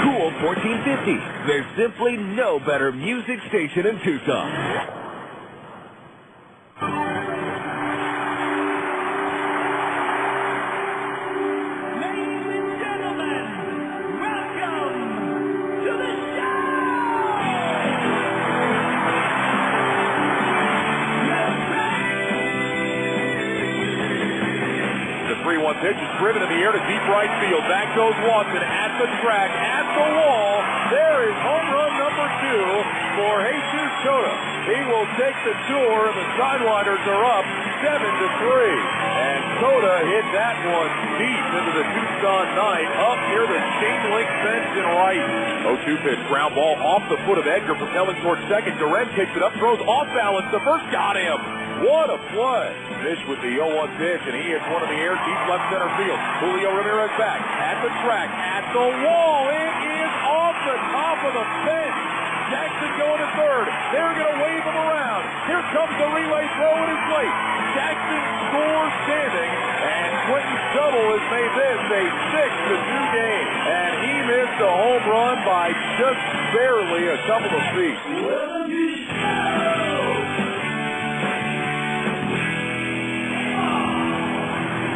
Cool 1450. There's simply no better music station in Tucson. Pitch is driven in the air to deep right field. Back goes Watson at the track, at the wall. There is home run number 2 for Jesus Cota. He will take the tour. The Sidewinders are up 7-3. And Cota hit that one deep into the Tucson night, up near the chain link fence in right. 0-2 pitch, ground ball off the foot of Edgar, propelling towards second. Duran kicks it up, throws off balance. The first got him. What a play. Fish with the 0-1 pitch, and he hits one in the air, deep left center field. Julio Ramirez back at the track, at the wall. It is off the top of the fence. Jackson going to third. They're going to wave him around. Here comes the relay throw, and it's late. Jackson scores standing, and Quentin's double has made this a 6-2 game. And he missed a home run by just barely a couple of feet.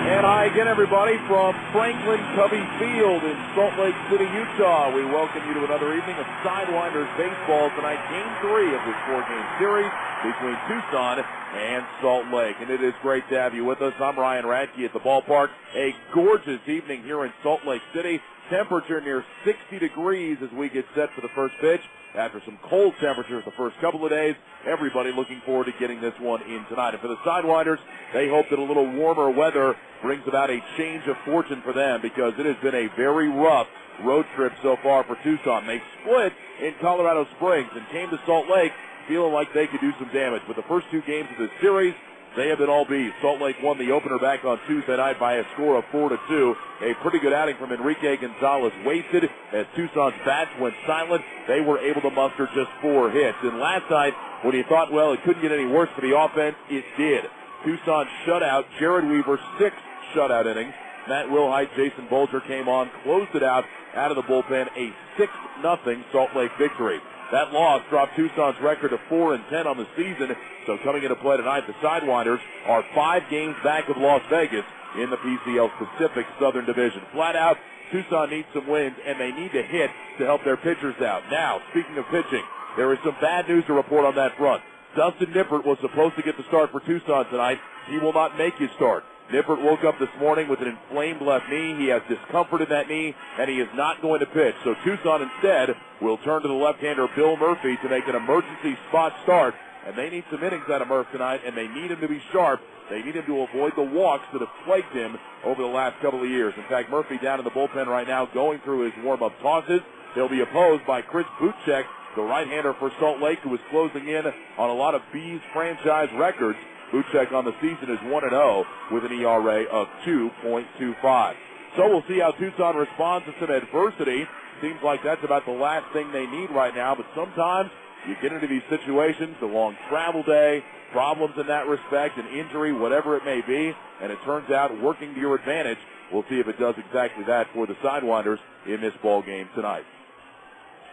And hi again, everybody, from Franklin Covey Field in Salt Lake City, Utah. We welcome you to another evening of Sidewinders baseball tonight, Game 3 of this 4-game series between Tucson and Salt Lake. And it is great to have you with us. I'm Ryan Radke at the ballpark. A gorgeous evening here in Salt Lake City. Temperature near 60 degrees as we get set for the first pitch. After some cold temperatures the first couple of days, everybody looking forward to getting this one in tonight. And for the Sidewinders, they hope that a little warmer weather brings about a change of fortune for them, because it has been a very rough road trip so far for Tucson. They split in Colorado Springs and came to Salt Lake feeling like they could do some damage. But the first 2 games of this series, they have been all beat. Salt Lake won the opener back on Tuesday night by a score of 4-2. A pretty good outing from Enrique Gonzalez wasted as Tucson's bats went silent. They were able to muster just 4 hits. And last night, when you thought, well, it couldn't get any worse for the offense, it did. Tucson shut out Jared Weaver, 6 shutout innings. Matt Wilhite, Jason Bolger came on, closed it out of the bullpen, a 6-0 Salt Lake victory. That loss dropped Tucson's record to 4-10 on the season. So coming into play tonight, the Sidewinders are 5 games back of Las Vegas in the PCL Pacific Southern Division. Flat out, Tucson needs some wins, and they need to hit to help their pitchers out. Now, speaking of pitching, there is some bad news to report on that front. Dustin Nippert was supposed to get the start for Tucson tonight. He will not make his start. Nippert woke up this morning with an inflamed left knee. He has discomfort in that knee, and he is not going to pitch. So Tucson instead will turn to the left-hander Bill Murphy to make an emergency spot start. And they need some innings out of Murph tonight, and they need him to be sharp. They need him to avoid the walks that have plagued him over the last couple of years. In fact, Murphy down in the bullpen right now going through his warm-up tosses. He'll be opposed by Chris Buchek, the right-hander for Salt Lake, who is closing in on a lot of B's franchise records. Buchek on the season is 1-0 with an ERA of 2.25. So we'll see how Tucson responds to some adversity. Seems like that's about the last thing they need right now, but sometimes you get into these situations, a long travel day, problems in that respect, an injury, whatever it may be, and it turns out working to your advantage. We'll see if it does exactly that for the Sidewinders in this ball game tonight.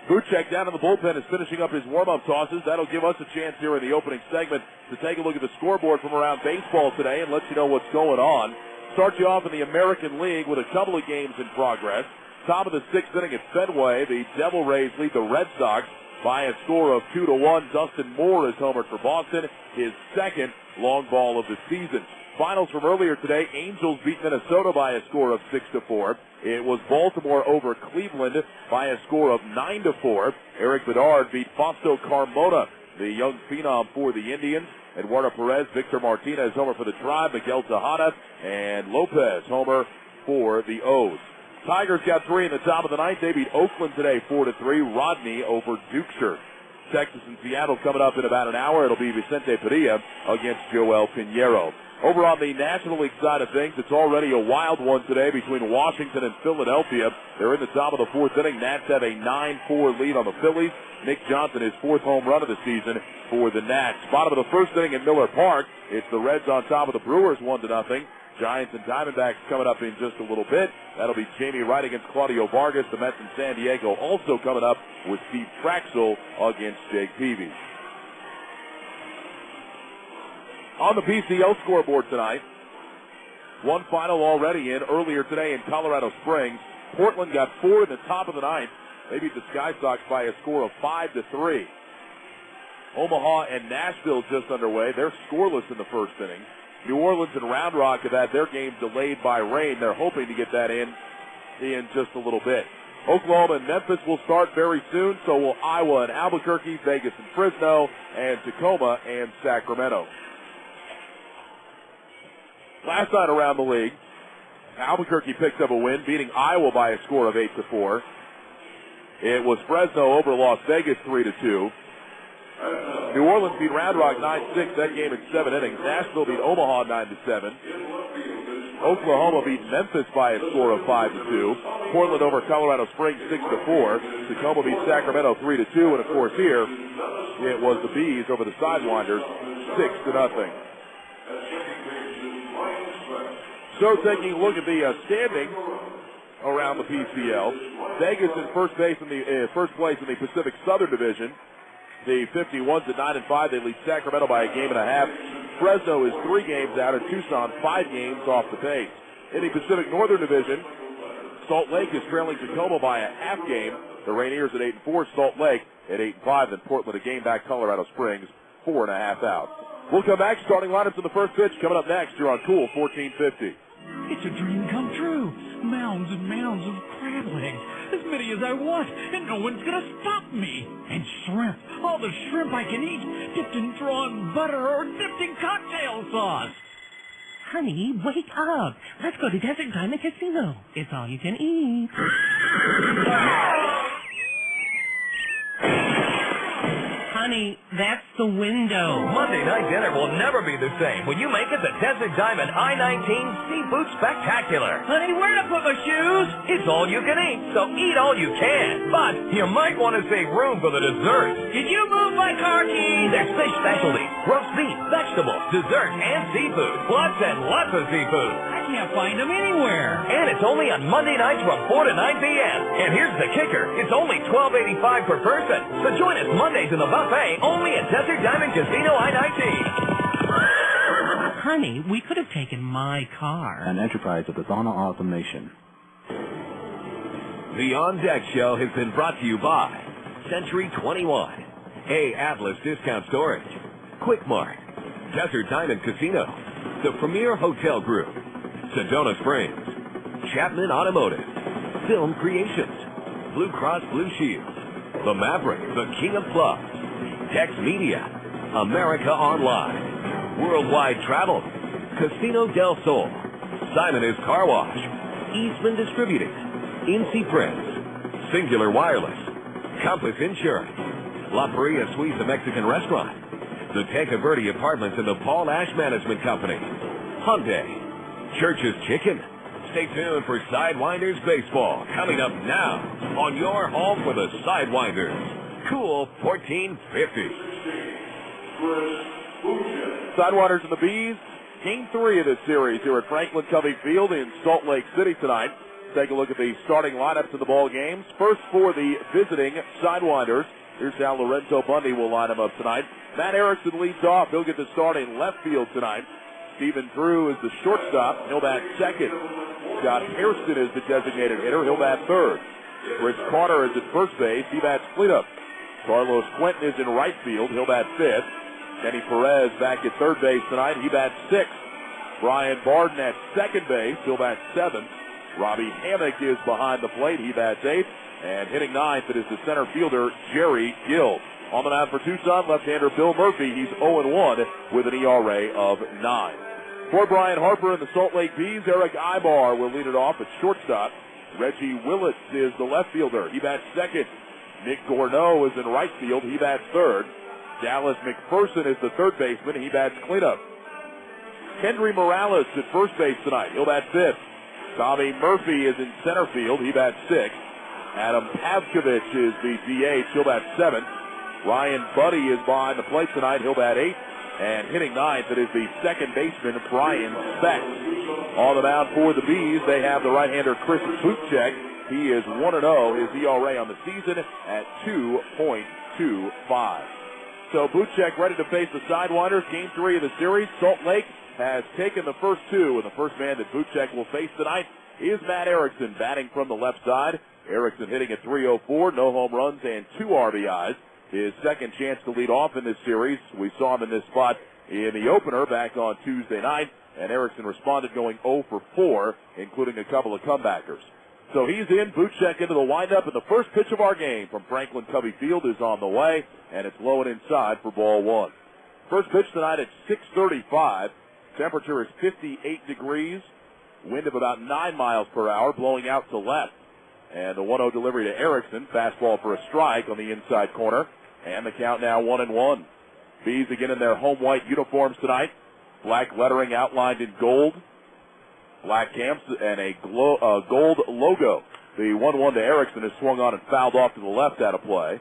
Buchek down in the bullpen is finishing up his warm-up tosses. That'll give us a chance here in the opening segment to take a look at the scoreboard from around baseball today and let you know what's going on. Start you off in the American League with a couple of games in progress. Top of the 6th inning at Fenway, the Devil Rays lead the Red Sox by a score of 2-1. Dustin Moore is homered for Boston, his 2nd long ball of the season. Finals from earlier today, Angels beat Minnesota by a score of 6-4. It was Baltimore over Cleveland by a score of 9-4. Eric Bedard beat Fausto Carmona, the young phenom for the Indians. Eduardo Perez, Victor Martinez homer for the Tribe, Miguel Tejada, and Lopez homer for the O's. Tigers got 3 in the top of the ninth. They beat Oakland today 4-3. Rodney over Dukeshire. Texas and Seattle coming up in about an hour. It'll be Vicente Padilla against Joel Pinheiro. Over on the National League side of things, it's already a wild one today between Washington and Philadelphia. They're in the top of the 4th inning. Nats have a 9-4 lead on the Phillies. Nick Johnson, his 4th home run of the season for the Nats. Bottom of the 1st inning in Miller Park, it's the Reds on top of the Brewers 1-0. Giants and Diamondbacks coming up in just a little bit. That'll be Jamie Wright against Claudio Vargas. The Mets in San Diego also coming up with Steve Traxel against Jake Peavy. On the PCL scoreboard tonight, one final already in earlier today in Colorado Springs. Portland got 4 in the top of the ninth. They beat the Sky Sox by a score of 5-3. Omaha and Nashville just underway. They're scoreless in the first inning. New Orleans and Round Rock have had their game delayed by rain. They're hoping to get that in just a little bit. Oklahoma and Memphis will start very soon, so will Iowa and Albuquerque, Vegas and Fresno, and Tacoma and Sacramento. Last night around the league, Albuquerque picked up a win, beating Iowa by a score of 8-4. It was Fresno over Las Vegas 3-2. New Orleans beat Round Rock 9-6, that game in 7 innings. Nashville beat Omaha 9-7. Oklahoma beat Memphis by a score of 5-2. Portland over Colorado Springs 6-4. Tacoma beat Sacramento 3-2. And of course here, it was the Bees over the Sidewinders 6-0. So taking a look at the standings around the PCL, Vegas in first place in the Pacific Southern Division. The 51s at 9-5. They lead Sacramento by a game and a half. Fresno is 3 games out, and Tucson 5 games off the pace. In the Pacific Northern Division, Salt Lake is trailing Tacoma by a half game. The Rainiers at 8-4. Salt Lake at 8-5. Then Portland a game back. Colorado Springs 4.5 out. We'll come back. Starting lineups in the first pitch coming up next. You're on Cool 1450. It's a dream come true. Mounds and mounds of crab legs, as many as I want, and no one's gonna stop me. And shrimp, all the shrimp I can eat, dipped in drawn butter or dipped in cocktail sauce. Honey, wake up. Let's go to Desert Diamond Casino. It's all you can eat. Honey, that's the window. Monday night dinner will never be the same when you make it the Desert Diamond I-19 Seafood Spectacular. Honey, where to put my shoes? It's all you can eat, so eat all you can. But you might want to save room for the dessert. Did you move my car keys? There's fish specialties, roast beef, vegetables, dessert, and seafood. Lots and lots of seafood. I can't find them anywhere. And it's only on Monday nights from 4 to 9 p.m. And here's the kicker. It's only $12.85 per person. So join us Mondays in the buffet only at Desert Diamond Casino I-19. Honey, we could have taken my car. An enterprise of the Zana Automation. The On Deck Show has been brought to you by Century 21, A Atlas Discount Storage, Quick Mart, Desert Diamond Casino, the Premier Hotel Group, Sedona Springs, Chapman Automotive, Film Creations, Blue Cross Blue Shield, The Maverick, the King of Clubs, Tex Media, America Online, Worldwide Travel, Casino del Sol, Simon is Car Wash, Eastman Distributing, Incy Prince, Singular Wireless, Compass Insurance, La Paria Suiza Mexican Restaurant, the Teca Verde Apartments and the Paul Ash Management Company, Hyundai, Church's Chicken. Stay tuned for Sidewinders Baseball coming up now on your home for the Sidewinders. Cool 1450. Sidewinders and the Bees, Game 3 of this series here at Franklin Covey Field in Salt Lake City tonight. Take a look at the starting lineups of the ball games. First for the visiting Sidewinders. Here's how Lorenzo Bundy will line them up tonight. Matt Erickson leads off. He'll get the start in left field tonight. Stephen Drew is the shortstop. He'll bat second. Scott Hairston is the designated hitter. He'll bat third. Chris Carter is at first base. He bats cleanup. Carlos Quentin is in right field. He'll bat fifth. Kenny Perez back at third base tonight. He bats sixth. Brian Barden at second base. He'll bat seventh. Robbie Hammock is behind the plate. He bats eighth. And hitting ninth, it is the center fielder, Jerry Gill. On the mound for Tucson, left-hander Bill Murphy. He's 0-1 with an ERA of 9. For Brian Harper and the Salt Lake Bees, Eric Ibar will lead it off at shortstop. Reggie Willits is the left fielder. He bats second. Nick Gorneau is in right field. He bats third. Dallas McPherson is the third baseman. He bats cleanup. Kendry Morales at first base tonight. He'll bat fifth. Tommy Murphy is in center field. He bats sixth. Adam Pavkovich is the DH. He'll bat seventh. Ryan Buddy is behind the plate tonight. He'll bat eighth. And hitting ninth, it is the second baseman, Brian Speck. On the mound for the Bees, they have the right-hander Chris Buchek. He is 1-0, his ERA on the season at 2.25. So Buchek ready to face the Sidewinders, Game 3 of the series. Salt Lake has taken the first two, and the first man that Buchek will face tonight is Matt Erickson, batting from the left side. Erickson hitting at .304, no home runs and 2 RBIs. His second chance to lead off in this series. We saw him in this spot in the opener back on Tuesday night, and Erickson responded going 0 for 4, including a couple of comebackers. So he's in, Buchek into the windup, and the first pitch of our game from Franklin Covey Field is on the way, and it's low and inside for ball one. First pitch tonight at 6:35. Temperature is 58 degrees, wind of about 9 miles per hour, blowing out to left. And the 1-0 delivery to Erickson, fastball for a strike on the inside corner. And the count now 1-1. Bees again in their home white uniforms tonight. Black lettering outlined in gold. Black camps and a gold logo. The 1-1 to Erickson is swung on and fouled off to the left out of play.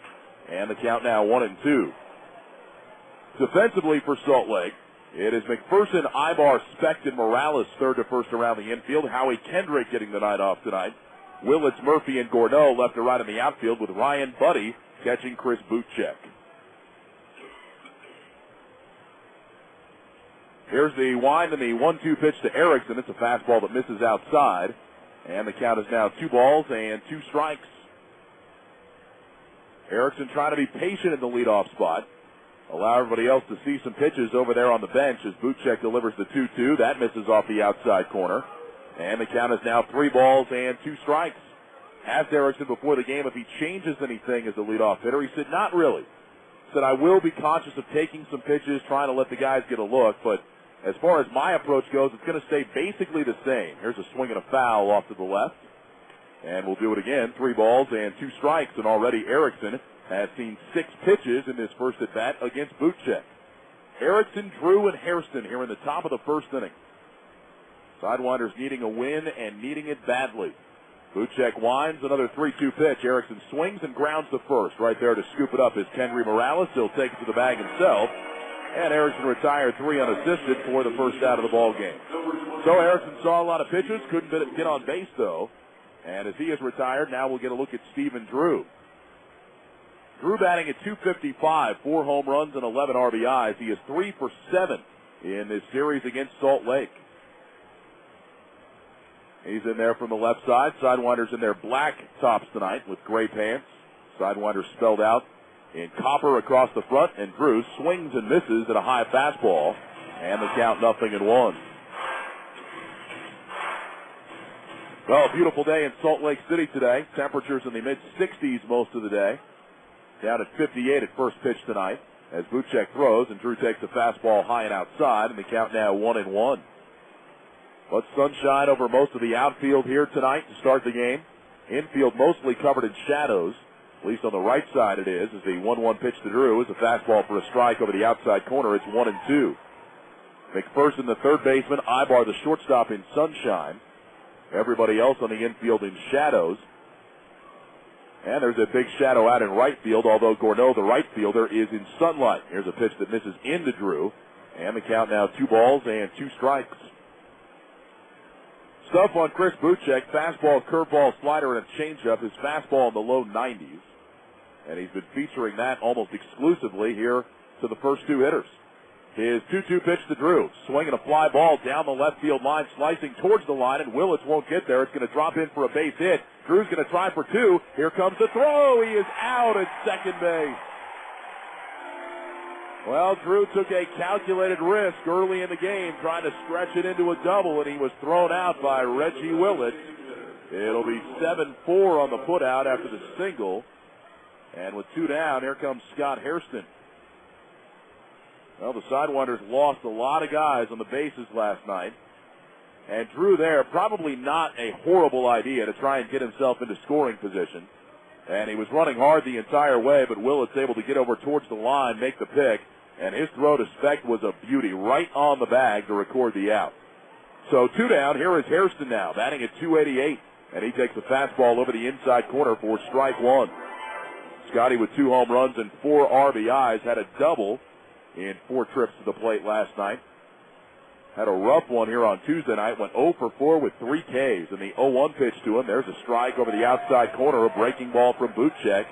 And the count now 1-2. Defensively for Salt Lake, it is McPherson, Ibar, Specht, and Morales third to first around the infield. Howie Kendrick getting the night off tonight. Willits, Murphy, and Gorneau left to right in the outfield with Ryan Buddy catching Chris Buchek. Here's the wind and the 1-2 pitch to Erickson. It's a fastball that misses outside. And the count is now 2 balls and 2 strikes. Erickson trying to be patient in the leadoff spot. Allow everybody else to see some pitches over there on the bench as Buchek delivers the 2-2. That misses off the outside corner. And the count is now 3 balls and 2 strikes. Asked Erickson before the game if he changes anything as a leadoff hitter. He said, not really. Said, I will be conscious of taking some pitches, trying to let the guys get a look, but as far as my approach goes, it's going to stay basically the same. Here's a swing and a foul off to the left. And we'll do it again. 3 balls and 2 strikes, and already Erickson has seen 6 pitches in this first at-bat against Buchek. Erickson, Drew, and Hairston here in the top of the first inning. Sidewinders needing a win and needing it badly. Buchek winds, another 3-2 pitch. Erickson swings and grounds to first. Right there to scoop it up is Kendry Morales. He'll take it to the bag himself. And Erickson retired 3 unassisted for the first out of the ball game. So Erickson saw a lot of pitches, couldn't get on base though. And as he is retired, now we'll get a look at Stephen Drew. Drew batting at .255, 4 home runs and 11 RBIs. He is 3 for 7 in this series against Salt Lake. He's in there from the left side. Sidewinders in their black tops tonight with gray pants. Sidewinders spelled out in copper across the front, and Drew swings and misses at a high fastball, and the count 0-1. Well, a beautiful day in Salt Lake City today. Temperatures in the mid-60s most of the day. Down at 58 at first pitch tonight as Buchek throws, and Drew takes a fastball high and outside, and the count now 1-1. But sunshine over most of the outfield here tonight to start the game. Infield mostly covered in shadows. At least on the right side it is, as the 1-1 pitch to Drew is a fastball for a strike over the outside corner. It's 1-2. McPherson, the third baseman, Ibar, the shortstop, in sunshine. Everybody else on the infield in shadows. And there's a big shadow out in right field, although Gorneau, the right fielder, is in sunlight. Here's a pitch that misses into Drew. And the count now 2 balls and 2 strikes. Stuff on Chris Buchek, fastball, curveball, slider, and a changeup. His fastball in the low 90s. And he's been featuring that almost exclusively here to the first 2 hitters. His 2-2 pitch to Drew. Swinging a fly ball down the left field line, slicing towards the line, and Willits won't get there. It's going to drop in for a base hit. Drew's going to try for 2. Here comes the throw. He is out at second base. Well, Drew took a calculated risk early in the game, trying to stretch it into a double, and he was thrown out by Reggie Willits. It'll be 7-4 on the putout after the single. And with 2 down, here comes Scott Hairston. Well, the Sidewinders lost a lot of guys on the bases last night. And Drew there, probably not a horrible idea to try and get himself into scoring position. And he was running hard the entire way, but Willits able to get over towards the line, make the pick. And his throw to Specht was a beauty, right on the bag to record the out. So 2 down, here is Hairston now, batting at .288. And he takes a fastball over the inside corner for strike 1. Scotty with 2 home runs and 4 RBIs, had a double in 4 trips to the plate last night. Had a rough one here on Tuesday night. Went 0 for 4 with 3 Ks. And the 0-1 pitch to him. There's a strike over the outside corner. A breaking ball from Buchek.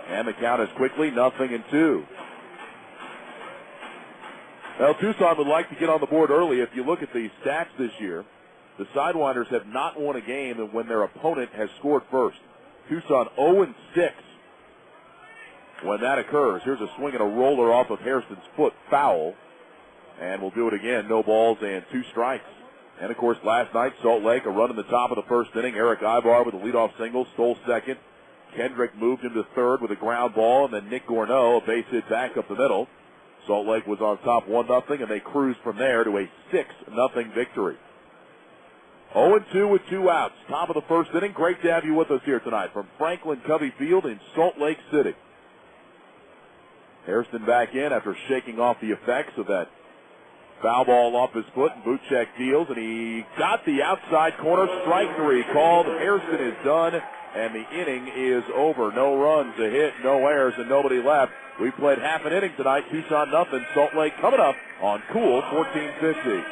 And the count is quickly 0-2. Well, Tucson would like to get on the board early. If you look at the stats this year, the Sidewinders have not won a game when their opponent has scored first. Tucson 0-6 when that occurs. Here's a swing and a roller off of Hairston's foot, foul. And we'll do it again. No balls and 2 strikes. And, of course, last night, Salt Lake, a run in the top of the first inning. Eric Ibar with a leadoff single, stole second. Kendrick moved him to third with a ground ball, and then Nick Gourneau, a base hit back up the middle. Salt Lake was on top 1-0, and they cruised from there to a 6-0 victory. 0-2 with 2 outs. Top of the first inning. Great to have you with us here tonight from Franklin Covey Field in Salt Lake City. Hairston back in after shaking off the effects of that foul ball off his foot, and Buchek deals, and he got the outside corner. Strike 3 called. Hairston is done, and the inning is over. No runs, a hit, no errors, and nobody left. We played half an inning tonight. Tucson 0, Salt Lake coming up on Cool 1450.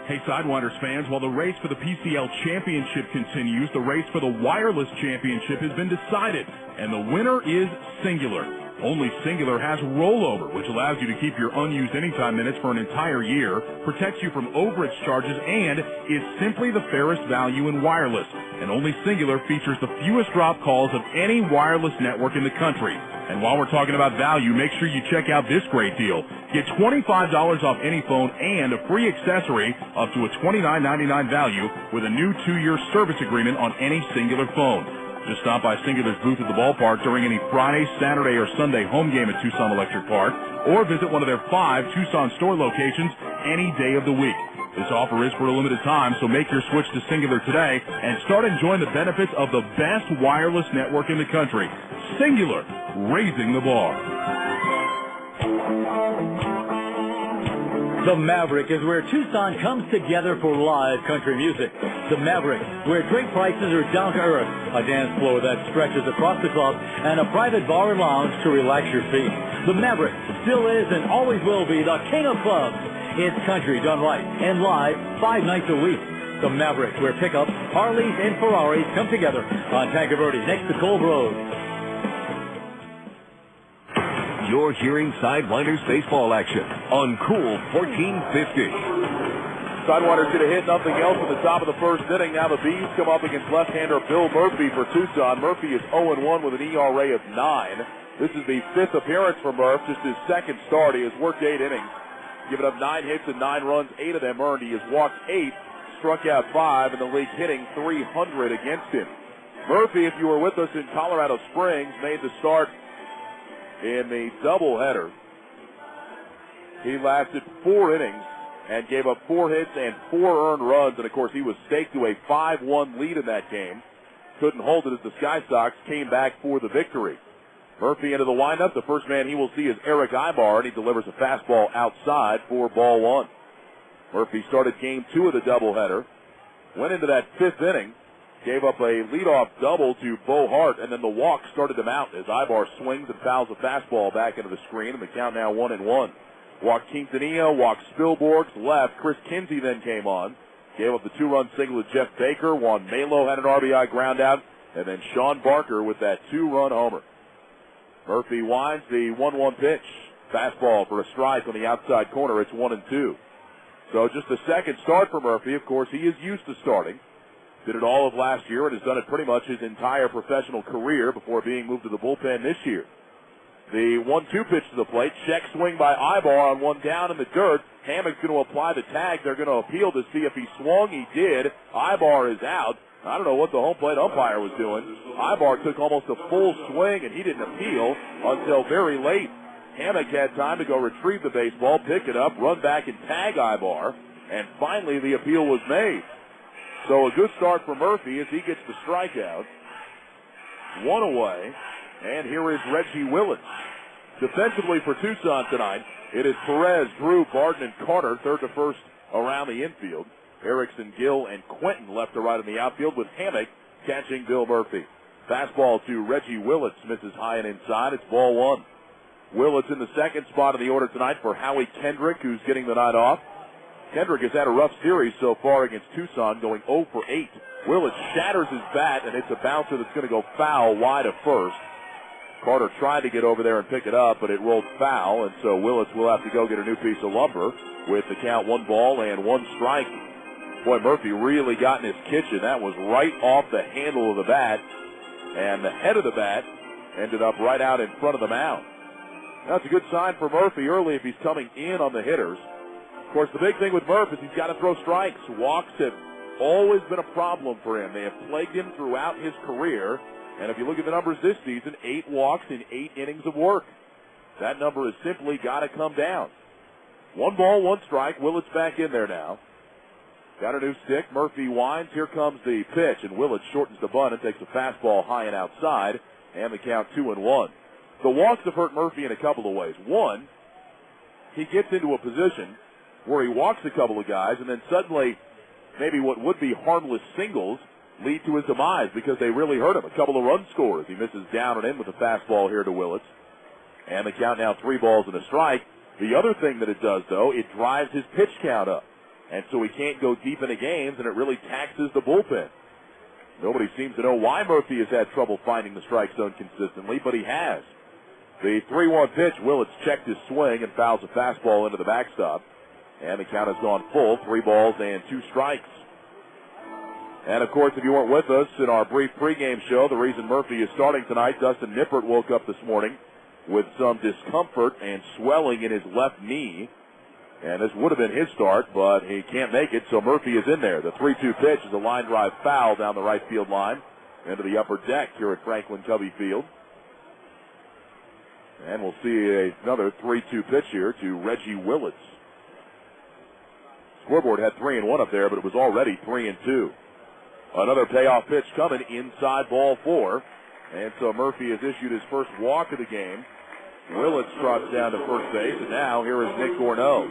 Hey, Sidewinders fans, while the race for the PCL Championship continues, the race for the Wireless Championship has been decided, and the winner is Singular. Only Singular has rollover, which allows you to keep your unused anytime minutes for an entire year, protects you from overage charges, and is simply the fairest value in wireless. And only Singular features the fewest drop calls of any wireless network in the country. And while we're talking about value, make sure you check out this great deal. Get $25 off any phone and a free accessory up to a $29.99 value with a new 2-year service agreement on any Singular phone. Just stop by Singular's booth at the ballpark during any Friday, Saturday, or Sunday home game at Tucson Electric Park, or visit one of their 5 Tucson store locations any day of the week. This offer is for a limited time, so make your switch to Singular today and start enjoying the benefits of the best wireless network in the country. Singular, raising the bar. The Maverick is where Tucson comes together for live country music. The Maverick, where great prices are down to earth, a dance floor that stretches across the club, and a private bar and lounge to relax your feet. The Maverick still is and always will be the king of clubs. It's country done right and live 5 nights a week. The Maverick, where pickups, Harleys, and Ferraris come together on Tanque Verde next to Cove Road. You're hearing Sidewinders baseball action on Cool 1450. Sidewinders get a hit, nothing else in the top of the first inning. Now the Bees come up against left-hander Bill Murphy for Tucson. Murphy is 0-1 with an ERA of 9. This is the 5th appearance for Murph, just his 2nd start. He has worked 8 innings, given up 9 hits and 9 runs, 8 of them earned. He has walked 8, struck out 5, and the league hitting .300 against him. Murphy, if you were with us in Colorado Springs, made the start in the doubleheader. He lasted 4 innings and gave up 4 hits and 4 earned runs. And, of course, he was staked to a 5-1 lead in that game. Couldn't hold it as the Sky Sox came back for the victory. Murphy into the windup. The first man he will see is Eric Ibar, and he delivers a fastball outside for ball 1. Murphy started game 2 of the doubleheader. Went into that 5th inning. Gave up a leadoff double to Bo Hart, and then the walk started to mount as Ibar swings and fouls a fastball back into the screen, and the count now 1-1. Walked Quintanilla, walked Spilborghs, left. Chris Kinsey then came on. Gave up the 2-run single to Jeff Baker. Juan Melo had an RBI ground out, and then Sean Barker with that 2-run homer. Murphy winds the 1-1 pitch. Fastball for a strike on the outside corner. It's 1-2. So just the 2nd start for Murphy. Of course, he is used to starting. Did it all of last year and has done it pretty much his entire professional career before being moved to the bullpen this year. The 1-2 pitch to the plate. Check swing by Ibar on one down in the dirt. Hammock's going to apply the tag. They're going to appeal to see if he swung. He did. Ibar is out. I don't know what the home plate umpire was doing. Ibar took almost a full swing, and he didn't appeal until very late. Hammock had time to go retrieve the baseball, pick it up, run back and tag Ibar, and finally the appeal was made. So a good start for Murphy as he gets the strikeout. 1 away, and here is Reggie Willett. Defensively for Tucson tonight, it is Perez, Drew, Barden, and Carter, third to first around the infield. Erickson, Gill, and Quentin left to right in the outfield with Hammock catching Bill Murphy. Fastball to Reggie Willett, misses high and inside. It's ball 1. Willits in the second spot in the order tonight for Howie Kendrick, who's getting the night off. Kendrick has had a rough series so far against Tucson, going 0 for 8. Willits shatters his bat, and it's a bouncer that's going to go foul wide of first. Carter tried to get over there and pick it up, but it rolled foul, and so Willits will have to go get a new piece of lumber with the count 1 ball and 1 strike. Boy, Murphy really got in his kitchen. That was right off the handle of the bat, and the head of the bat ended up right out in front of the mound. That's a good sign for Murphy early if he's coming in on the hitters. Of course, the big thing with Murphy is he's got to throw strikes. Walks have always been a problem for him. They have plagued him throughout his career. And if you look at the numbers this season, 8 walks in 8 innings of work. That number has simply got to come down. 1 ball, 1 strike. Willits back in there now. Got a new stick. Murphy winds. Here comes the pitch, and Willits shortens the bunt and takes a fastball high and outside, and the count 2-1. The walks have hurt Murphy in a couple of ways. One, he gets into a position where he walks a couple of guys, and then suddenly maybe what would be harmless singles lead to his demise because they really hurt him. A couple of run scores. He misses down and in with a fastball here to Willits. And the count now 3 balls and a strike. The other thing that it does, though, it drives his pitch count up. And so he can't go deep into games, and it really taxes the bullpen. Nobody seems to know why Murphy has had trouble finding the strike zone consistently, but he has. The 3-1 pitch, Willits checked his swing and fouls a fastball into the backstop. And the count has gone full, 3 balls and 2 strikes. And, of course, if you weren't with us in our brief pregame show, the reason Murphy is starting tonight, Dustin Nippert woke up this morning with some discomfort and swelling in his left knee. And this would have been his start, but he can't make it, so Murphy is in there. The 3-2 pitch is a line drive foul down the right field line into the upper deck here at Franklin Covey Field. And we'll see another 3-2 pitch here to Reggie Willits. Scoreboard had 3-1 up there, but it was already 3-2. Another payoff pitch coming inside ball 4. And so Murphy has issued his first walk of the game. Willits trots down to first base, and now here is Nick Gorneau.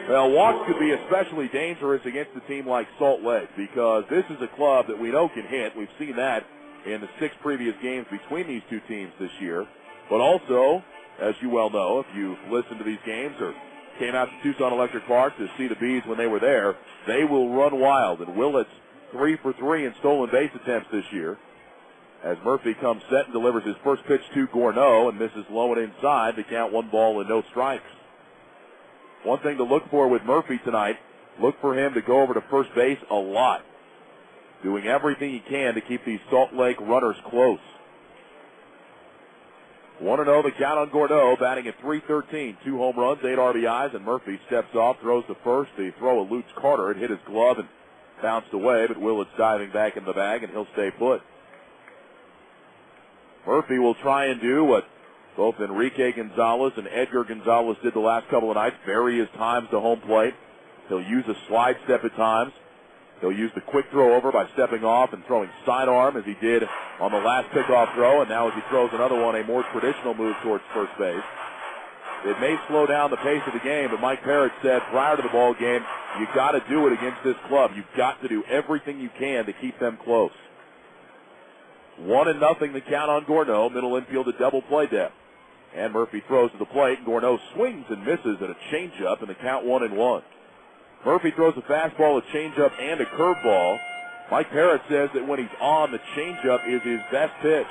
Well, walks could be especially dangerous against a team like Salt Lake because this is a club that we know can hit. We've seen that in the 6 previous games between these two teams this year. But also, as you well know, if you've listened to these games or came out to Tucson Electric Park to see the Bees when they were there, they will run wild. And Willits 3 for 3 in stolen base attempts this year. As Murphy comes set and delivers his first pitch to Gorneau and misses low and inside to count 1 ball and no strikes. One thing to look for with Murphy tonight, look for him to go over to first base a lot, doing everything he can to keep these Salt Lake runners close. 1-0 the count on Gorneau, batting at .313, 2 home runs, 8 RBIs, and Murphy steps off, throws to first. The throw eludes Carter. It hit his glove and bounced away, but Willits diving back in the bag, and he'll stay put. Murphy will try and do what both Enrique Gonzalez and Edgar Gonzalez did the last couple of nights, vary his times to home plate. He'll use a slide step at times. He'll use the quick throw over by stepping off and throwing sidearm as he did on the last pickoff throw, and now as he throws another one, a more traditional move towards first base. It may slow down the pace of the game, but Mike Parrott said prior to the ball game, you got to do it against this club. You've got to do everything you can to keep them close. 1-0 the count on Gorneau, middle infield at double play depth. And Murphy throws to the plate, and Gorneau swings and misses at a changeup, and the count 1-1. Murphy throws a fastball, a changeup, and a curveball. Mike Parrott says that when he's on, the changeup is his best pitch.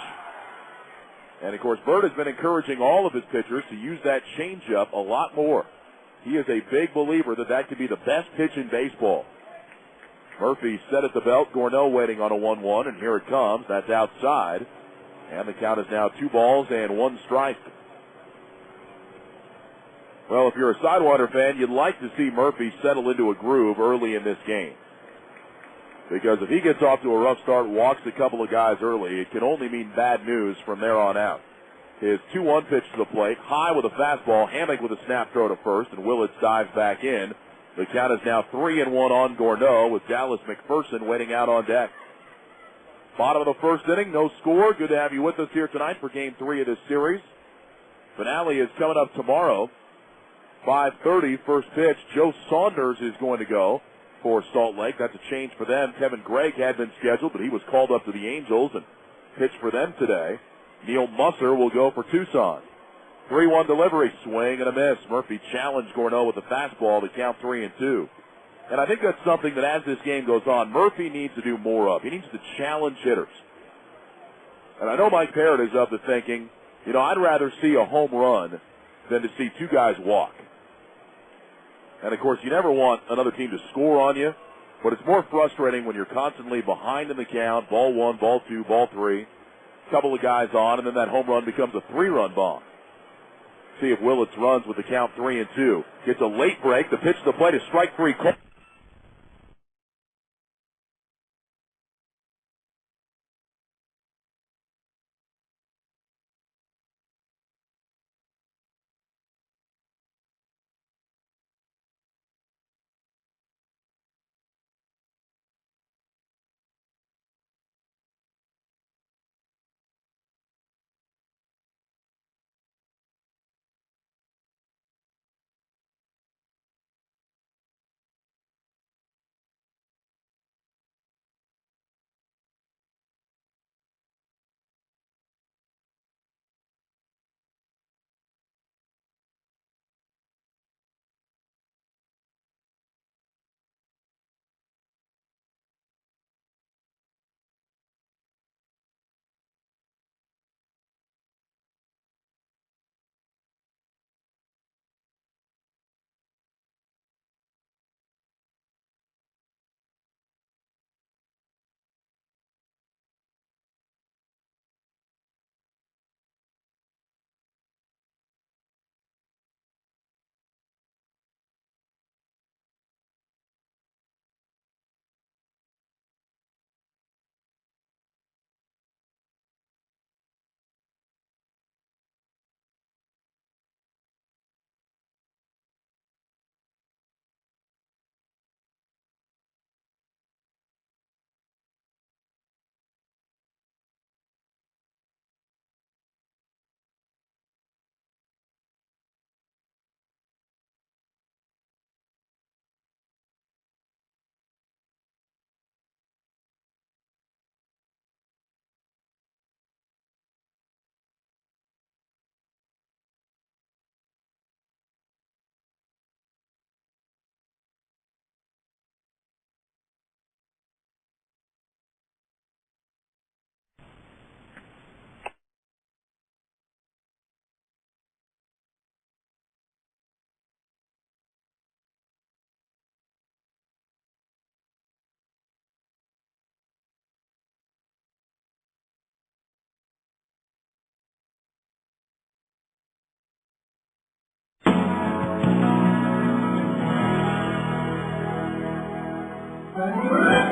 And, of course, Bird has been encouraging all of his pitchers to use that changeup a lot more. He is a big believer that that could be the best pitch in baseball. Murphy set at the belt, Gorneau waiting on a 1-1, and here it comes. That's outside. And the count is now 2 balls and 1 strike. Well, if you're a Sidewinder fan, you'd like to see Murphy settle into a groove early in this game. Because if he gets off to a rough start, walks a couple of guys early, it can only mean bad news from there on out. His 2-1 pitch to the plate, high with a fastball, Hammock with a snap throw to first, and Willits dives back in. The count is now 3-1 on Gorneau with Dallas McPherson waiting out on deck. Bottom of the first inning, no score. Good to have you with us here tonight for Game 3 of this series. Finale is coming up tomorrow. 5:30, first pitch. Joe Saunders is going to go for Salt Lake. That's a change for them. Kevin Gregg had been scheduled, but he was called up to the Angels and pitched for them today. Neil Musser will go for Tucson. 3-1 delivery, swing and a miss. Murphy challenged Gorneau with the fastball to count 3-2. And I think that's something that as this game goes on, Murphy needs to do more of. He needs to challenge hitters. And I know Mike Parrott is of the thinking, I'd rather see a home run than to see two guys walk. And, of course, you never want another team to score on you, but it's more frustrating when you're constantly behind in the count, ball 1, ball 2, ball 3, couple of guys on, and then that home run becomes a 3-run bomb. See if Willits runs with the count 3-2. Gets a late break. The pitch to the plate is strike 3.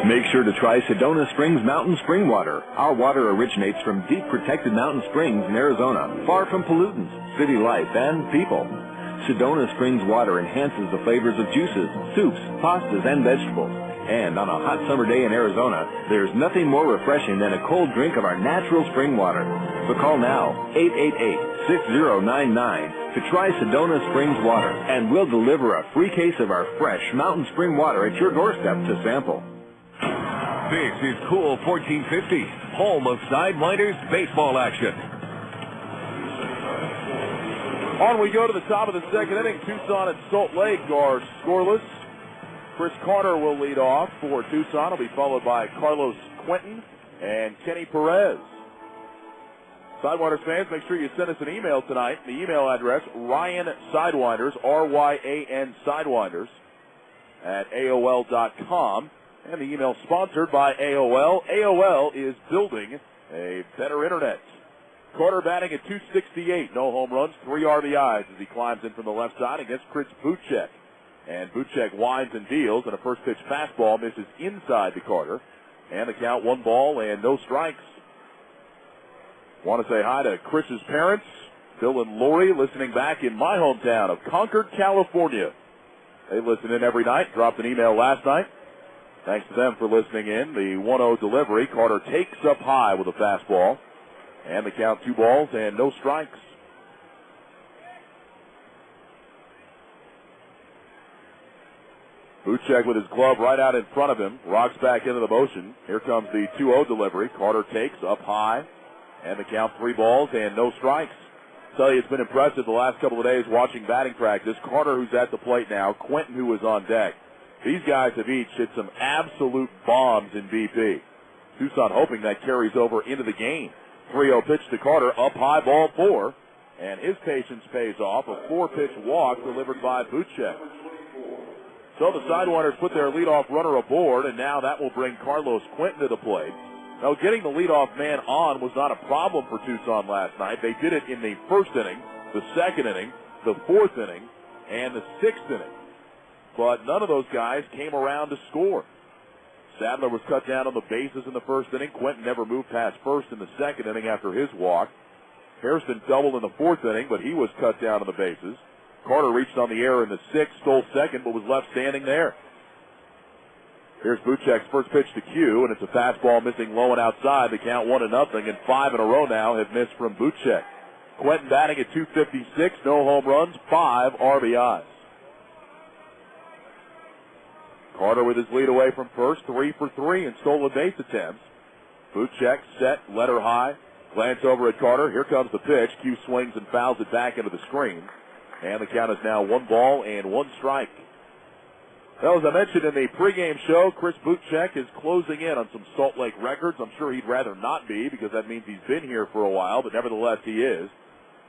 Make sure to try Sedona Springs Mountain Spring Water. Our water originates from deep protected mountain springs in Arizona, far from pollutants, city life, and people. Sedona Springs water enhances the flavors of juices, soups, pastas, and vegetables. And on a hot summer day in Arizona, there's nothing more refreshing than a cold drink of our natural spring water. So call now, 888-6099, to try Sedona Springs water, and we'll deliver a free case of our fresh mountain spring water at your doorstep to sample. This is Cool 1450, home of Sidewinders baseball action. On we go to the top of the second inning. Tucson and Salt Lake are scoreless. Chris Carter will lead off for Tucson. He'll be followed by Carlos Quentin and Kenny Perez. Sidewinders fans, make sure you send us an email tonight. The email address, Ryan Sidewinders, R-Y-A-N Sidewinders, at AOL.com. And the email sponsored by AOL. AOL is building a better internet. Carter batting at .268. No home runs, 3 RBIs as he climbs in from the left side against Chris Buchek. And Buchek winds and deals, and a first pitch fastball misses inside to Carter. And the count 1 ball and no strikes. Want to say hi to Chris's parents, Bill and Lori, listening back in my hometown of Concord, California. They listen in every night, dropped an email last night. Thanks to them for listening in. The 1-0 delivery. Carter takes up high with a fastball. And the count 2 balls and no strikes. Buchek with his glove right out in front of him. Rocks back into the motion. Here comes the 2-0 delivery. Carter takes up high. And the count 3 balls and no strikes. Tell you, it's been impressive the last couple of days watching batting practice. Carter, who's at the plate now, Quentin, who was on deck. These guys have each hit some absolute bombs in BP. Tucson hoping that carries over into the game. 3-0 pitch to Carter, up high, ball 4. And his patience pays off. A 4-pitch walk delivered by Buchek. So the Sidewinders put their leadoff runner aboard, and now that will bring Carlos Quentin to the plate. Now, getting the leadoff man on was not a problem for Tucson last night. They did it in the first inning, the second inning, the fourth inning, and the sixth inning. But none of those guys came around to score. Sadler was cut down on the bases in the first inning. Quentin never moved past first in the second inning after his walk. Harrison doubled in the fourth inning, but he was cut down on the bases. Carter reached on the error in the sixth, stole second, but was left standing there. Here's Buchek's first pitch to Q, and it's a fastball missing low and outside. The count 1-0, and 5 in a row now have missed from Buchek. Quentin batting at .256, no home runs, 5 RBIs. Carter with his lead away from first, 3 for 3 in stolen base attempts. Buchek set, letter high, glance over at Carter. Here comes the pitch. Q swings and fouls it back into the screen. And the count is now 1 ball and 1 strike. Well, as I mentioned in the pregame show, Chris Buchek is closing in on some Salt Lake records. I'm sure he'd rather not be because that means he's been here for a while, but nevertheless he is.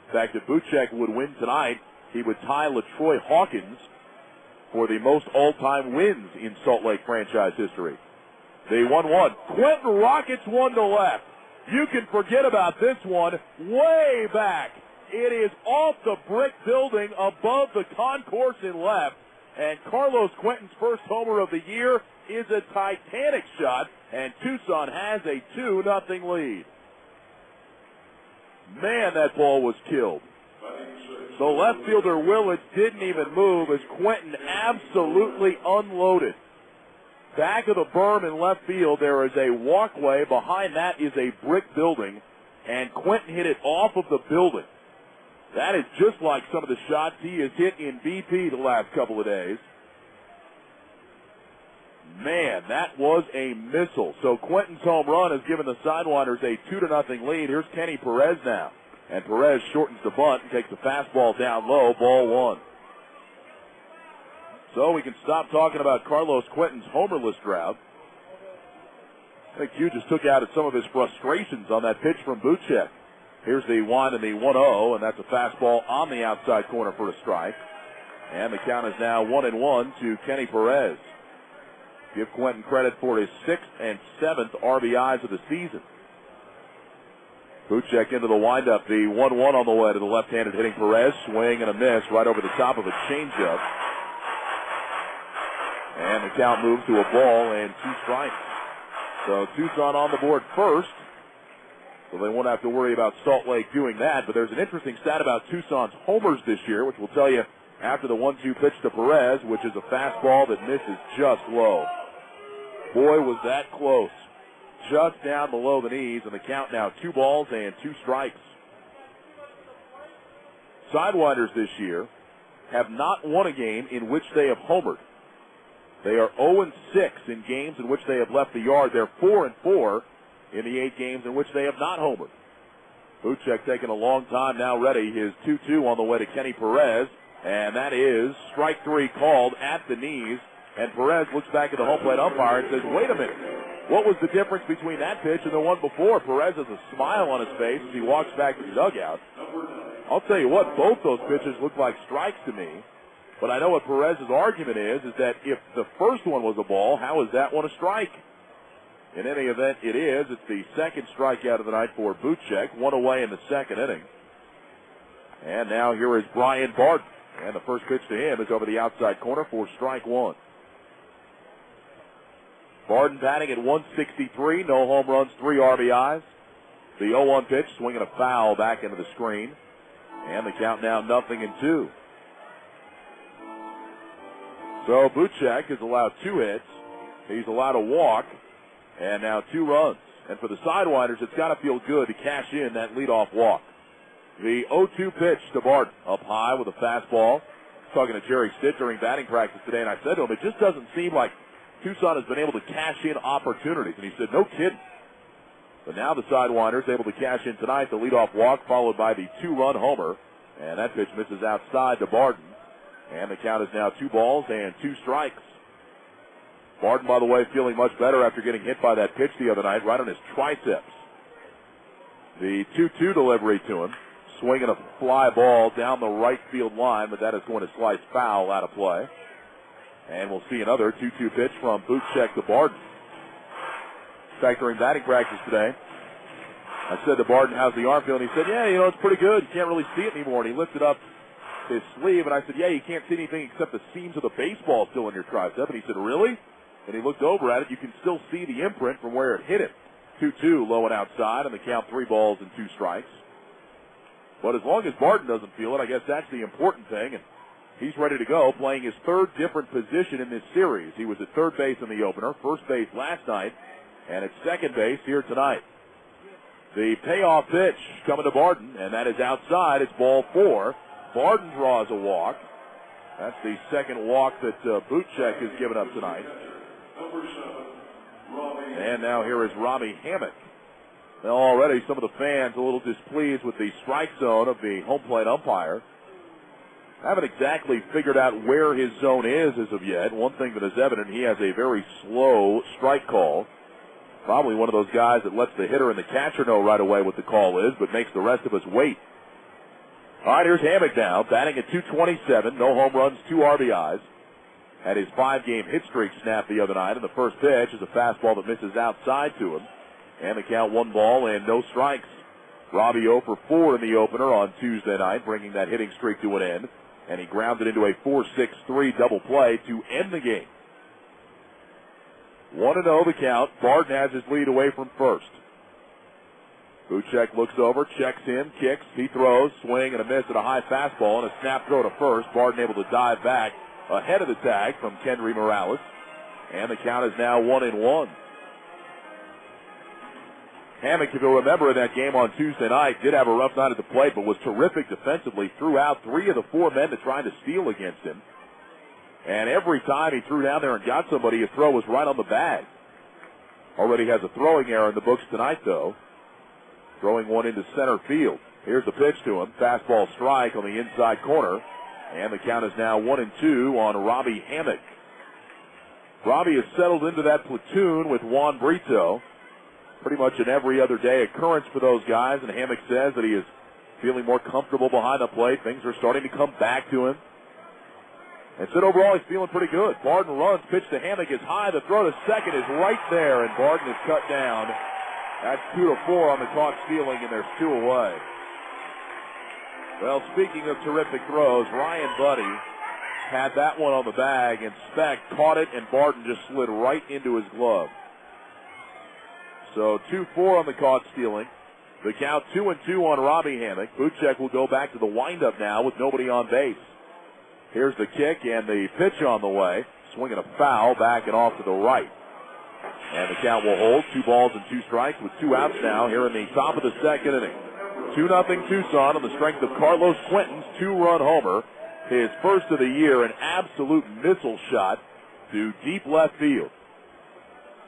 In fact, if Buchek would win tonight, he would tie LaTroy Hawkins for the most all-time wins in Salt Lake franchise history. The 1-1. Quentin rockets one to left. You can forget about this one way back. It is off the brick building above the concourse in left. And Carlos Quentin's first homer of the year is a titanic shot, and Tucson has a 2-0 lead. Man, that ball was killed. So left fielder Willits didn't even move as Quentin absolutely unloaded. Back of the berm in left field, there is a walkway. Behind that is a brick building, and Quentin hit it off of the building. That is just like some of the shots he has hit in BP the last couple of days. Man, that was a missile. So Quentin's home run has given the Sidewinders a 2-0 lead. Here's Kenny Perez now. And Perez shortens the bunt and takes the fastball down low, ball 1. So we can stop talking about Carlos Quentin's homerless drought. I think Hugh just took out some of his frustrations on that pitch from Buchek. Here's the 1 and the 1-0, and that's a fastball on the outside corner for a strike. And the count is now 1-1 to Kenny Perez. Give Quentin credit for his 6th and 7th RBIs of the season. Buchek into the windup, the 1-1 on the way to the left-handed hitting Perez. Swing and a miss right over the top of a changeup. And the count moves to a ball and 2 strikes. So Tucson on the board first. So they won't have to worry about Salt Lake doing that. But there's an interesting stat about Tucson's homers this year, which will tell you after the 1-2 pitch to Perez, which is a fastball that misses just low. Boy, was that close. Just down below the knees, and the count now 2 balls and 2 strikes. Sidewinders this year have not won a game in which they have homered. They are 0-6 in games in which they have left the yard. They're 4-4 in the 8 games in which they have not homered. Buchek taking a long time now ready. His 2-2 on the way to Kenny Perez, and that is strike 3 called at the knees. And Perez looks back at the home plate umpire and says, wait a minute, what was the difference between that pitch and the one before? Perez has a smile on his face as he walks back to the dugout. I'll tell you what, both those pitches look like strikes to me. But I know what Perez's argument is that if the first one was a ball, how is that one a strike? In any event, it is. It's the second strikeout of the night for Buchek, 1 away in the second inning. And now here is Brian Barton. And the first pitch to him is over the outside corner for strike 1. Barton batting at .163, no home runs, 3 RBIs. The 0-1 pitch, swinging a foul back into the screen. And the count now 0-2. So Buchek has allowed 2 hits. He's allowed a walk. And now 2 runs. And for the Sidewinders, it's got to feel good to cash in that leadoff walk. The 0-2 pitch to Barton, up high with a fastball. I was talking to Jerry Stitt during batting practice today, and I said to him, it just doesn't seem like Tucson has been able to cash in opportunities. And he said, no kidding. But now the Sidewinders able to cash in tonight. The leadoff walk followed by the 2-run homer. And that pitch misses outside to Barden. And the count is now 2 balls and 2 strikes. Barden, by the way, feeling much better after getting hit by that pitch the other night, right on his triceps. The 2-2 delivery to him. Swinging a fly ball down the right field line, but that is going to slice foul out of play. And we'll see another 2-2 pitch from Buchek to Barden. In fact, during batting practice today, I said to Barden, how's the arm feeling? He said, yeah, it's pretty good. You can't really see it anymore. And he lifted up his sleeve, and I said, yeah, you can't see anything except the seams of the baseball still in your tricep. And he said, really? And he looked over at it. You can still see the imprint from where it hit him. 2-2, low and outside, and the count 3 balls and 2 strikes. But as long as Barden doesn't feel it, I guess that's the important thing. And he's ready to go, playing his 3rd different position in this series. He was at 3rd base in the opener, 1st base last night, and at 2nd base here tonight. The payoff pitch coming to Barden, and that is outside. It's ball 4. Barden draws a walk. That's the 2nd walk that Buchek has given up tonight. And now here is Robbie Hammock. Now already some of the fans a little displeased with the strike zone of the home plate umpire. Haven't exactly figured out where his zone is as of yet. One thing that is evident, he has a very slow strike call. Probably one of those guys that lets the hitter and the catcher know right away what the call is, but makes the rest of us wait. All right, here's Hammock now, batting at .227, no home runs, 2 RBIs. Had his 5-game hit streak snapped the other night, and the first pitch is a fastball that misses outside to him. And the count 1 ball and no strikes. Robbie 0 for 4 in the opener on Tuesday night, bringing that hitting streak to an end. And he grounded into a 4-6-3 double play to end the game. 1-0 the count. Barden has his lead away from first. Buchek looks over, checks in, kicks, he throws, swing and a miss at a high fastball and a snap throw to first. Barden able to dive back ahead of the tag from Kendry Morales. And the count is now 1-1. Hammock, if you'll remember, in that game on Tuesday night, did have a rough night at the plate, but was terrific defensively. Threw out 3 of the 4 men that tried to steal against him. And every time he threw down there and got somebody, his throw was right on the bag. Already has a throwing error in the books tonight, though. Throwing one into center field. Here's the pitch to him. Fastball strike on the inside corner. And the count is now 1-2 on Robbie Hammock. Robbie has settled into that platoon with Juan Brito. Pretty much an every other day occurrence for those guys, and Hammock says that he is feeling more comfortable behind the plate. Things are starting to come back to him. And said overall he's feeling pretty good. Barden runs, pitch to Hammock is high. The throw to second is right there, and Barden is cut down. That's 2-4 on the caught stealing, and there's 2 away. Well, speaking of terrific throws, Ryan Buddy had that one on the bag, and Speck caught it, and Barden just slid right into his glove. So 2-4 on the caught stealing. The count 2-2 on Robbie Hammock. Buchek will go back to the windup now with nobody on base. Here's the kick and the pitch on the way. Swinging a foul back and off to the right. And the count will hold. 2 balls and 2 strikes with 2 outs now here in the top of the 2nd inning. 2-0 Tucson on the strength of Carlos Quentin's 2-run homer. His first of the year, an absolute missile shot to deep left field.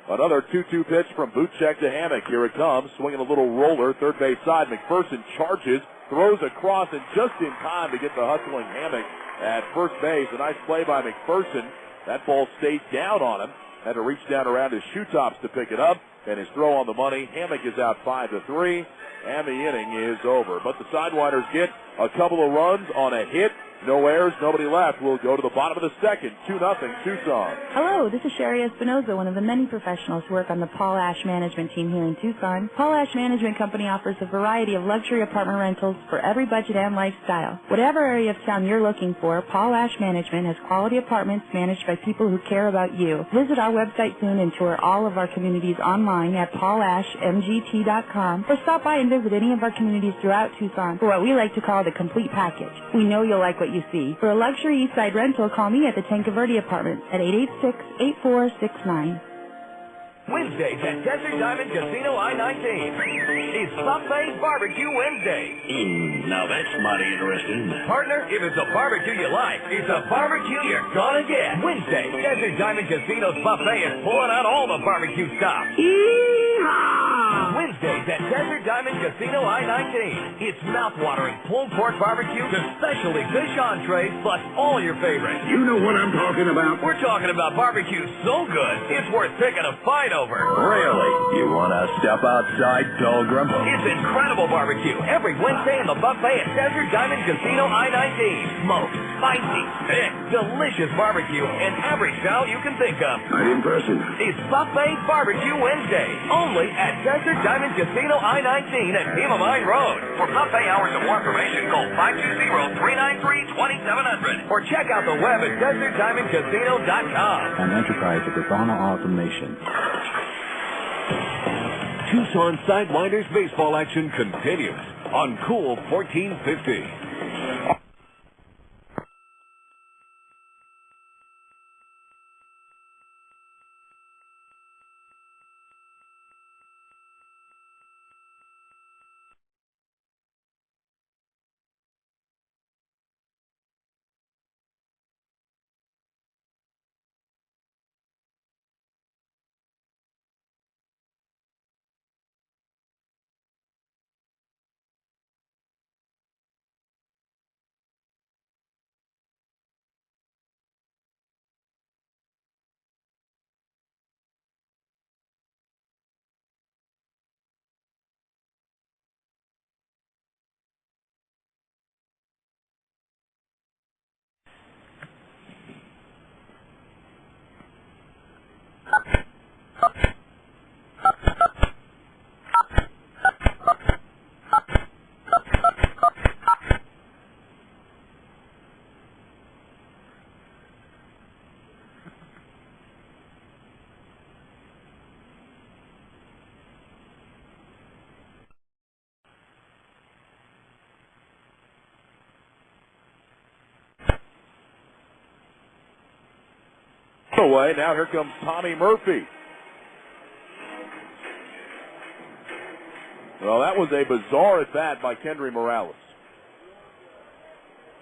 Another 2-2 pitch from Buchek to Hammock. Here it comes, swinging a little roller, 3rd base side. McPherson charges, throws across, and just in time to get the hustling Hammock at first base. A nice play by McPherson. That ball stayed down on him. Had to reach down around his shoe tops to pick it up, and his throw on the money. Hammock is out 5-3, and the inning is over. But the Sidewinders get a couple of runs on a hit. No errors, nobody left. We'll go to the bottom of the 2nd. 2-0 Tucson. Hello, this is Sherry Espinoza, one of the many professionals who work on the Paul Ash Management team here in Tucson. Paul Ash Management Company offers a variety of luxury apartment rentals for every budget and lifestyle. Whatever area of town you're looking for, Paul Ash Management has quality apartments managed by people who care about you. Visit our website soon and tour all of our communities online at paulashmgt.com, or stop by and visit any of our communities throughout Tucson for what we like to call the complete package. We know you'll like what you see. For a luxury Eastside rental, call me at the Tanca Verde Apartments at 886-8469. Wednesdays at Desert Diamond Casino I-19. It's Buffet Barbecue Wednesday. Now that's mighty interesting. Partner, if it's a barbecue you like, it's a barbecue you're gonna get. Wednesday, Desert Diamond Casino's buffet is pulling out all the barbecue stops. Yeehaw! Wednesday Wednesdays at Desert Diamond Casino I-19. It's mouth-watering pulled pork barbecue to specialty fish entrees plus all your favorites. You know what I'm talking about. We're talking about barbecue so good, it's worth picking a fight over. Really? You want to step outside, Pilgrim? It's incredible barbecue every Wednesday in the buffet at Desert Diamond Casino I-19. Smoked, spicy, thick, delicious barbecue in every style you can think of. Mighty impressive. It's Buffet Barbecue Wednesday, only at Desert Diamond Casino I-19 at Pima Mine Road. For buffet hours and more information, call 520-393-2700 or check out the web at DesertDiamondCasino.com. An enterprise of Dishonor Automation. Tucson Sidewinders baseball action continues on Cool 1450. Away. Now here comes Tommy Murphy. Well, that was a bizarre at bat by Kendry Morales.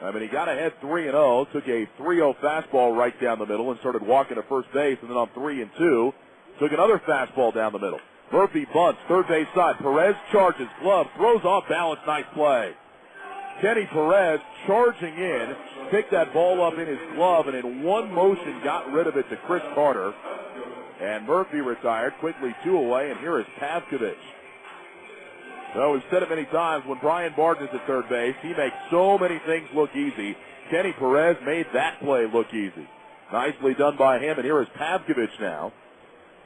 I mean, he got ahead 3-0, took a 3-0 fastball right down the middle and started walking to first base, and then on 3-2, took another fastball down the middle. Murphy bunts, third base side. Perez charges, glove, throws off balance, nice play. Kenny Perez charging in, picked that ball up in his glove, and in one motion got rid of it to Chris Carter. And Murphy retired, quickly 2 away, and here is Pavkovich. So we've said it many times, when Brian Barton is at third base, he makes so many things look easy. Kenny Perez made that play look easy. Nicely done by him, and here is Pavkovich now.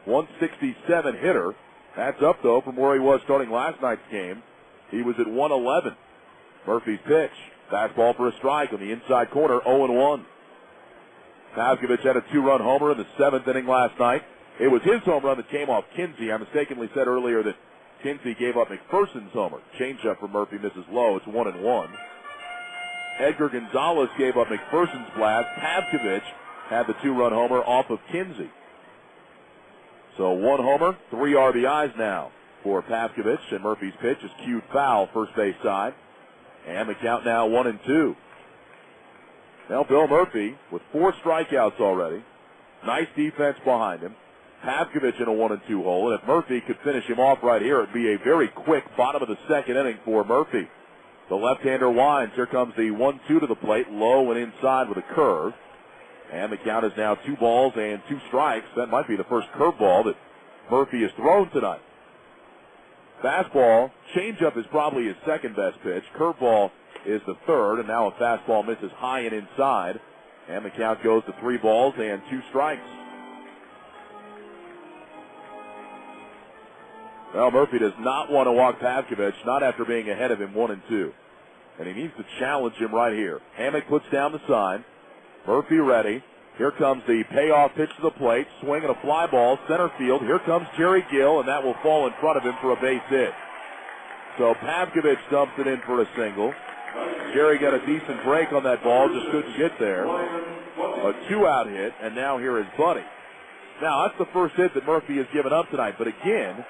167 hitter. That's up, though, from where he was starting last night's game. He was at 111. Murphy's pitch. Fastball for a strike on the inside corner, 0-1. Pavkovich had a 2-run homer in the 7th inning last night. It was his home run that came off Kinsey. I mistakenly said earlier that Kinsey gave up McPherson's homer. Changeup from Murphy misses low. It's 1-1. Edgar Gonzalez gave up McPherson's blast. Pavkovich had the 2-run homer off of Kinsey. So 1 homer, 3 RBIs now for Pavkovich, and Murphy's pitch is cued foul, first base side. And the count now 1-2. Now Bill Murphy with 4 strikeouts already. Nice defense behind him. Pavkovich in a 1-2 hole, and if Murphy could finish him off right here, it'd be a very quick bottom of the 2nd inning for Murphy. The left-hander winds. Here comes the 1-2 to the plate, low and inside with a curve. And the count is now 2 balls and 2 strikes. That might be the first curveball that Murphy has thrown tonight. Fastball, changeup is probably his second best pitch. Curveball is the third, and now a fastball misses high and inside. And the count goes to 3 balls and 2 strikes. Well, Murphy does not want to walk Pavkovich, not after being ahead of him 1-2. And he needs to challenge him right here. Hammock puts down the sign. Murphy ready. Here comes the payoff pitch to the plate. Swing and a fly ball, center field. Here comes Jerry Gill, and that will fall in front of him for a base hit. So Pavkovich dumps it in for a single. Jerry got a decent break on that ball, just couldn't get there. A 2-out hit, and now here is Buddy. Now, that's the first hit that Murphy has given up tonight, but again,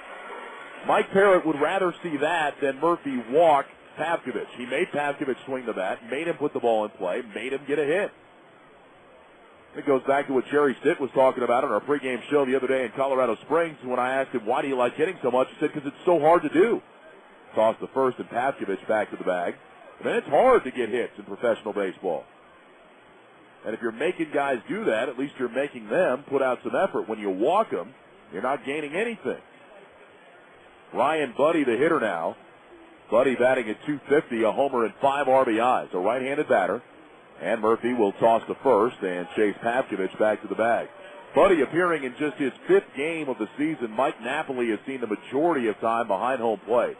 Mike Parrott would rather see that than Murphy walk Pavkovich. He made Pavkovich swing the bat, made him put the ball in play, made him get a hit. It goes back to what Jerry Stitt was talking about on our pregame show the other day in Colorado Springs when I asked him, why do you like hitting so much? He said, because it's so hard to do. Toss the first and Pavkovich back to the bag. And it's hard to get hits in professional baseball. And if you're making guys do that, at least you're making them put out some effort. When you walk them, you're not gaining anything. Ryan Buddy, the hitter now. Buddy batting at .250, a homer and 5 RBIs, a right-handed batter. And Murphy will toss the first and chase Pavkovich back to the bag. Buddy appearing in just his 5th game of the season. Mike Napoli has seen the majority of time behind home plate.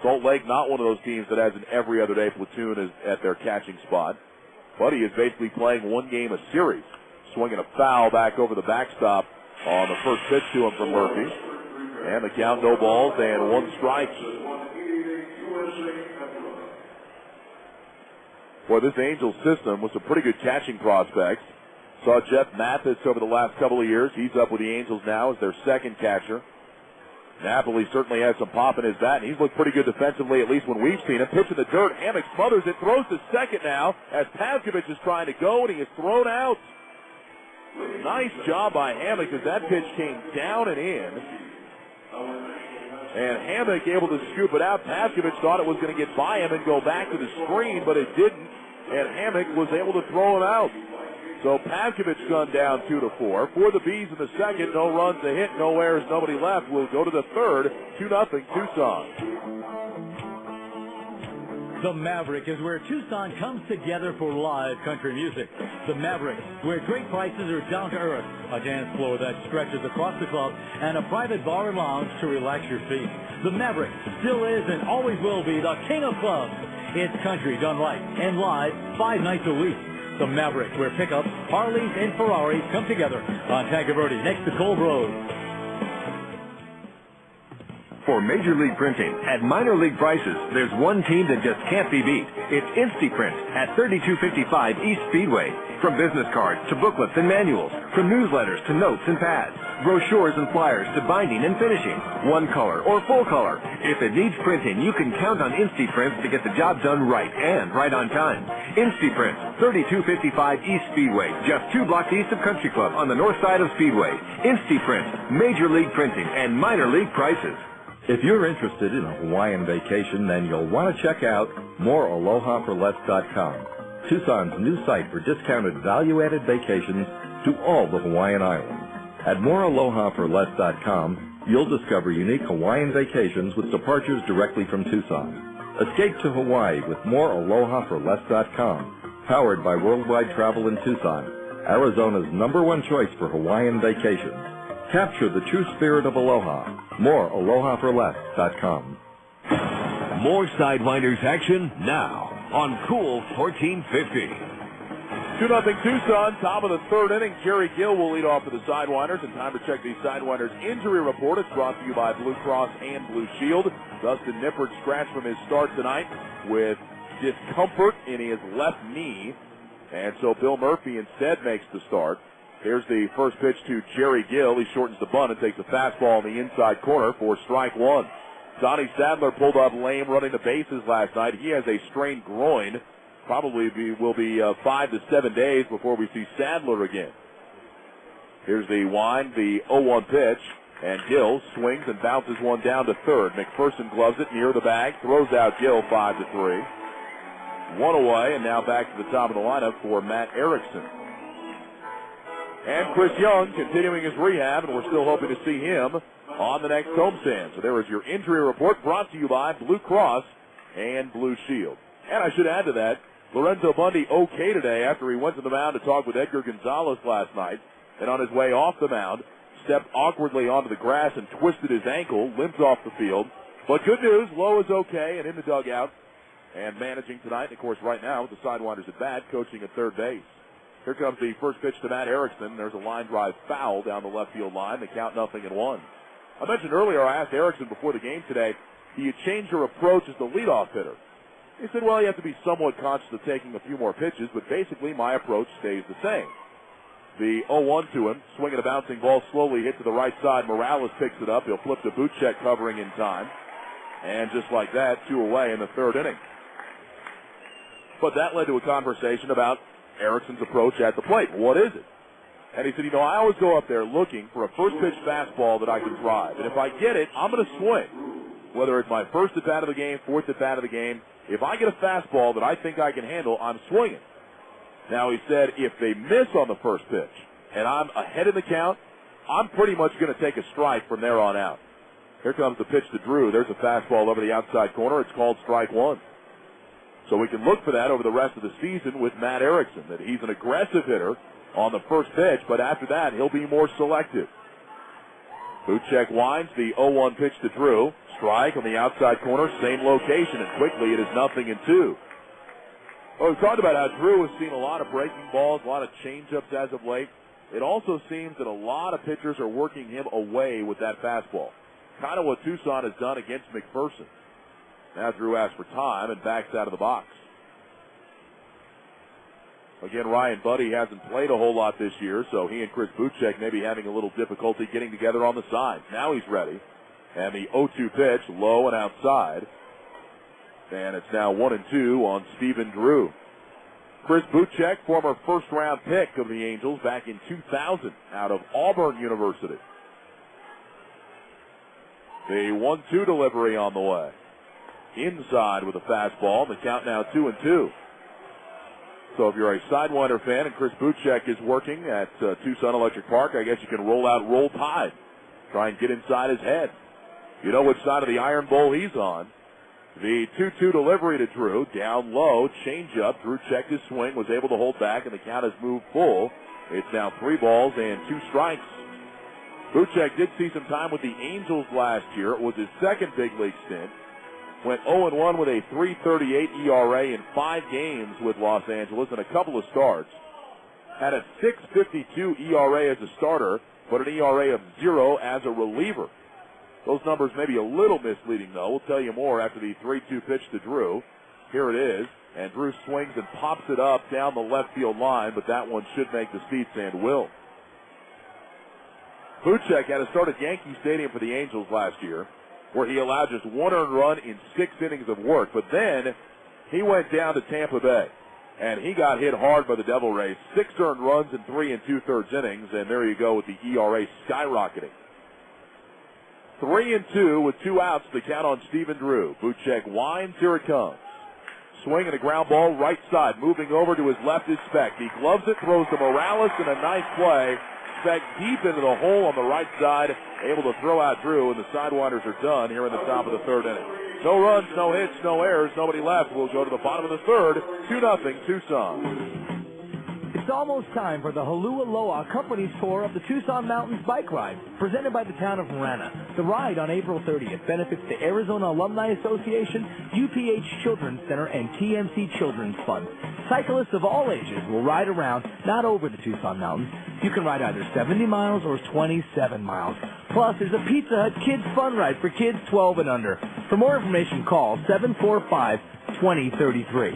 Salt Lake, not one of those teams that has an every other day platoon at their catching spot. Buddy is basically playing one game a series. Swinging a foul back over the backstop on the first pitch to him from Murphy. And the count, no balls and 1 strike. Boy, this Angels system with some pretty good catching prospects. Saw Jeff Mathis over the last couple of years. He's up with the Angels now as their second catcher. Napoli certainly has some pop in his bat, and he's looked pretty good defensively, at least when we've seen him. Pitch in the dirt. Hammock smothers it, throws to second now as Pavkovich is trying to go, and he is thrown out. Nice job by Hammock as that pitch came down and in. And Hammock able to scoop it out. Pavkovich thought it was going to get by him and go back to the screen, but it didn't. And Hammock was able to throw him out. So Pavkovich gone down 2-4. For the Bees in the second, no runs, a hit, no errors, nobody left. We'll go to the third, 2-0 Tucson. The Maverick is where Tucson comes together for live country music. The Maverick, where great prices are down to earth, a dance floor that stretches across the club, and a private bar and lounge to relax your feet. The Maverick still is and always will be the king of clubs. It's country done right and live 5 nights a week. The Maverick, where pickups, Harleys, and Ferraris come together on Tanque Verde next to Cole Road. For Major League Printing, at minor league prices, there's one team that just can't be beat. It's InstiPrint at 3255 East Speedway. From business cards to booklets and manuals, from newsletters to notes and pads, brochures and flyers to binding and finishing, one color or full color. If it needs printing, you can count on InstiPrint to get the job done right and right on time. InstiPrint, 3255 East Speedway, just 2 blocks east of Country Club on the north side of Speedway. InstiPrint, Major League Printing and minor league prices. If you're interested in a Hawaiian vacation, then you'll want to check out morealohaforless.com, Tucson's new site for discounted value-added vacations to all the Hawaiian Islands. At morealohaforless.com, you'll discover unique Hawaiian vacations with departures directly from Tucson. Escape to Hawaii with morealohaforless.com, powered by Worldwide Travel in Tucson, Arizona's #1 choice for Hawaiian vacations. Capture the true spirit of aloha. morealohaforless.com. More Sidewinders action now on Cool 1450. 2-0 Tucson, top of the third inning. Jerry Gill will lead off for the Sidewinders. And time to check the Sidewinders injury report. It's brought to you by Blue Cross and Blue Shield. Dustin Nippert scratched from his start tonight with discomfort in his left knee. And so Bill Murphy instead makes the start. Here's the first pitch to Jerry Gill. He shortens the bunt and takes a fastball in the inside corner for strike 1. Donnie Sadler pulled up lame running the bases last night. He has a strained groin. Probably will be 5 to 7 days before we see Sadler again. Here's the wind, the 0-1 pitch, and Gill swings and bounces one down to third. McPherson gloves it near the bag, throws out Gill 5-3. 1 away, and now back to the top of the lineup for Matt Erickson. And Chris Young continuing his rehab, and we're still hoping to see him on the next homestand. So there is your injury report brought to you by Blue Cross and Blue Shield. And I should add to that, Lorenzo Bundy okay today after he went to the mound to talk with Edgar Gonzalez last night. And on his way off the mound, stepped awkwardly onto the grass and twisted his ankle, limped off the field. But good news, Lowe is okay and in the dugout and managing tonight. And, of course, right now with the Sidewinders at bat, coaching at third base. Here comes the first pitch to Matt Erickson. There's a line drive foul down the left field line. The count 0-1. I mentioned earlier, I asked Erickson before the game today, do you change your approach as the leadoff hitter? He said, well, you have to be somewhat conscious of taking a few more pitches, but basically my approach stays the same. The 0-1 to him, swinging a bouncing ball, slowly hit to the right side. Morales picks it up. He'll flip to Buchek covering in time. And just like that, 2 away in the third inning. But that led to a conversation about Erickson's approach at the plate. What is it? And he said, I always go up there looking for a first pitch fastball that I can drive. And if I get it, I'm going to swing. Whether it's my first at bat of the game, fourth at bat of the game, if I get a fastball that I think I can handle, I'm swinging. Now, he said, if they miss on the first pitch and I'm ahead in the count, I'm pretty much going to take a strike from there on out. Here comes the pitch to Drew. There's a fastball over the outside corner. It's called strike one. So we can look for that over the rest of the season with Matt Erickson, that he's an aggressive hitter on the first pitch, but after that, he'll be more selective. Buchek winds the 0-1 pitch to Drew. Strike on the outside corner, same location, and quickly it is 0-2. Well, we've talked about how Drew has seen a lot of breaking balls, a lot of changeups as of late. It also seems that a lot of pitchers are working him away with that fastball. Kind of what Tucson has done against McPherson. Now Drew asks for time and backs out of the box. Again, Ryan Buddy hasn't played a whole lot this year, so he and Chris Buchek may be having a little difficulty getting together on the side. Now he's ready. And the 0-2 pitch, low and outside. And it's now 1-2 on Stephen Drew. Chris Buchek, former first-round pick of the Angels back in 2000 out of Auburn University. The 1-2 delivery on the way. Inside with a fastball. The count now 2-2. So if you're a Sidewinder fan and Chris Buchek is working at Tucson Electric Park, I guess you can roll out Roll Tide. Try and get inside his head. You know which side of the Iron Bowl he's on. The 2-2 delivery to Drew, down low, changeup. Drew checked his swing, was able to hold back, and the count has moved full. It's now 3 balls and 2 strikes. Buchek did see some time with the Angels last year. It was his second big league stint. Went 0-1 with a 3.38 ERA in 5 games with Los Angeles and a couple of starts. Had a 6.52 ERA as a starter, but an ERA of 0 as a reliever. Those numbers may be a little misleading, though. We'll tell you more after the 3-2 pitch to Drew. Here it is, and Drew swings and pops it up down the left field line, but that one should make the seats and will. Buchek had to start at Yankee Stadium for the Angels last year, where he allowed just 1 earned run in 6 innings of work. But then he went down to Tampa Bay, and he got hit hard by the Devil Rays. 6 earned runs in 3 2/3 innings, and there you go with the ERA skyrocketing. 3-2 with 2 outs. The count on Stephen Drew. Buchek winds. Here it comes. Swing and a ground ball right side. Moving over to his left is Speck. He gloves it, throws to Morales, and a nice play. Speck deep into the hole on the right side, able to throw out Drew, and the Sidewinders are done here in the top of the 3rd inning. No runs, no hits, no errors, nobody left. We'll go to the bottom of the 3rd, 2-0 Tucson. It's almost time for the Halua Loa Company's tour of the Tucson Mountains Bike Ride, presented by the town of Marana. The ride on April 30th benefits the Arizona Alumni Association, UPH Children's Center, and TMC Children's Fund. Cyclists of all ages will ride around, not over the Tucson Mountains. You can ride either 70 miles or 27 miles. Plus, there's a Pizza Hut Kids Fun Ride for kids 12 and under. For more information, call 745-2033.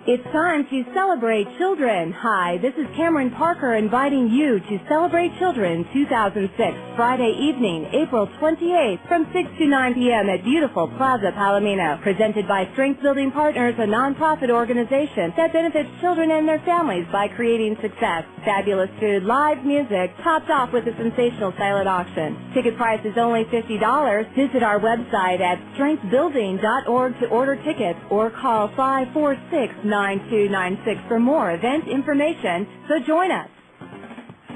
It's time to celebrate children. Hi, this is Cameron Parker inviting you to Celebrate Children 2006, Friday evening, April 28th, from 6 to 9 p.m. at beautiful Plaza Palomino. Presented by Strength Building Partners, a nonprofit organization that benefits children and their families by creating success. Fabulous food, live music, topped off with a sensational silent auction. Ticket price is only $50. Visit our website at strengthbuilding.org to order tickets or call 546-9296 for more event information, so join us.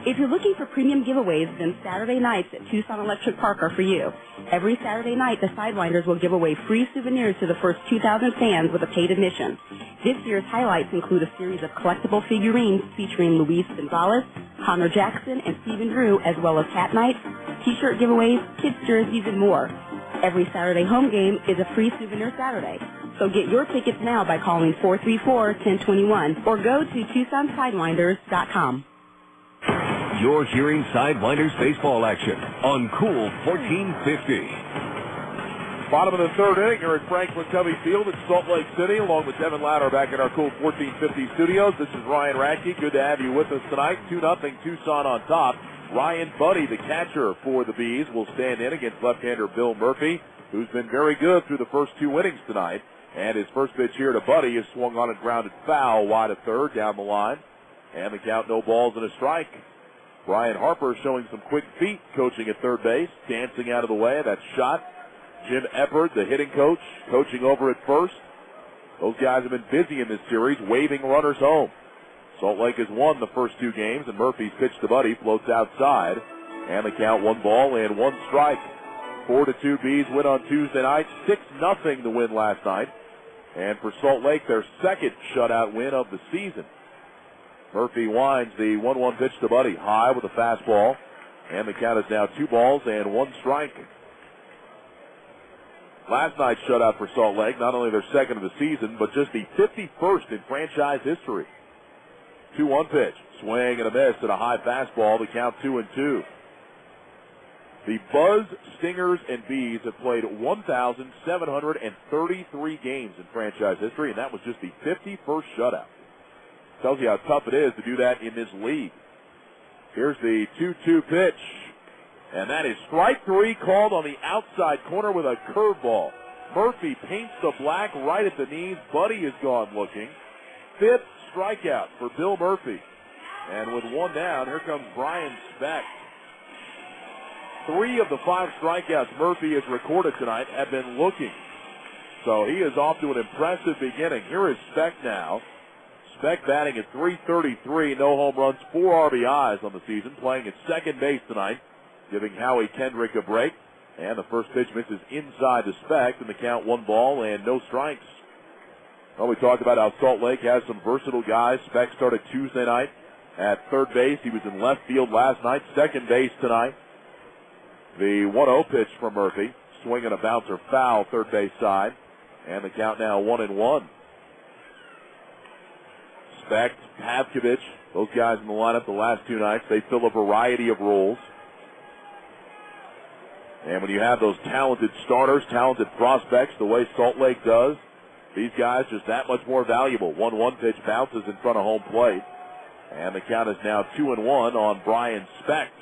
If you're looking for premium giveaways, then Saturday nights at Tucson Electric Park are for you. Every Saturday night, the Sidewinders will give away free souvenirs to the first 2,000 fans with a paid admission. This year's highlights include a series of collectible figurines featuring Luis Gonzalez, Connor Jackson, and Stephen Drew, as well as hat nights, t-shirt giveaways, kids' jerseys, and more. Every Saturday home game is a free souvenir Saturday. So get your tickets now by calling 434-1021 or go to TucsonSidewinders.com. You're hearing Sidewinders baseball action on Cool 1450. Bottom of the 3rd inning here at Franklin Covey Field in Salt Lake City, along with Devin Louder back in our Cool 1450 studios. This is Ryan Radke. Good to have you with us tonight. 2-0 Tucson on top. Ryan Buddy, the catcher for the Bees, will stand in against left-hander Bill Murphy, who's been very good through the first 2 innings tonight. And his first pitch here to Buddy is swung on and grounded foul wide of third down the line. And the count, no balls and a strike. Brian Harper showing some quick feet coaching at third base, dancing out of the way. That shot. Jim Eppert, the hitting coach, coaching over at first. Those guys have been busy in this series, waving runners home. Salt Lake has won the first 2 games, and Murphy's pitch to Buddy floats outside. And the count, 1 ball and 1 strike. 4-2 Bees win on Tuesday night. 6-0 the win last night. And for Salt Lake, their second shutout win of the season. Murphy winds the 1-1 pitch to Buddy, high with a fastball. And the count is now 2 balls and 1 strike. Last night's shutout for Salt Lake, not only their second of the season, but just the 51st in franchise history. 2-1 pitch, swing and a miss and a high fastball. The count 2-2. The Buzz, Stingers, and Bees have played 1,733 games in franchise history, and that was just the 51st shutout. Tells you how tough it is to do that in this league. Here's the 2-2 pitch, and that is strike 3, called on the outside corner with a curveball. Murphy paints the black right at the knees. Buddy is gone looking. 5th strikeout for Bill Murphy. And with 1 down, here comes Brian Specht. 3 of the 5 strikeouts Murphy has recorded tonight have been looking. So he is off to an impressive beginning. Here is Specht now. Specht batting at .333, no home runs, 4 RBIs on the season, playing at second base tonight, giving Howie Kendrick a break. And the first pitch misses inside to Specht, and the count 1 ball and no strikes. Well, we talked about how Salt Lake has some versatile guys. Specht started Tuesday night at third base. He was in left field last night, second base tonight. The 1-0 pitch from Murphy, swing and a bouncer foul, third base side, and the count now 1-1. Specht, Pavkovich, those guys in the lineup the last 2 nights, they fill a variety of roles. And when you have those talented starters, talented prospects, the way Salt Lake does, these guys just that much more valuable. 1-1 pitch bounces in front of home plate. And the count is now 2-1 on Brian Specht.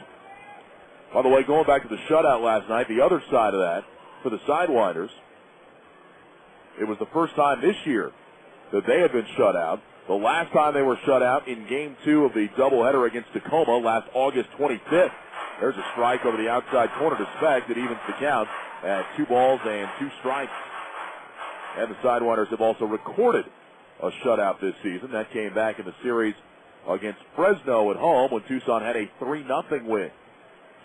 By the way, going back to the shutout last night, the other side of that, for the Sidewinders, it was the first time this year that they had been shut out. The last time they were shut out in Game 2 of the doubleheader against Tacoma last August 25th. There's a strike over the outside corner to Specht that evens the count at 2 balls and 2 strikes. And the Sidewinders have also recorded a shutout this season. That came back in the series against Fresno at home when Tucson had a 3-0 win.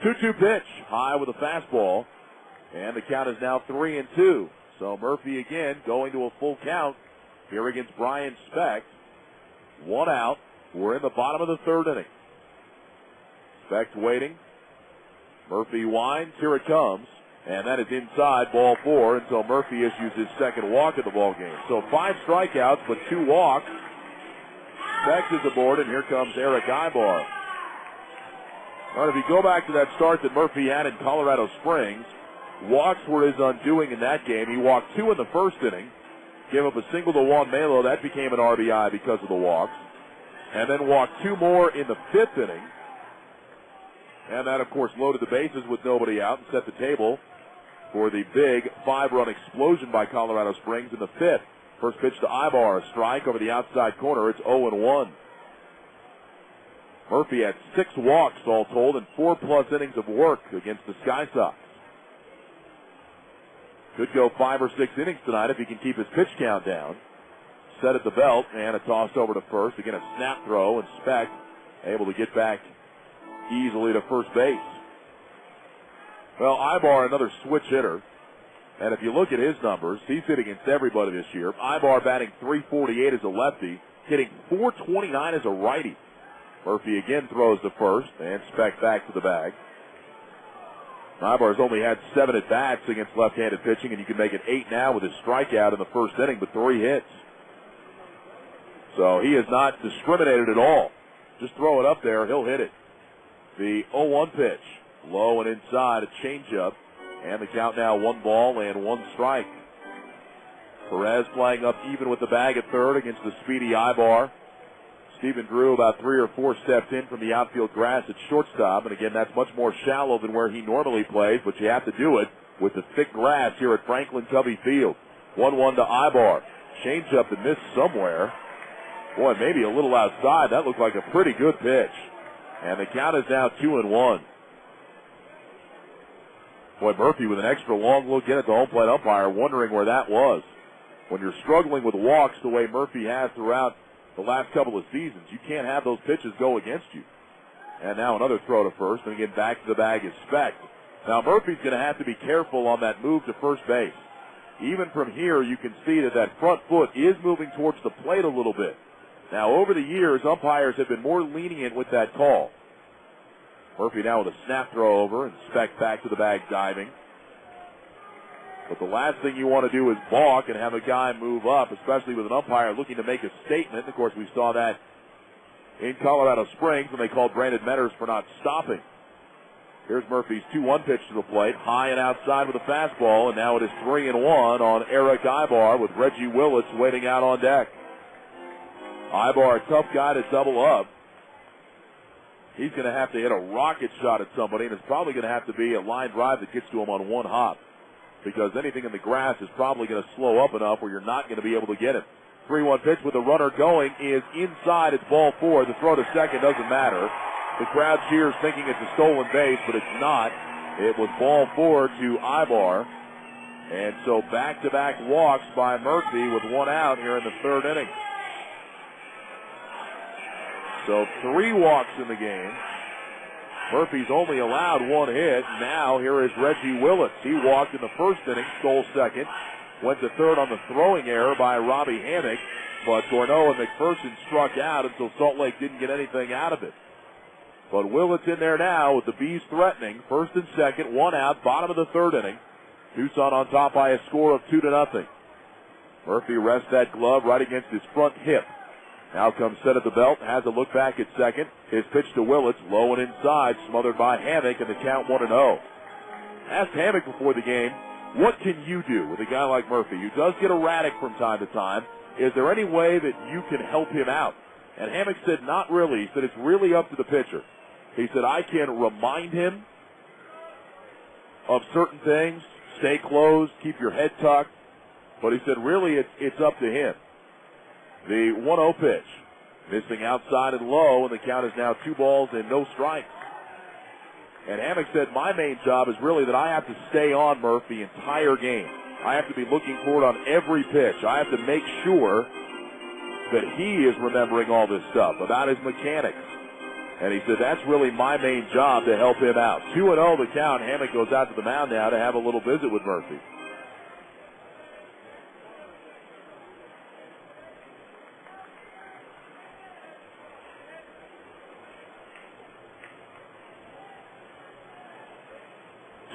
2-2 pitch, high with a fastball, and the count is now 3-2. So Murphy again going to a full count here against Brian Specht. 1 out. We're in the bottom of the 3rd inning. Specht waiting. Murphy winds. Here it comes. And that is inside, ball 4, until Murphy issues his second walk of the ball game. So 5 strikeouts, but 2 walks. Specht is aboard, and here comes Eric Ibar. All right, if you go back to that start that Murphy had in Colorado Springs, walks were his undoing in that game. He walked 2 in the first inning, gave up a single to Juan Melo. That became an RBI because of the walks. And then walked 2 more in the 5th inning. And that, of course, loaded the bases with nobody out and set the table for the big 5-run explosion by Colorado Springs in the 5th. First pitch to Ibar, a strike over the outside corner. It's 0-1. Murphy had 6 walks all told and 4+ innings of work against the Sky Sox. Could go 5 or 6 innings tonight if he can keep his pitch count down. Set at the belt, and a toss over to first. Again, a snap throw, and Specht able to get back easily to first base. Well, Ibar, another switch hitter. And if you look at his numbers, he's hit against everybody this year. Ibar batting .348 as a lefty, hitting .429 as a righty. Murphy again throws to first, and Specht back to the bag. Ibar's only had 7 at-bats against left-handed pitching, and you can make it 8 now with his strikeout in the first inning, but 3 hits. So he has not discriminated at all. Just throw it up there, he'll hit it. The 0-1 pitch, low and inside, a changeup, and the count now 1 ball and 1 strike. Perez playing up even with the bag at third against the speedy Ibar. Stephen Drew about 3 or 4 steps in from the outfield grass at shortstop, and again, that's much more shallow than where he normally plays, but you have to do it with the thick grass here at Franklin Covey Field. 1-1 to Ibar. Changeup that missed somewhere. Boy, maybe a little outside. That looked like a pretty good pitch. And the count is now 2-1. Boy, Murphy with an extra long look in at the home plate umpire, wondering where that was. When you're struggling with walks the way Murphy has throughout the last couple of seasons, you can't have those pitches go against you. And now another throw to first, and again back to the bag is Speck. Now Murphy's going to have to be careful on that move to first base. Even from here, you can see that front foot is moving towards the plate a little bit. Now, over the years, umpires have been more lenient with that call. Murphy now with a snap throw over, and Speck back to the bag diving. But the last thing you want to do is balk and have a guy move up, especially with an umpire looking to make a statement. Of course, we saw that in Colorado Springs when they called Brandon Metters for not stopping. Here's Murphy's 2-1 pitch to the plate, high and outside with a fastball, and now it is 3-1 on Eric Ibar with Reggie Willits waiting out on deck. Ibar, a tough guy to double up. He's going to have to hit a rocket shot at somebody, and it's probably going to have to be a line drive that gets to him on one hop, because anything in the grass is probably going to slow up enough where you're not going to be able to get him. 3-1 pitch with the runner going is inside. It's ball four. The throw to second doesn't matter. The crowd cheers thinking it's a stolen base, but it's not. It was ball four to Ibar. And so back-to-back walks by Murphy with one out here in the third inning. So 3 walks in the game. Murphy's only allowed 1 hit. Now here is Reggie Willits. He walked in the first inning, stole second, went to third on the throwing error by Robbie Hammock, but Gorneau and McPherson struck out until Salt Lake didn't get anything out of it. But Willits in there now with the Bees threatening. First and second, 1 out, bottom of the third inning. Tucson on top by a score of 2-0. Murphy rests that glove right against his front hip. Now comes set at the belt, has a look back at second. His pitch to Willits, low and inside, smothered by Hammock, and the count 1-0. Asked Hammock before the game, what can you do with a guy like Murphy, who does get erratic from time to time? Is there any way that you can help him out? And Hammock said, not really. He said, it's really up to the pitcher. He said, I can remind him of certain things, stay closed, keep your head tucked. But he said, really, it's up to him. The 1-0 pitch, missing outside and low, and the count is now 2 balls and no strikes. And Hammock said, my main job is really that I have to stay on Murph the entire game. I have to be looking for it on every pitch. I have to make sure that he is remembering all this stuff about his mechanics. And he said, that's really my main job to help him out. 2-0 the count. Hammock goes out to the mound now to have a little visit with Murphy.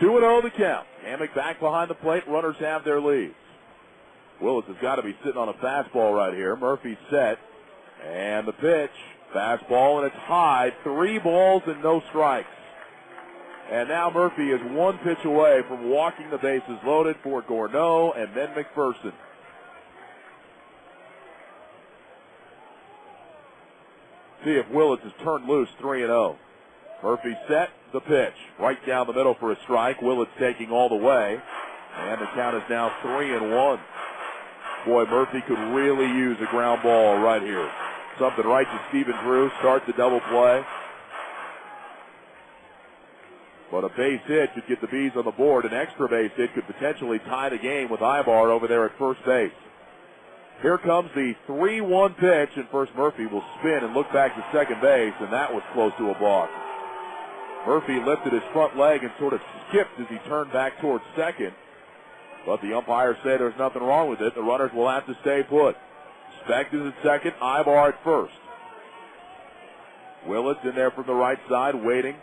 Two and 0 the count. Hammock back behind the plate. Runners have their leads. Willits has got to be sitting on a fastball right here. Murphy set. And the pitch. Fastball, and it's high. 3 balls and no strikes. And now Murphy is 1 pitch away from walking the bases loaded for Gorneau and then McPherson. See if Willits is turned loose. 3-0. Murphy set. The pitch. Right down the middle for a strike. Willits taking all the way. And the count is now 3-1. Boy, Murphy could really use a ground ball right here. Something right to Stephen Drew. Starts the double play. But a base hit could get the Bees on the board. An extra base hit could potentially tie the game with Ibar over there at first base. Here comes the 3-1 pitch, and first Murphy will spin and look back to second base, and that was close to a balk. Murphy lifted his front leg and sort of skipped as he turned back towards second. But the umpires say there's nothing wrong with it. The runners will have to stay put. Speck is at second, Ibar at first. Willits in there from the right side, waiting.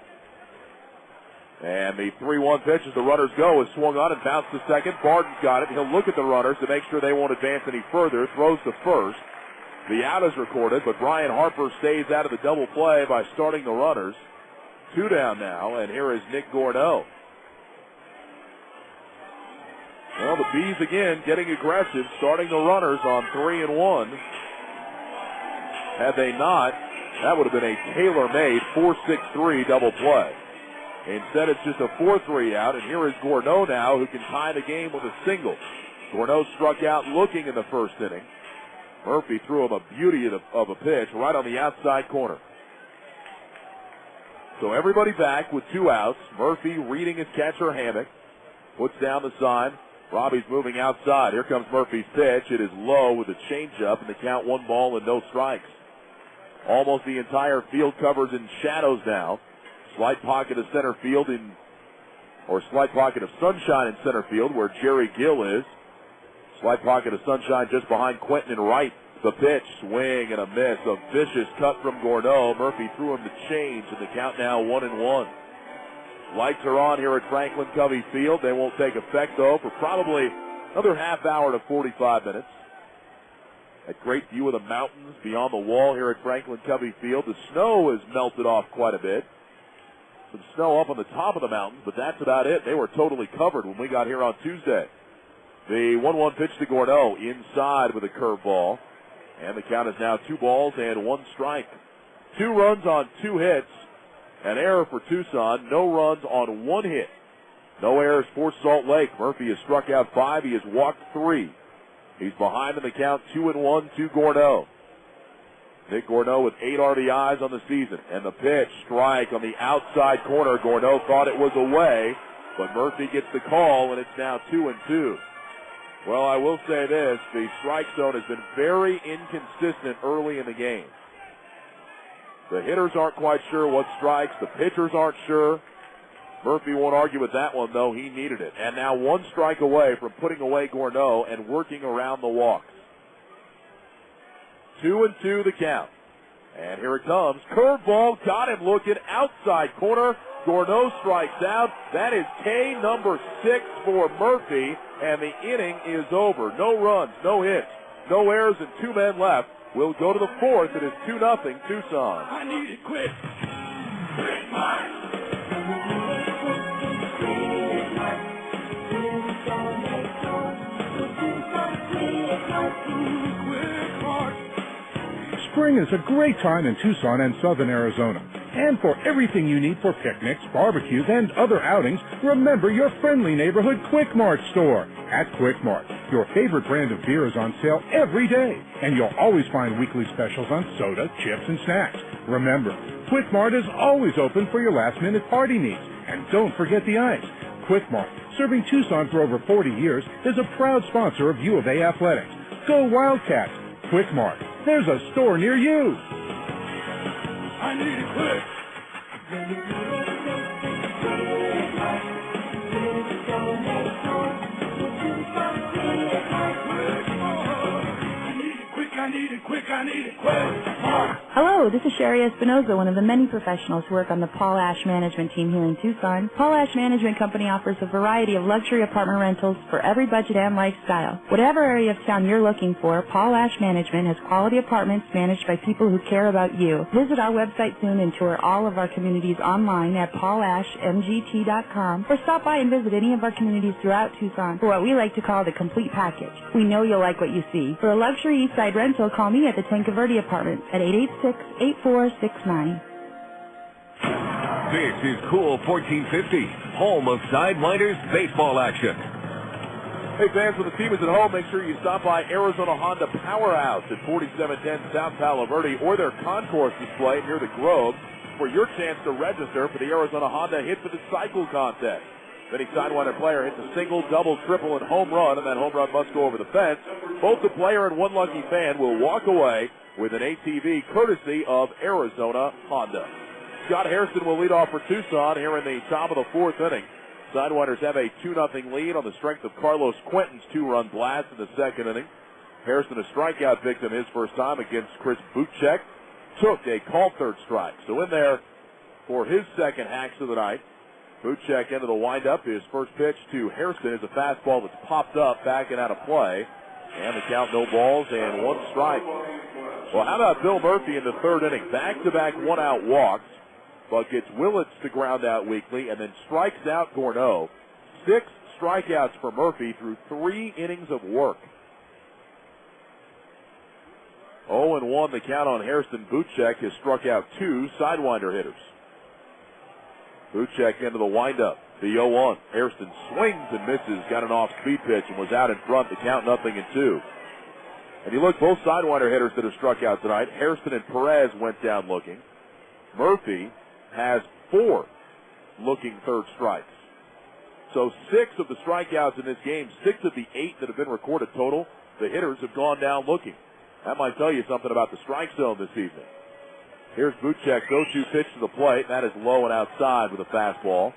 And the 3-1 pitch as the runners go is swung on and bounced to second. Barton's got it. He'll look at the runners to make sure they won't advance any further. Throws to first. The out is recorded, but Brian Harper stays out of the double play by starting the runners. 2 down now, and here is Nick Gorneau. Well, the Bees again getting aggressive, starting the runners on 3-1. Had they not, that would have been a tailor-made 4-6-3 double play. Instead, it's just a 4-3 out, and here is Gourneau now, who can tie the game with a single. Gourneau struck out looking in the first inning. Murphy threw him a beauty of a pitch right on the outside corner. So everybody back with 2 outs. Murphy reading his catcher hammock. Puts down the sign. Robbie's moving outside. Here comes Murphy's pitch. It is low with a changeup, and the count 1 ball and no strikes. Almost the entire field covers in shadows now. Slight pocket of center field slight pocket of sunshine in center field where Jerry Gill is. Slight pocket of sunshine just behind Quentin and Wright. The pitch, swing and a miss. A vicious cut from Gourneau. Murphy threw him the change, and the count now 1-1. Lights are on here at Franklin Covey Field. They won't take effect, though, for probably another half hour to 45 minutes. A great view of the mountains beyond the wall here at Franklin Covey Field. The snow has melted off quite a bit. Some snow up on the top of the mountains, but that's about it. They were totally covered when we got here on Tuesday. The 1-1 pitch to Gourneau inside with a curveball. And the count is now 2 balls and 1 strike. 2 runs on 2 hits. An error for Tucson. No runs on 1 hit. No errors for Salt Lake. Murphy has struck out 5. He has walked 3. He's behind in the count 2-1 to Gourneau. Nick Gourneau with 8 RBIs on the season. And the pitch, strike on the outside corner. Gourneau thought it was away, but Murphy gets the call, and it's now 2-2. Well, I will say this. The strike zone has been very inconsistent early in the game. The hitters aren't quite sure what strikes. The pitchers aren't sure. Murphy won't argue with that one, though. He needed it. And now 1 strike away from putting away Gourneau and working around the walks. 2-2 the count. And here it comes. Curveball, got him looking outside corner. Gourneau strikes out. That is K number 6 for Murphy, and the inning is over. No runs, no hits, no errors, and 2 men left. We'll go to the 4th. It is 2-0 Tucson. I need it quick. Quick, Mark. Spring is a great time in Tucson and southern Arizona. And for everything you need for picnics, barbecues, and other outings, remember your friendly neighborhood Quick Mart store. At Quick Mart, your favorite brand of beer is on sale every day, and you'll always find weekly specials on soda, chips, and snacks. Remember, Quick Mart is always open for your last-minute party needs. And don't forget the ice. Quick Mart, serving Tucson for over 40 years, is a proud sponsor of U of A Athletics. Go Wildcats! Quick Mart. There's a store near you. I need it quick. I need it quick. Hello, this is Sherry Espinoza, one of the many professionals who work on the Paul Ash Management team here in Tucson. Paul Ash Management Company offers a variety of luxury apartment rentals for every budget and lifestyle. Whatever area of town you're looking for, Paul Ash Management has quality apartments managed by people who care about you. Visit our website soon and tour all of our communities online at paulashmgt.com, or stop by and visit any of our communities throughout Tucson for what we like to call the complete package. We know you'll like what you see. For a luxury east side rental, call me at the Tanca Verde Apartments at 886-8469. This is Cool 1450, home of Sidewinders baseball action. Hey fans, when the team is at home, make sure you stop by Arizona Honda Powerhouse at 4710 South Palo Verde or their concourse display near the Grove for your chance to register for the Arizona Honda Hit for the Cycle contest. Any Sidewinder player hits a single, double, triple, and home run, and that home run must go over the fence. Both the player and one lucky fan will walk away with an ATV courtesy of Arizona Honda. Scott Hairston will lead off for Tucson here in the top of the 4th inning. Sidewinders have a 2-0 lead on the strength of Carlos Quentin's 2-run blast in the 2nd inning. Hairston, a strikeout victim his first time against Chris Buchek, took a called third strike. So in there for his second hacks of the night. Buchek into the windup. His first pitch to Hairston is a fastball that's popped up, back and out of play. And the count, no balls and 1 strike. Well, how about Bill Murphy in the 3rd inning? Back-to-back one-out walks, but gets Willits to ground out weakly and then strikes out Gourneau. 6 strikeouts for Murphy through 3 innings of work. 0-1 the count on Hairston. Buchek has struck out 2 Sidewinder hitters. Buchek into the windup. The 0-1. Hairston swings and misses. Got an off-speed pitch and was out in front. The count 0-2. And you look, both Sidewinder hitters that have struck out tonight, Hairston and Perez went down looking. Murphy has 4 looking third strikes. So 6 of the strikeouts in this game, 6 of the 8 that have been recorded total, the hitters have gone down looking. That might tell you something about the strike zone this evening. Here's Buchek's 0-2 pitch to the plate. That is low and outside with a fastball.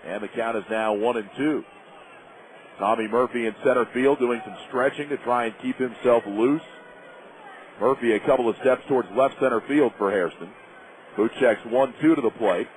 And the count is now 1-2. Tommy Murphy in center field doing some stretching to try and keep himself loose. Murphy a couple of steps towards left center field for Hairston. Buchek's 1-2 to the plate.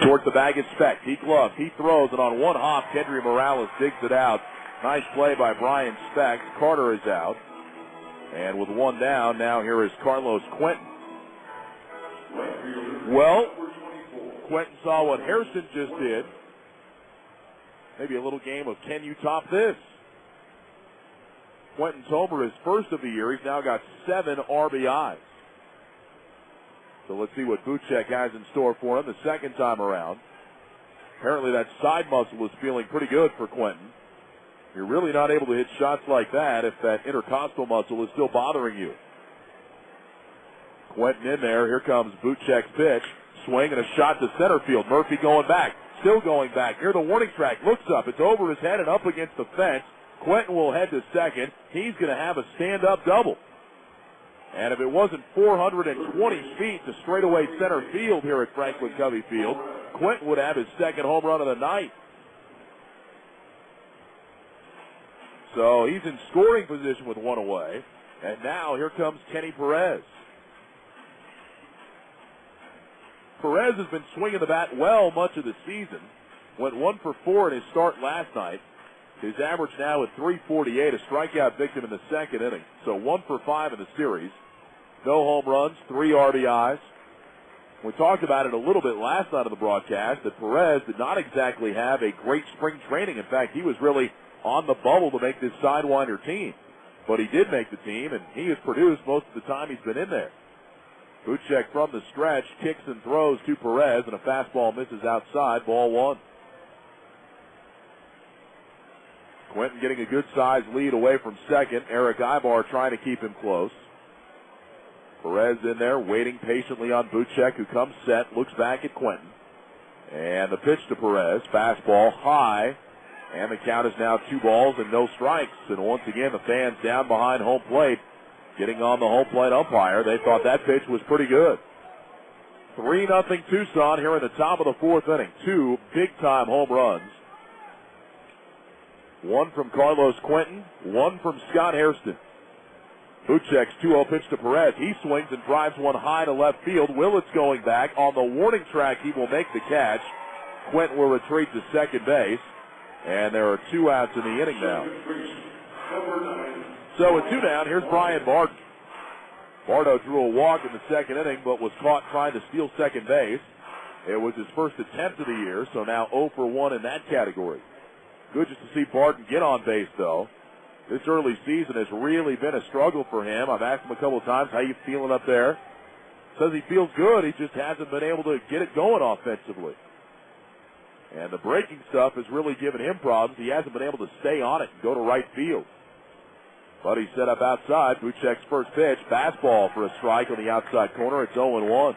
Towards the bag is Speck. He gloves. He throws, and on one hop, Kendry Morales digs it out. Nice play by Brian Speck. Carter is out. And with one down, now here is Carlos Quentin. Well, Quentin saw what Hairston just did. Maybe a little game of can you top this? Quentin's homer is first of the year. He's now got 7 RBIs. So let's see what Buchek has in store for him the second time around. Apparently that side muscle is feeling pretty good for Quentin. You're really not able to hit shots like that if that intercostal muscle is still bothering you. Quentin in there. Here comes Buchek's pitch. Swing and a shot to center field. Murphy going back. Still going back. Near the warning track. Looks up. It's over his head and up against the fence. Quentin will head to second. He's going to have a stand-up double. And if it wasn't 420 feet to straightaway center field here at Franklin Covey Field, Quentin would have his second home run of the night. So he's in scoring position with one away. And now here comes Kenny Perez. Perez has been swinging the bat well much of the season. Went 1 for 4 in his start last night. His average now at .348, a strikeout victim in the second inning. So 1 for 5 in the series. No home runs, 3 RBIs. We talked about it a little bit last night on the broadcast that Perez did not exactly have a great spring training. In fact, he was really on the bubble to make this Sidewinder team. But he did make the team, and he has produced most of the time he's been in there. Buchek from the stretch, kicks and throws to Perez, and a fastball misses outside, ball 1. Quentin getting a good-sized lead away from second. Eric Ibar trying to keep him close. Perez in there waiting patiently on Buchek, who comes set, looks back at Quentin. And the pitch to Perez, fastball high, and the count is now 2 balls and no strikes. And once again, the fans down behind home plate getting on the home plate umpire. They thought that pitch was pretty good. 3-0 Tucson here in the top of the 4th inning. 2 big-time home runs. 1 from Carlos Quentin, 1 from Scott Hairston. Buchek's 2-0 pitch to Perez. He swings and drives one high to left field. Willett's going back. On the warning track, he will make the catch. Quentin will retreat to second base. And there are 2 outs in the inning now. So with 2 down, here's Brian Barton. Bardo drew a walk in the second inning, but was caught trying to steal second base. It was his first attempt of the year, so now 0 for 1 in that category. Good just to see Barton get on base, though. This early season has really been a struggle for him. I've asked him a couple of times, how you feeling up there? Says he feels good. He just hasn't been able to get it going offensively. And the breaking stuff has really given him problems. He hasn't been able to stay on it and go to right field. But he's set up outside. Buchek's first pitch, fastball for a strike on the outside corner. It's 0-1.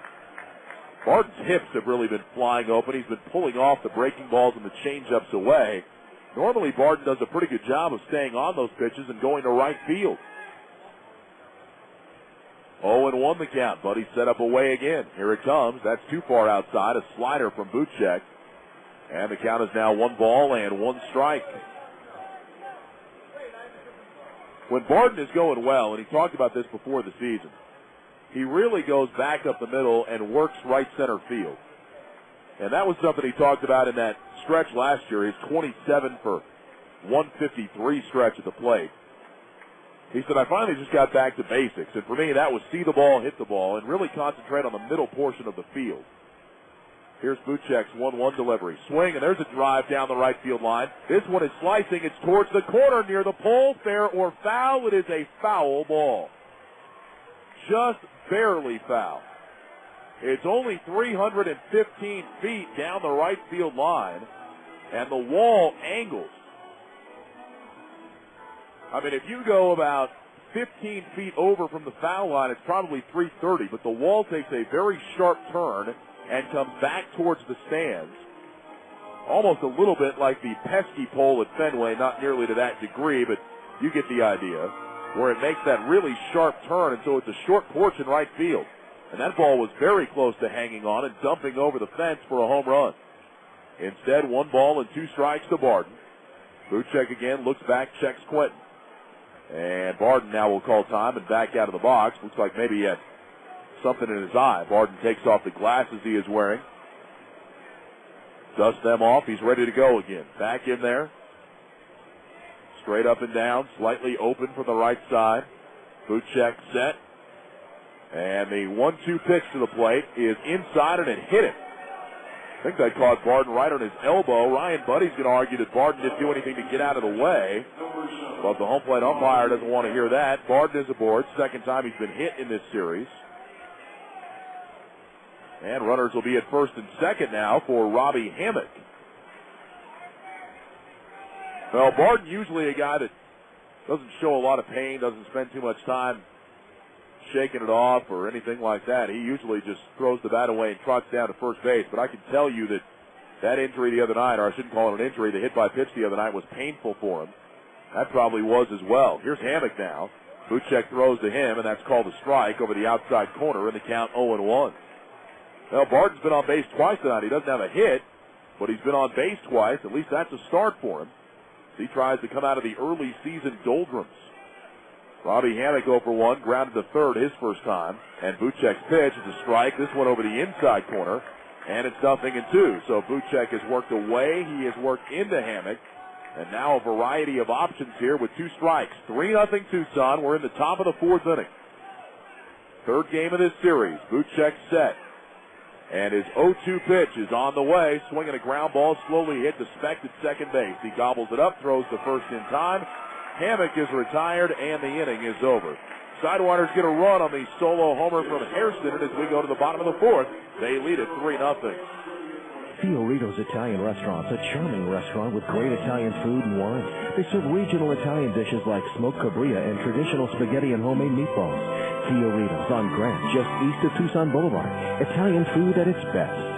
Barton's hips have really been flying open. He's been pulling off the breaking balls and the changeups away. Normally, Barton does a pretty good job of staying on those pitches and going to right field. 0-1 the count. Buddy set up away again. Here it comes. That's too far outside. A slider from Buchek. And the count is now 1 ball and 1 strike. When Barton is going well, and he talked about this before the season, he really goes back up the middle and works right center field. And that was something he talked about in that stretch last year, his 27 for 153 stretch at the plate. He said, I finally just got back to basics. And for me, that was see the ball, hit the ball, and really concentrate on the middle portion of the field. Here's Buchek's 1-1 delivery. Swing, and there's a drive down the right field line. This one is slicing. It's towards the corner near the pole. Fair or foul? It is a foul ball. Just barely foul. It's only 315 feet down the right field line, and the wall angles. I mean, if you go about 15 feet over from the foul line, it's probably 330, but the wall takes a very sharp turn and comes back towards the stands, almost a little bit like the pesky pole at Fenway, not nearly to that degree, but you get the idea, where it makes that really sharp turn, and so it's a short porch in right field. And that ball was very close to hanging on and dumping over the fence for a home run. Instead, 1 ball and 2 strikes to Barton. Buchek again looks back, checks Quentin. And Barton now will call time and back out of the box. Looks like maybe he had something in his eye. Barton takes off the glasses he is wearing. Dusts them off. He's ready to go again. Back in there. Straight up and down. Slightly open from the right side. Buchek set. And the 1-2 pitch to the plate is inside and it hit him. I think that caught Barton right on his elbow. Ryan Buddy's going to argue that Barton didn't do anything to get out of the way. But the home plate umpire doesn't want to hear that. Barton is aboard. Second time he's been hit in this series. And runners will be at first and second now for Robbie Hammock. Well, Barton usually a guy that doesn't show a lot of pain, doesn't spend too much time shaking it off or anything like that. He usually just throws the bat away and trots down to first base. But I can tell you that that injury the other night, or I shouldn't call it an injury, the hit by pitch the other night was painful for him. That probably was as well. Here's Hammock now. Buchek throws to him, and that's called a strike over the outside corner, and the count 0-1. Well, Barton's been on base twice tonight. He doesn't have a hit, but he's been on base twice. At least that's a start for him. He tries to come out of the early season doldrums. Robbie Hammock 0 for 1, grounded to third his first time. And Buchek's pitch is a strike. This one over the inside corner. And it's 0-2. So Buchek has worked away. He has worked into Hammock. And now a variety of options here with 2 strikes. 3-0 Tucson. We're in the top of the 4th inning. Third game of this series. Buchek set. And his 0-2 pitch is on the way. Swinging a ground ball. Slowly hit the spec at second base. He gobbles it up. Throws the first in time. Hammock is retired, and the inning is over. Sidewinders get a run on the solo homer from Hairston, and as we go to the bottom of the 4th, they lead at 3-0. Fiorito's Italian Restaurant's a charming restaurant with great Italian food and wine. They serve regional Italian dishes like smoked cabrilla and traditional spaghetti and homemade meatballs. Fiorito's on Grant, just east of Tucson Boulevard. Italian food at its best.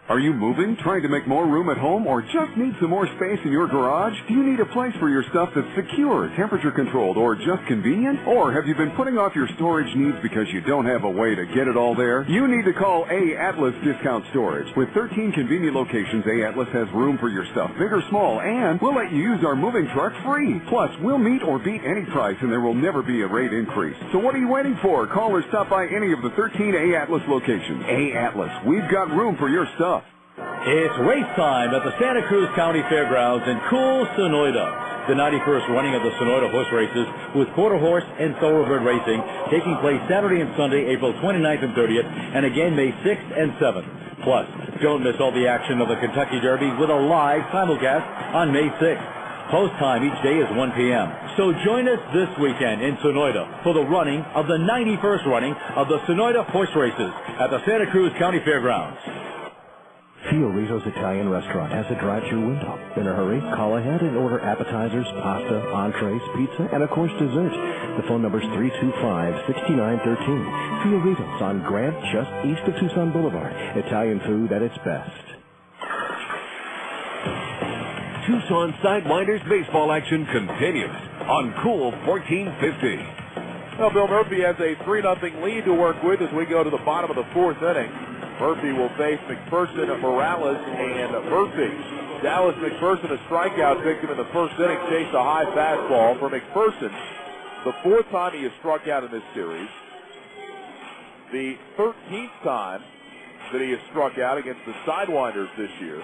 Are you moving, trying to make more room at home, or just need some more space in your garage? Do you need a place for your stuff that's secure, temperature-controlled, or just convenient? Or have you been putting off your storage needs because you don't have a way to get it all there? You need to call A-Atlas Discount Storage. With 13 convenient locations, A-Atlas has room for your stuff, big or small, and we'll let you use our moving truck free. Plus, we'll meet or beat any price, and there will never be a rate increase. So what are you waiting for? Call or stop by any of the 13 A-Atlas locations. A-Atlas, we've got room for your stuff. It's race time at the Santa Cruz County Fairgrounds in cool Sonoyta. The 91st running of the Sonoyta horse races with quarter horse and thoroughbred racing taking place Saturday and Sunday, April 29th and 30th, and again May 6th and 7th. Plus, don't miss all the action of the Kentucky Derby with a live simulcast on May 6th. Post time each day is 1 p.m. So join us this weekend in Sonoyta for the running of the 91st running of the Sonoyta Horse Races at the Santa Cruz County Fairgrounds. Fiorito's Italian Restaurant has a drive-thru window. In a hurry, call ahead and order appetizers, pasta, entrees, pizza, and of course dessert. The phone number is 325-6913. Fiorito's on Grant, just east of Tucson Boulevard. Italian food at its best. Tucson Sidewinders baseball action continues on Cool 1450. Well, Bill Murphy has a 3-0 lead to work with as we go to the bottom of the 4th inning. Murphy will face McPherson, Morales, and Murphy. Dallas McPherson, a strikeout victim in the first inning, chased a high fastball. For McPherson, the 4th time he has struck out in this series. The 13th time that he has struck out against the Sidewinders this year.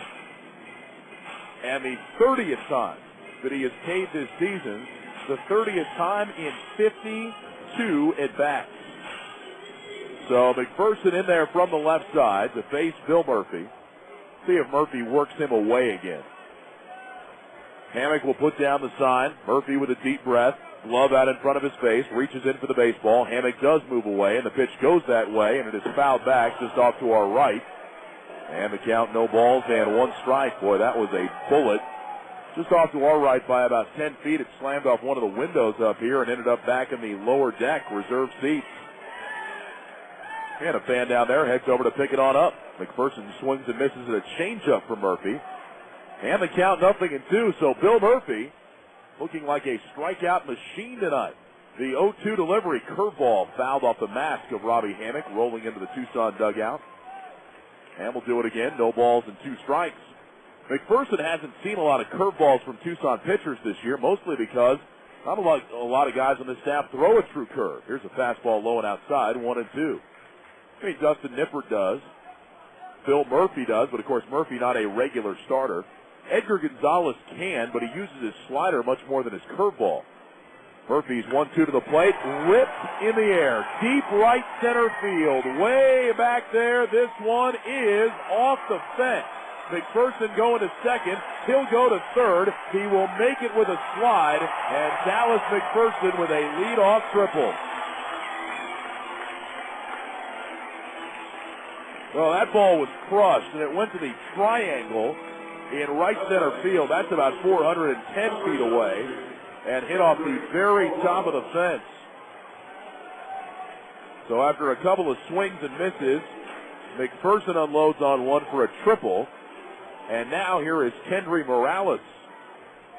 And the 30th time that he has K'd this season. The 30th time in 52 at-bats. So McPherson in there from the left side to face Bill Murphy. See if Murphy works him away again. Hammock will put down the sign. Murphy with a deep breath. Glove out in front of his face. Reaches in for the baseball. Hammock does move away, and the pitch goes that way, and it is fouled back just off to our right. And the count, no balls and 1 strike. Boy, that was a bullet. Just off to our right by about 10 feet. It slammed off one of the windows up here and ended up back in the lower deck, reserved seats. And a fan down there heads over to pick it on up. McPherson swings and misses at a changeup from Murphy. And the count 0-2. So Bill Murphy looking like a strikeout machine tonight. The 0-2 delivery curveball fouled off the mask of Robbie Hammock, rolling into the Tucson dugout. And we'll do it again. No balls and 2 strikes. McPherson hasn't seen a lot of curveballs from Tucson pitchers this year, mostly because not a lot of guys on the staff throw a true curve. Here's a fastball low and outside, 1-2. I mean, Dustin Nippert does. Bill Murphy does, but of course Murphy not a regular starter. Edgar Gonzalez can, but he uses his slider much more than his curveball. Murphy's 1-2 to the plate, ripped in the air, deep right center field, way back there. This one is off the fence. McPherson going to second. He'll go to third. He will make it with a slide, and Dallas McPherson with a leadoff triple. Well, that ball was crushed, and it went to the triangle in right center field. That's about 410 feet away, and hit off the very top of the fence. So after a couple of swings and misses, McPherson unloads on one for a triple. And now here is Kendry Morales.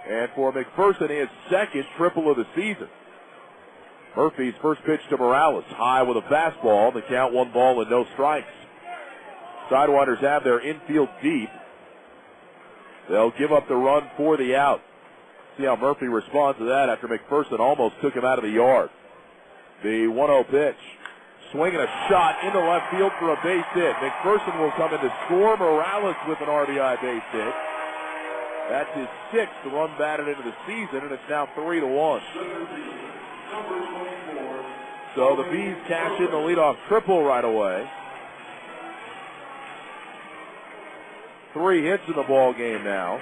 And for McPherson, his second triple of the season. Murphy's first pitch to Morales, high with a fastball. The count 1 ball and no strikes. Sidewinders have their infield deep. They'll give up the run for the out. See how Murphy responds to that after McPherson almost took him out of the yard. The 1-0 pitch. Swinging a shot into left field for a base hit. McPherson will come in to score. Morales with an RBI base hit. That's his 6th run batted into the season, and it's now 3-1. So the Bees cash in the leadoff triple right away. 3 hits in the ball game now.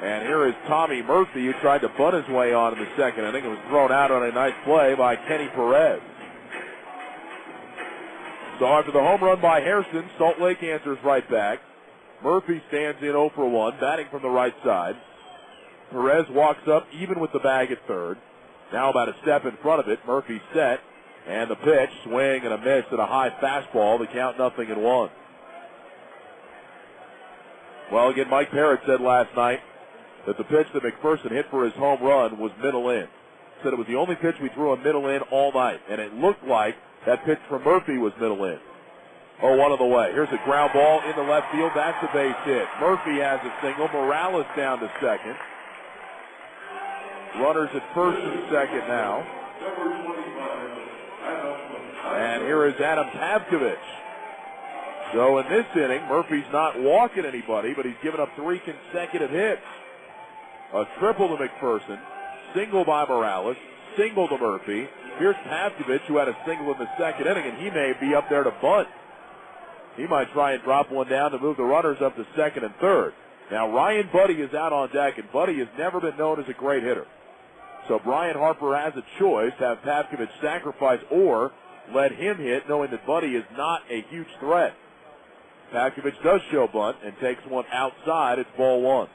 And here is Tommy Murphy, who tried to bunt his way on in the second inning. It was thrown out on a nice play by Kenny Perez. So after the home run by Hairston, Salt Lake answers right back. Murphy stands in 0 for 1, batting from the right side. Perez walks up even with the bag at third. Now about a step in front of it. Murphy set, and the pitch, swing and a miss and a high fastball. The count 0-1. Well, again, Mike Parrott said last night that the pitch that McPherson hit for his home run was middle in. Said it was the only pitch we threw a middle in all night, and it looked like that pitch from Murphy was middle in. 0-1 on the way. Here's a ground ball into left field. That's a base hit. Murphy has a single. Morales down to second. Runners at first and second now. And here is Adam Pavkovich. So in this inning, Murphy's not walking anybody, but he's given up 3 consecutive hits. A triple to McPherson, single by Morales, single to Murphy. Here's Pavkovich, who had a single in the second inning, and he may be up there to bunt. He might try and drop one down to move the runners up to second and third. Now, Ryan Buddy is out on deck, and Buddy has never been known as a great hitter. So Brian Harper has a choice to have Pavkovich sacrifice or let him hit, knowing that Buddy is not a huge threat. Pavkovich does show bunt and takes one outside. It's ball one.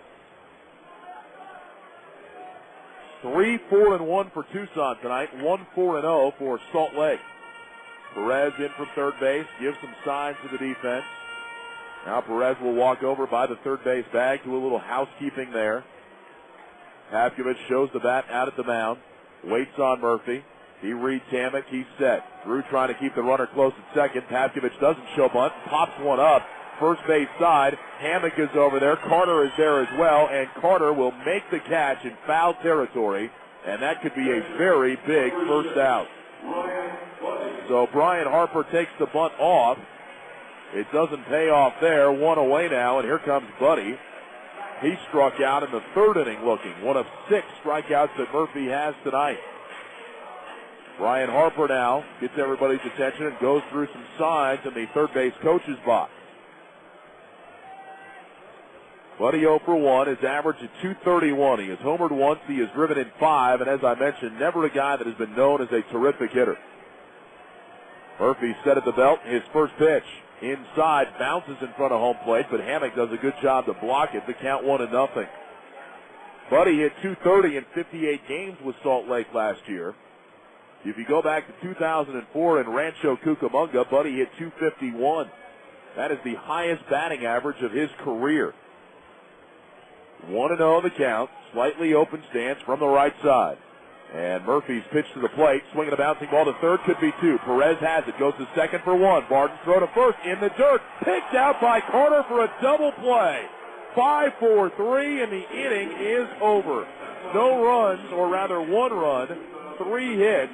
3-4-1 for Tucson tonight. 1-4-0 for Salt Lake. Perez in from third base, gives some signs to the defense. Now Perez will walk over by the third base bag, do a little housekeeping there. Pavkovich shows the bat out at the mound, waits on Murphy. He reads Hammock, he's set. Drew trying to keep the runner close at second. Pavkovich doesn't show bunt, pops one up. First base side, Hammock is over there. Carter is there as well, and Carter will make the catch in foul territory, and that could be a very big first out. So Brian Harper takes the bunt off. It doesn't pay off there. One away now, and here comes Buddy. He struck out in the third inning looking. One of 6 strikeouts that Murphy has tonight. Brian Harper now gets everybody's attention and goes through some signs in the third base coach's box. Buddy 0 for 1, his average at .231. He has homered once, he has driven in 5, and as I mentioned, never a guy that has been known as a terrific hitter. Murphy set at the belt, his first pitch. Inside, bounces in front of home plate, but Hammock does a good job to block it. The count 1-0. Buddy hit .230 in 58 games with Salt Lake last year. If you go back to 2004 in Rancho Cucamonga, Buddy hit .251. That is the highest batting average of his career. 1-0 the count, slightly open stance from the right side. And Murphy's pitch to the plate, swinging a bouncing ball to third, could be 2. Perez has it, goes to second for 1. Barton's throw to first, in the dirt, picked out by Carter for a double play. 5-4-3, and the inning is over. No runs, or rather 1 run, 3 hits,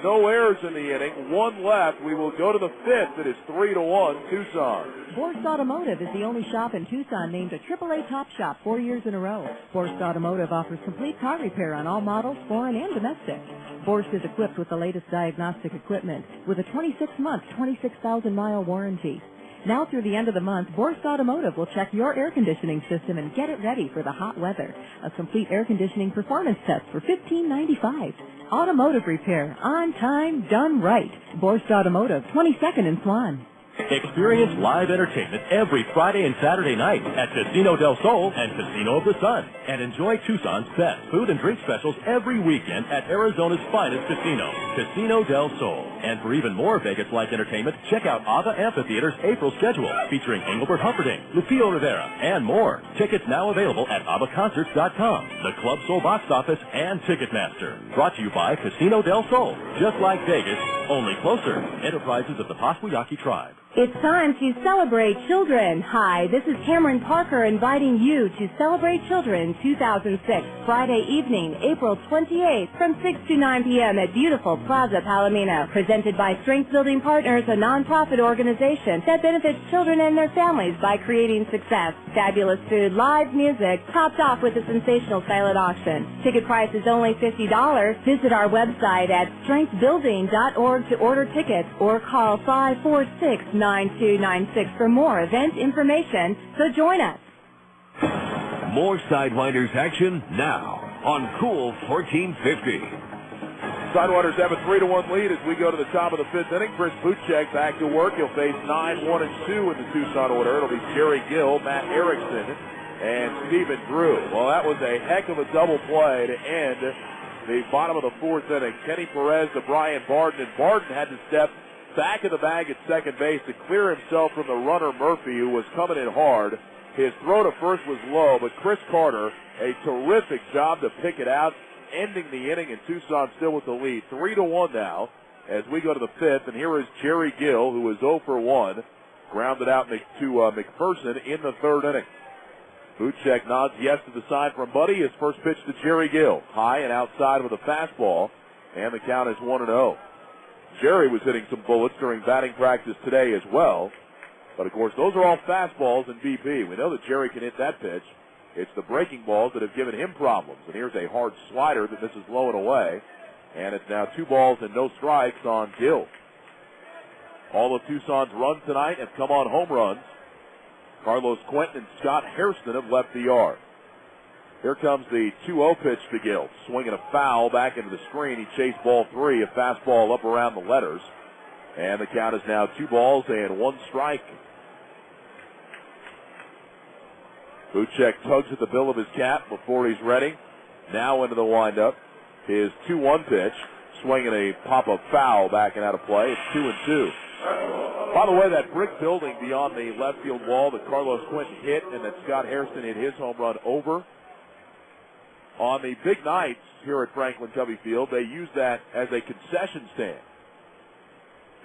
no errors in the inning, 1 left. We will go to the 5th. It is 3-1 Tucson. Borst Automotive is the only shop in Tucson named a AAA Top Shop 4 years in a row. Borst Automotive offers complete car repair on all models, foreign and domestic. Borst is equipped with the latest diagnostic equipment with a 26-month, 26,000-mile warranty. Now through the end of the month, Borst Automotive will check your air conditioning system and get it ready for the hot weather. A complete air conditioning performance test for $15.95. Automotive repair, on time, done right. Borst Automotive, 22nd and Swan. Experience live entertainment every Friday and Saturday night at Casino del Sol and Casino of the Sun. And enjoy Tucson's best food and drink specials every weekend at Arizona's finest casino, Casino del Sol. And for even more Vegas-like entertainment, check out Ava Amphitheater's April schedule, featuring Engelbert Humperdinck, Lupillo Rivera, and more. Tickets now available at avaconcerts.com, the Club Sol box office, and Ticketmaster. Brought to you by Casino del Sol. Just like Vegas, only closer. Enterprises of the Pasquayaki Tribe. It's time to celebrate children. Hi, this is Cameron Parker inviting you to Celebrate Children 2006, Friday evening, April 28th from 6 to 9 p.m. at beautiful Plaza Palomino. Presented by Strength Building Partners, a nonprofit organization that benefits children and their families by creating success. Fabulous food, live music, topped off with a sensational silent auction. Ticket price is only $50. Visit our website at strengthbuilding.org to order tickets or call 546-9296 for more event information, so join us. More Sidewinders action now on Cool 1450. Sidewinders have a 3-1 lead as we go to the top of the 5th inning. Chris Buchek back to work. He'll face 9, 1, and 2 in the Tucson order. It'll be Jerry Gill, Matt Erickson, and Stephen Drew. Well, that was a heck of a double play to end the bottom of the 4th inning. Kenny Perez to Brian Barton, and Barton had to step back of the bag at second base to clear himself from the runner Murphy, who was coming in hard. His throw to first was low, but Chris Carter, a terrific job to pick it out, ending the inning, and Tucson still with the lead. 3-1 now as we go to the 5th, and here is Jerry Gill, who is 0 for 1, grounded out to McPherson in the 3rd inning. Buchek nods yes to the sign from Buddy. His first pitch to Jerry Gill, high and outside with a fastball, and the count is 1-0. Jerry was hitting some bullets during batting practice today as well. But, of course, those are all fastballs in BP. We know that Jerry can hit that pitch. It's the breaking balls that have given him problems. And here's a hard slider that misses low and away. And it's now 2 balls and no strikes on Gill. All of Tucson's runs tonight have come on home runs. Carlos Quentin and Scott Hairston have left the yard. Here comes the 2-0 pitch to Gill. Swinging a foul back into the screen. He chased ball 3, a fastball up around the letters. And the count is now 2 balls and 1 strike. Buchek tugs at the bill of his cap before he's ready. Now into the windup. His 2-1 pitch. Swinging a pop-up foul back and out of play. It's 2-2. By the way, that brick building beyond the left field wall that Carlos Quentin hit and that Scott Hairston hit his home run over, on the big nights here at Franklin Covey Field, they use that as a concession stand.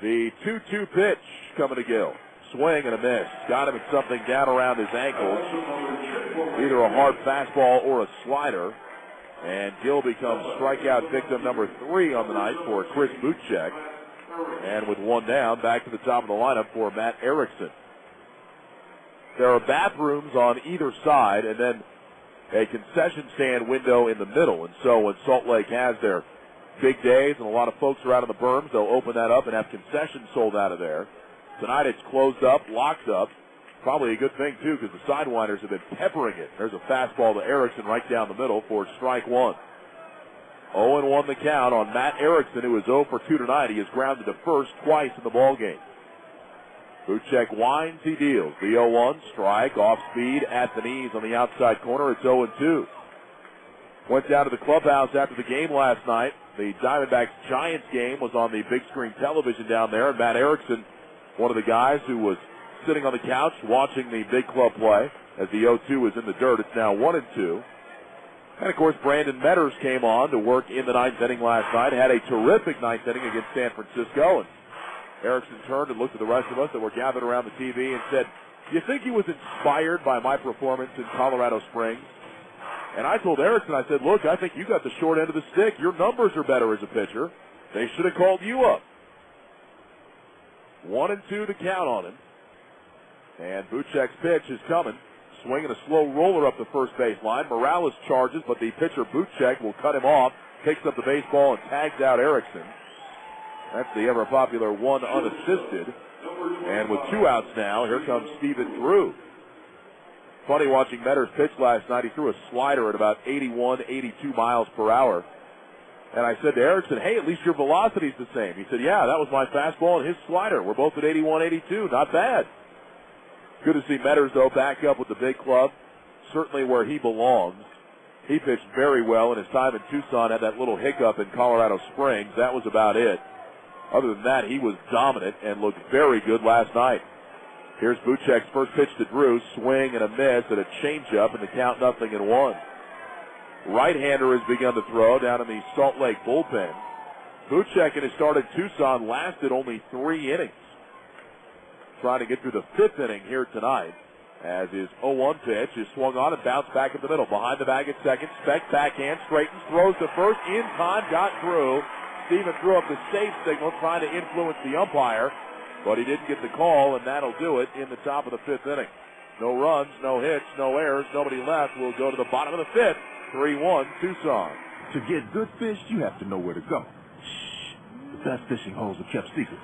The 2-2 pitch coming to Gill. Swing and a miss. Got him at something down around his ankles. Either a hard fastball or a slider. And Gill becomes strikeout victim number 3 on the night for Chris Buchek. And with 1 down, back to the top of the lineup for Matt Erickson. There are bathrooms on either side and then a concession stand window in the middle. And so when Salt Lake has their big days and a lot of folks are out on the berms, they'll open that up and have concessions sold out of there. Tonight it's closed up, locked up. Probably a good thing, too, because the Sidewinders have been peppering it. There's a fastball to Erickson right down the middle for strike 1. 0-1 the count on Matt Erickson, who is 0 for 2 tonight. He has grounded to first twice in the ballgame. Buchek winds, he deals. The 0-1, strike, off speed, at the knees on the outside corner. It's 0-2. Went down to the clubhouse after the game last night. The Diamondbacks-Giants game was on the big screen television down there, and Matt Erickson, one of the guys who was sitting on the couch watching the big club play as the 0-2 is in the dirt. It's now 1-2. And, of course, Brandon Metters came on to work in the 9th inning last night, had a terrific 9th inning against San Francisco. And Erickson turned and looked at the rest of us that were gathered around the TV and said, "Do you think he was inspired by my performance in Colorado Springs?" And I told Erickson, I said, "Look, I think you got the short end of the stick. Your numbers are better as a pitcher. They should have called you up." 1-2 to count on him. And Buchek's pitch is coming. Swinging a slow roller up the first base line. Morales charges, but the pitcher Buchek will cut him off, picks up the baseball, and tags out Erickson. That's the ever-popular 1 unassisted. And with 2 outs now, here comes Stephen Drew. Funny watching Metters pitch last night. He threw a slider at about 81, 82 miles per hour. And I said to Erickson, "Hey, at least your velocity's the same." He said, "Yeah, that was my fastball and his slider. We're both at 81, 82. Not bad." Good to see Metters, though, back up with the big club, certainly where he belongs. He pitched very well in his time in Tucson, had that little hiccup in Colorado Springs. That was about it. Other than that, he was dominant and looked very good last night. Here's Buchek's first pitch to Drew, swing and a miss and a changeup, and the count 0-1. Right-hander has begun to throw down in the Salt Lake bullpen. Buchek in his start at Tucson lasted only 3 innings. Trying to get through the 5th inning here tonight as his 0-1 pitch is swung on and bounced back in the middle. Behind the bag at second, Speck backhand, straightens, throws to first, in time, got through. Steven threw up the save signal trying to influence the umpire, but he didn't get the call, and that'll do it in the top of the 5th inning. No runs, no hits, no errors, nobody left. We'll go to the bottom of the 5th, 3-1 Tucson. To get good fish, you have to know where to go. Shh. The best fishing holes are kept secret.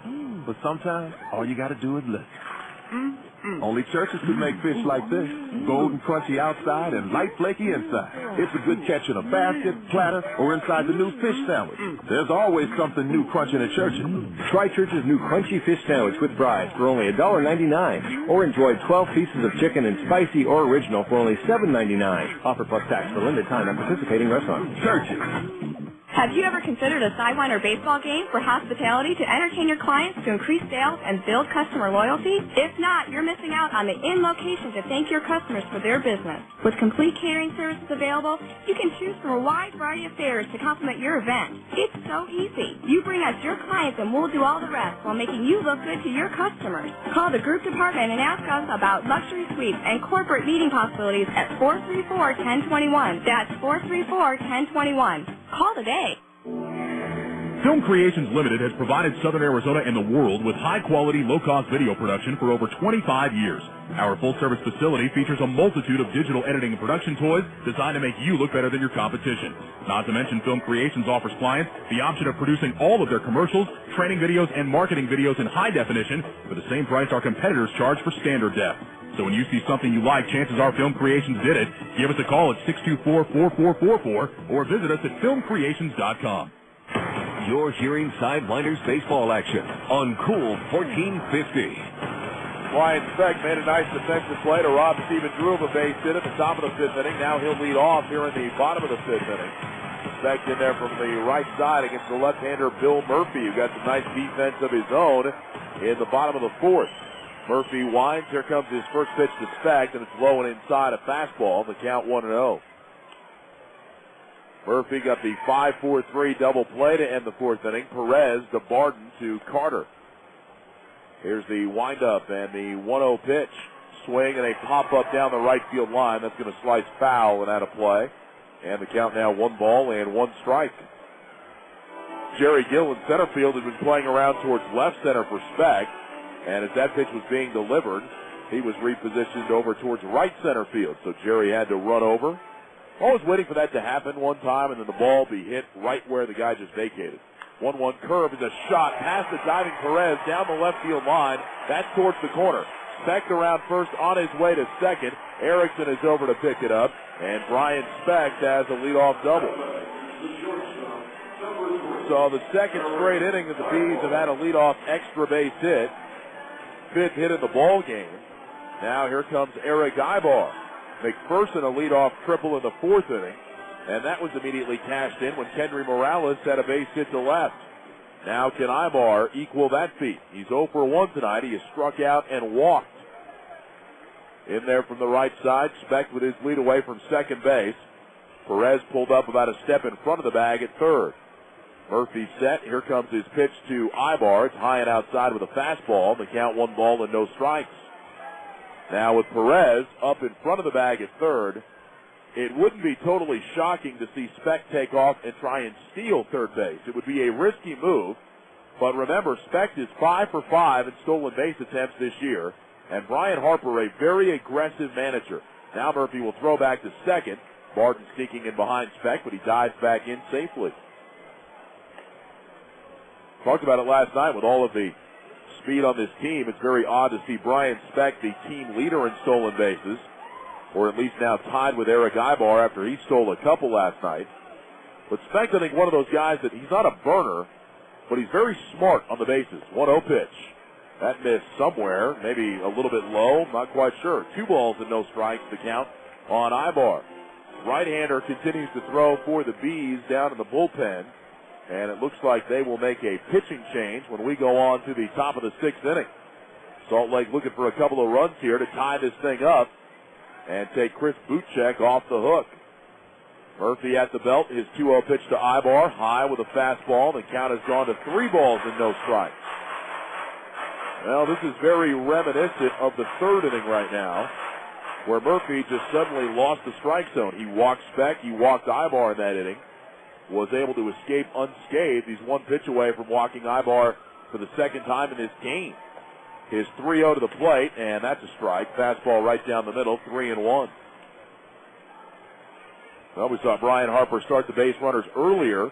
But sometimes, all you got to do is listen. Only churches could make fish like this. Golden crunchy outside and light flaky inside. It's a good catch in a basket, platter, or inside the new fish sandwich. There's always something new crunching at Church's. Try Church's new crunchy fish sandwich with fries for only $1.99. Or enjoy 12 pieces of chicken in spicy or original for only $7.99. Offer plus tax for limited time at participating restaurants. Church's. Have you ever considered a Sidewinder baseball game for hospitality to entertain your clients, to increase sales, and build customer loyalty? If not, you're missing out on the in-location to thank your customers for their business. With complete catering services available, you can choose from a wide variety of fares to complement your event. It's so easy. You bring us your clients and we'll do all the rest while making you look good to your customers. Call the group department and ask us about luxury suites and corporate meeting possibilities at 434-1021. That's 434-1021. Call today. Film Creations Limited has provided Southern Arizona and the world with high-quality, low-cost video production for over 25 years. Our full-service facility features a multitude of digital editing and production toys designed to make you look better than your competition. Not to mention, Film Creations offers clients the option of producing all of their commercials, training videos, and marketing videos in high definition for the same price our competitors charge for standard def. So when you see something you like, chances are Film Creations did it. Give us a call at 624-4444 or visit us at filmcreations.com. You're hearing Sidewinders baseball action on Cool 1450. Ryan Speck made a nice defensive play to rob Stephen Drew of a base hit at the top of the fifth inning. Now he'll lead off here in the bottom of the fifth inning. Speck in there from the right side against the left-hander Bill Murphy, who got some nice defense of his own in the bottom of the fourth. Murphy winds. Here comes his first pitch to Speck, and it's low and inside a fastball. The count 1-0. Murphy got the 5-4-3 double play to end the fourth inning. Perez to Barden to Carter. Here's the windup and the 1-0 pitch. Swing and a pop-up down the right field line. That's going to slice foul and out of play. And the count now 1 ball and 1 strike. Jerry Gill in center field has been playing around towards left center for Speck. And as that pitch was being delivered, he was repositioned over towards right center field. So Jerry had to run over. Always waiting for that to happen one time and then the ball be hit right where the guy just vacated. 1-1 curve is a shot past the diving Perez down the left field line. That's towards the corner. Speck around first on his way to second. Erickson is over to pick it up. And Brian Speck has a leadoff double. So the second straight inning that the Bees have had a leadoff extra base hit. 5th hit in the ball game. Now here comes Eric Ibar. McPherson a leadoff triple in the 4th inning. And that was immediately cashed in when Kendry Morales had a base hit to left. Now can Ibar equal that feat? He's 0 for 1 tonight. He has struck out and walked. In there from the right side, Speck with his lead away from second base. Perez pulled up about a step in front of the bag at third. Murphy set. Here comes his pitch to Ibar. It's high and outside with a fastball. The count 1 ball and no strikes. Now with Perez up in front of the bag at third, it wouldn't be totally shocking to see Speck take off and try and steal third base. It would be a risky move, but remember, Speck is 5 for 5 in stolen base attempts this year, and Brian Harper, a very aggressive manager. Now Murphy will throw back to second. Barton sneaking in behind Speck, but he dives back in safely. Talked about it last night with all of the speed on this team. It's very odd to see Brian Speck, the team leader in stolen bases, or at least now tied with Eric Ibar after he stole a couple last night. But Speck, I think, one of those guys that he's not a burner, but he's very smart on the bases. 1-0 pitch. That missed somewhere, maybe a little bit low, not quite sure. 2 balls and no strikes to count on Ibar. Right-hander continues to throw for the Bees down in the bullpen, and it looks like they will make a pitching change when we go on to the top of the 6th inning. Salt Lake looking for a couple of runs here to tie this thing up and take Chris Butchek off the hook. Murphy at the belt. His 2-0 pitch to Ibar, high with a fastball. The count has gone to 3 balls and no strikes. Well, this is very reminiscent of the 3rd inning right now, where Murphy just suddenly lost the strike zone. He walked Speck, he walked Ibar in that inning, was able to escape unscathed. He's 1 pitch away from walking Ibar for the 2nd time in this game. His 3-0 to the plate, and that's a strike. Fastball right down the middle, 3-1. Well, we saw Brian Harper start the base runners earlier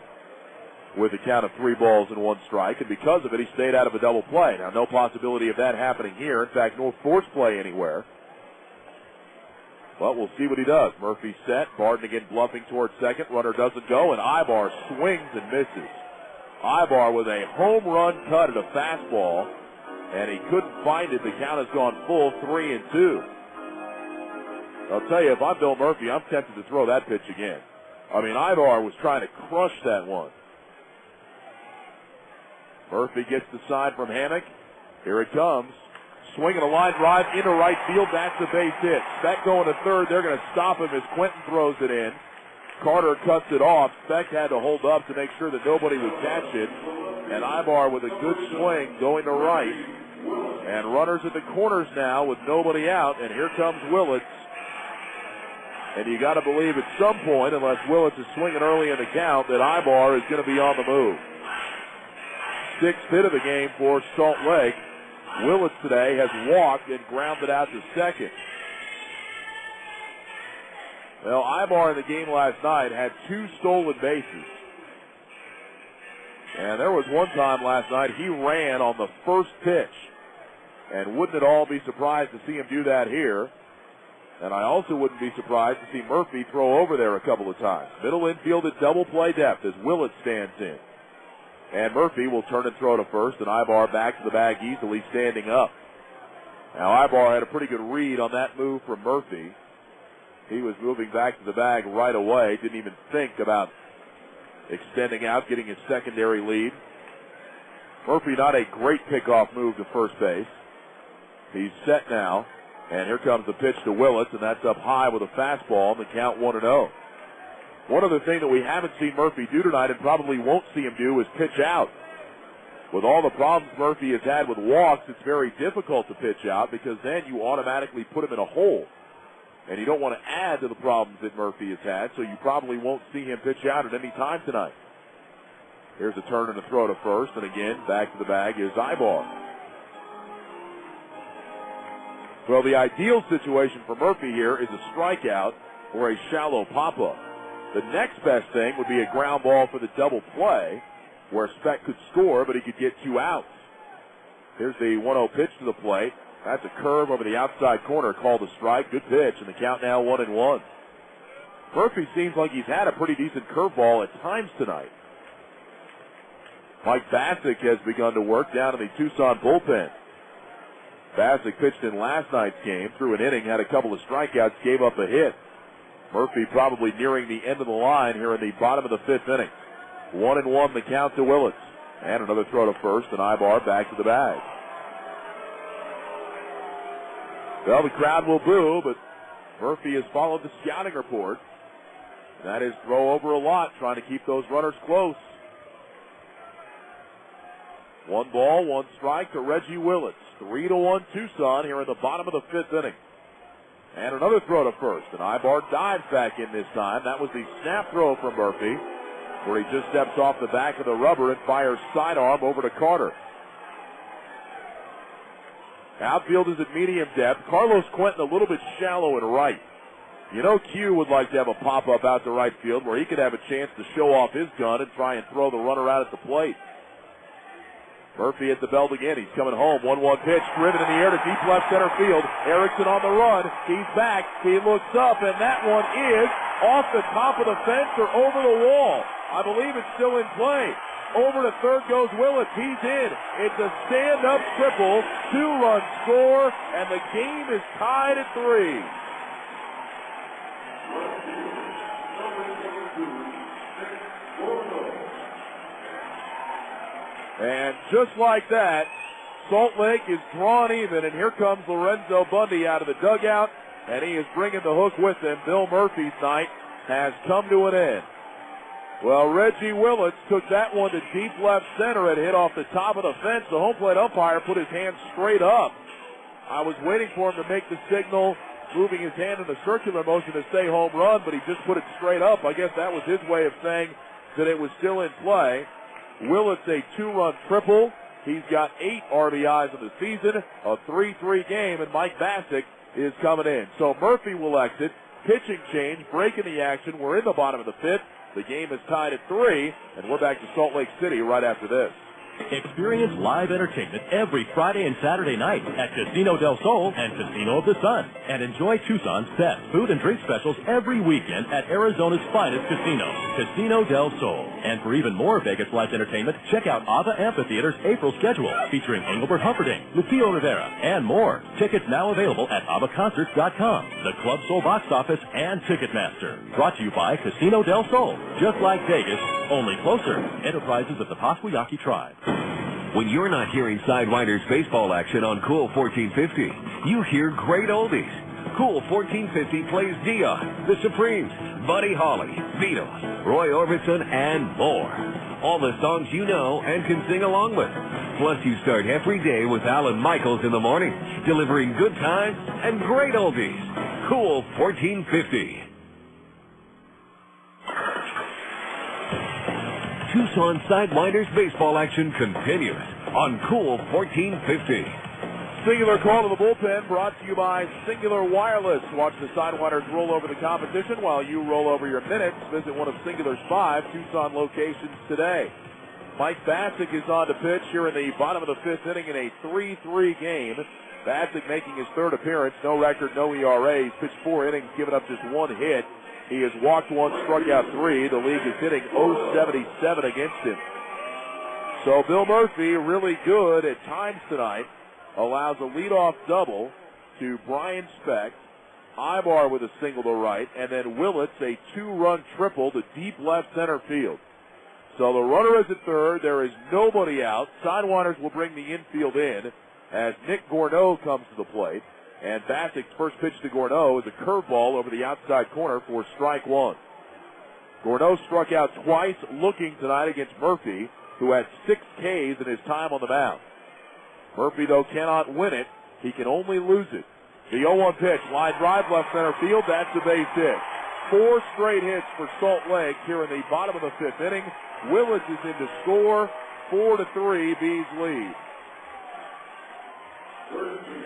with a count of 3 balls and 1 strike, and because of it, he stayed out of a double play. Now, no possibility of that happening here. In fact, no force play anywhere. But we'll see what he does. Murphy set. Barton again bluffing towards second. Runner doesn't go, and Ibar swings and misses. Ibar with a home run cut at a fastball, and he couldn't find it. The count has gone full, 3-2. I'll tell you, if I'm Bill Murphy, I'm tempted to throw that pitch again. I mean, Ibar was trying to crush that one. Murphy gets the side from Hammock. Here it comes. Swinging a line drive into right field. That's a base hit. Speck going to third. They're going to stop him as Quentin throws it in. Carter cuts it off. Speck had to hold up to make sure that nobody would catch it. And Ibar with a good swing going to right. And runners at the corners now with nobody out. And here comes Willits. And you got to believe at some point, unless Willits is swinging early in the count, that Ibar is going to be on the move. 6th hit of the game for Salt Lake. Willits today has walked and grounded out to second. Well, Ibar in the game last night had 2 stolen bases. And there was one time last night he ran on the first pitch. And wouldn't at all be surprised to see him do that here. And I also wouldn't be surprised to see Murphy throw over there a couple of times. Middle infield at double play depth as Willett stands in. And Murphy will turn and throw to first, and Ibar back to the bag easily, standing up. Now, Ibar had a pretty good read on that move from Murphy. He was moving back to the bag right away, didn't even think about extending out, getting his secondary lead. Murphy, not a great pickoff move to first base. He's set now. And here comes the pitch to Willis, and that's up high with a fastball, and the count 1-0. One other thing that we haven't seen Murphy do tonight and probably won't see him do is pitch out. With all the problems Murphy has had with walks, it's very difficult to pitch out because then you automatically put him in a hole. And you don't want to add to the problems that Murphy has had, so you probably won't see him pitch out at any time tonight. Here's a turn and a throw to first, and again, back to the bag is Ibar. Well, the ideal situation for Murphy here is a strikeout or a shallow pop-up. The next best thing would be a ground ball for the double play where Speck could score, but he could get 2 outs. Here's the 1-0 pitch to the plate. That's a curve over the outside corner called a strike. Good pitch, and the count now 1-1. Murphy seems like he's had a pretty decent curveball at times tonight. Mike Bassick has begun to work down in the Tucson bullpen. Bassick pitched in last night's game, threw an inning, had a couple of strikeouts, gave up a hit. Murphy probably nearing the end of the line here in the bottom of the 5th inning. 1-1 the count to Willis. And another throw to first, and Ibar back to the bag. Well, the crowd will boo, but Murphy has followed the scouting report. That is throw over a lot, trying to keep those runners close. 1 ball, 1 strike to Reggie Willits. 3-1 Tucson here in the bottom of the 5th inning. And another throw to first. And Ibar dives back in this time. That was the snap throw from Murphy, where he just steps off the back of the rubber and fires sidearm over to Carter. Outfield is at medium depth. Carlos Quentin a little bit shallow and right. You know Q would like to have a pop-up out to right field where he could have a chance to show off his gun and try and throw the runner out at the plate. Murphy at the belt again. He's coming home. 1-1 pitch, driven in the air to deep left center field. Erickson on the run. He's back. He looks up, and that one is off the top of the fence or over the wall. I believe it's still in play. Over to third goes Willis. He's in. It's a stand-up triple. 2-run score, and the game is tied at 3. And just like that, Salt Lake is drawn even, and here comes Lorenzo Bundy out of the dugout, and he is bringing the hook with him. Bill Murphy's night has come to an end. Well, Reggie Willits took that one to deep left center and hit off the top of the fence. The home plate umpire put his hand straight up. I was waiting for him to make the signal, moving his hand in a circular motion to say home run, but he just put it straight up. I guess that was his way of saying that it was still in play. Willits a 2-run triple. He's got 8 RBIs in the season, a 3-3 game, and Mike Bassick is coming in. So Murphy will exit. Pitching change, breaking the action. We're in the bottom of the 5th. The game is tied at 3, and we're back to Salt Lake City right after this. Experience live entertainment every Friday and Saturday night at Casino del Sol and Casino of the Sun. And enjoy Tucson's best food and drink specials every weekend at Arizona's finest casino, Casino del Sol. And for even more Vegas Live entertainment, check out Ava Amphitheater's April schedule featuring Engelbert Humperdinck, Lupillo Rivera, and more. Tickets now available at avaconcerts.com, the Club Sol box office, and Ticketmaster. Brought to you by Casino del Sol. Just like Vegas, only closer. Enterprises of the Pasquayaki Tribe. When you're not hearing Sidewinders baseball action on Cool 1450, you hear great oldies. Cool 1450 plays Dion, The Supremes, Buddy Holly, Beatles, Roy Orbison, and more. All the songs you know and can sing along with. Plus, you start every day with Alan Michaels in the morning, delivering good times and great oldies. Cool 1450. Tucson Sidewinders baseball action continues on Cool 1450. Singular call to the bullpen brought to you by Singular Wireless. Watch the Sidewinders roll over the competition while you roll over your minutes. Visit one of Singular's 5 Tucson locations today. Mike Bassick is on the pitch here in the bottom of the fifth inning in a 3-3 game. Bassick making his third appearance. No record, no ERA. He's pitched 4 innings, given up just 1 hit. He has walked 1, struck out 3. The league is hitting .077 against him. So Bill Murphy, really good at times tonight, allows a leadoff double to Brian Speck. Ibar with a single to right, and then Willits a 2-run triple to deep left center field. So the runner is at third. There is nobody out. Sidewinders will bring the infield in as Nick Gourneau comes to the plate. And Bassick's first pitch to Gourneau is a curveball over the outside corner for strike 1. Gourneau struck out twice looking tonight against Murphy, who had 6 Ks in his time on the mound. Murphy, though, cannot win it. He can only lose it. The 0-1 pitch, line drive left center field. That's a base hit. 4 straight hits for Salt Lake here in the bottom of the fifth inning. Willits is in to score. 4-3, Bees lead.